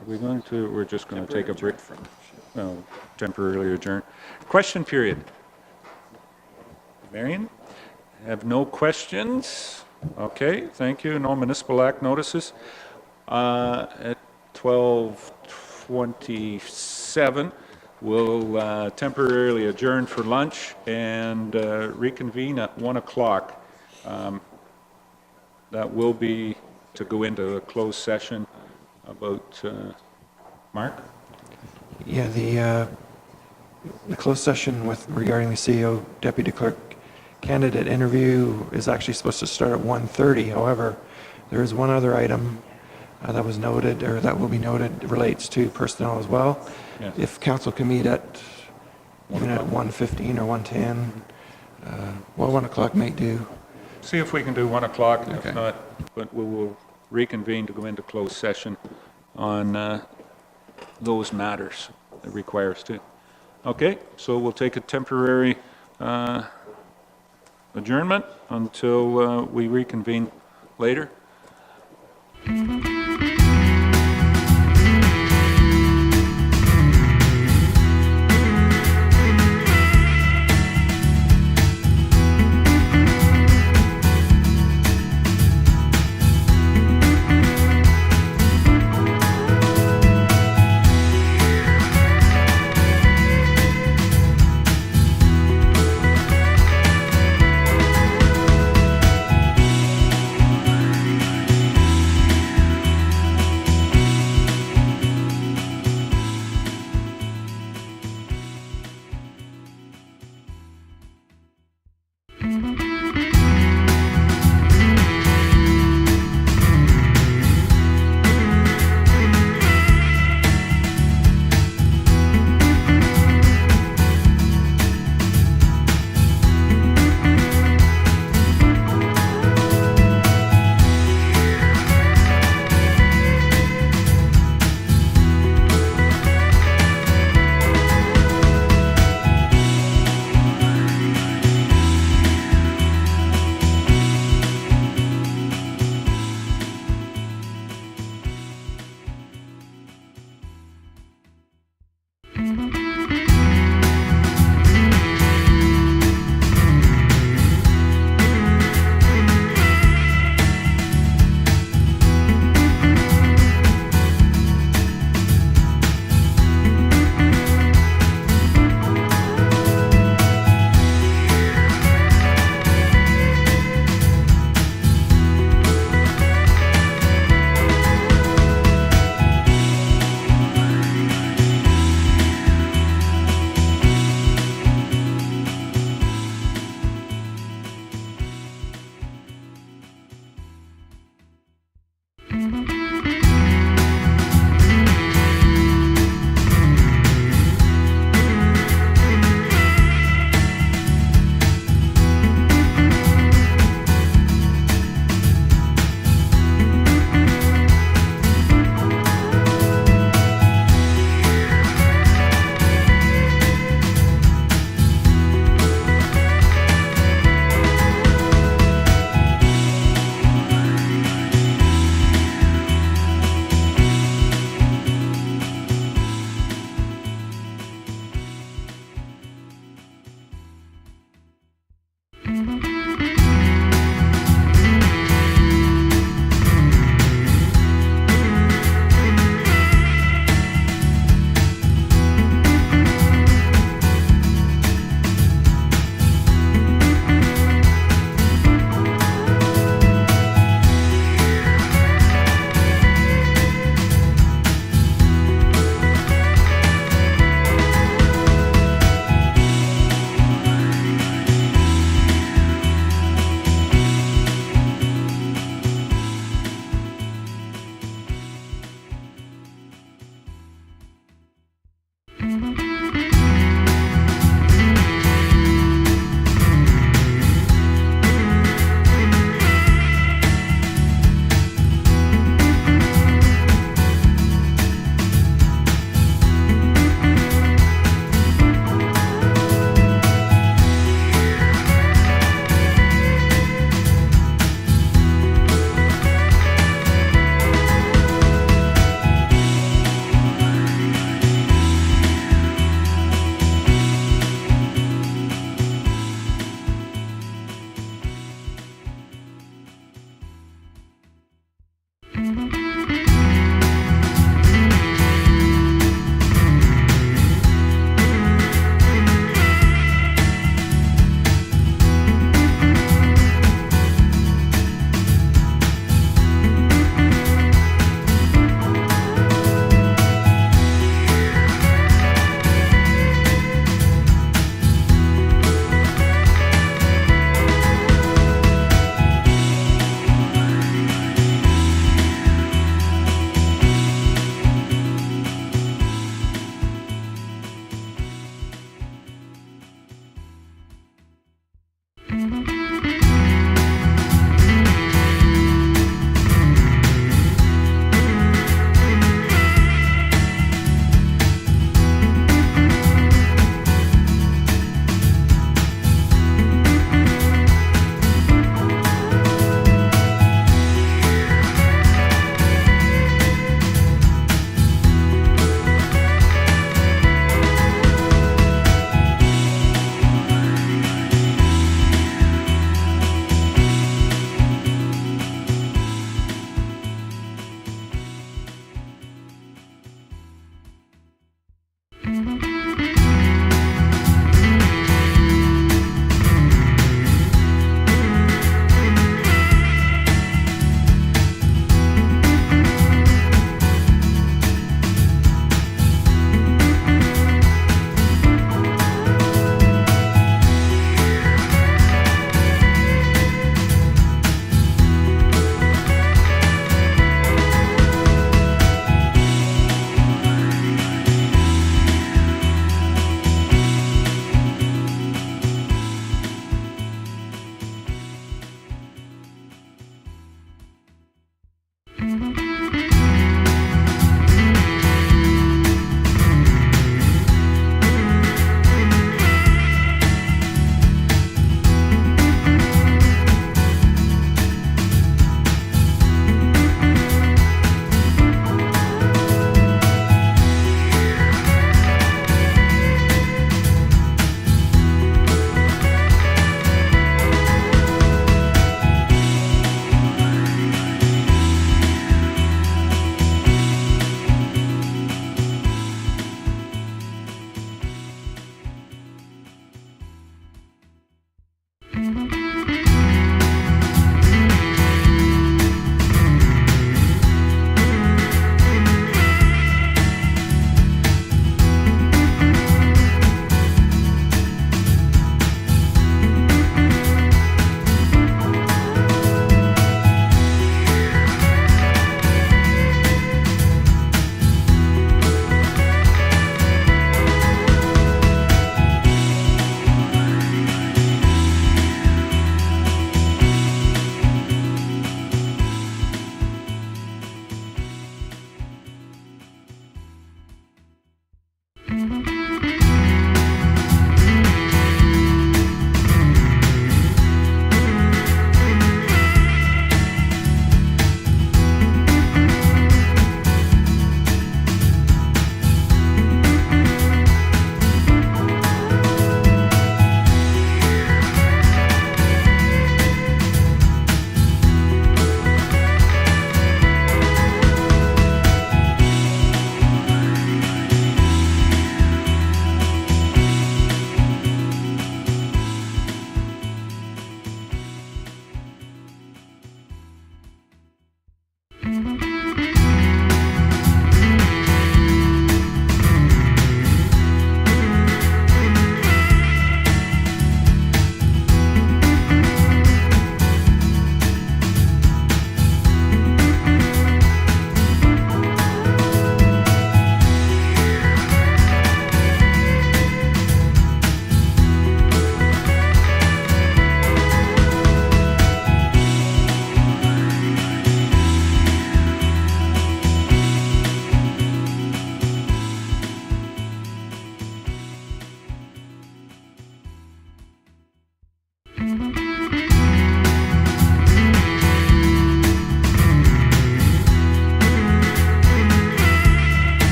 Are we going to? We're just going to take a break. Well, temporarily adjourn. Question period. Marion? Have no questions? Okay, thank you. No municipal act notices. At 12:27, we'll temporarily adjourn for lunch and reconvene at 1 o'clock. That will be to go into a closed session about, Mark? Yeah, the closed session regarding the CEO deputy clerk candidate interview is actually supposed to start at 1:30. However, there is one other item that was noted, or that will be noted, relates to personnel as well. Yes. If council can meet at, even at 1:15 or 1:10, well, 1 o'clock may do. See if we can do 1 o'clock, Okay. if not, but we will reconvene to go into closed session on those matters that require us to. Okay, so we'll take a temporary adjournment until we reconvene later.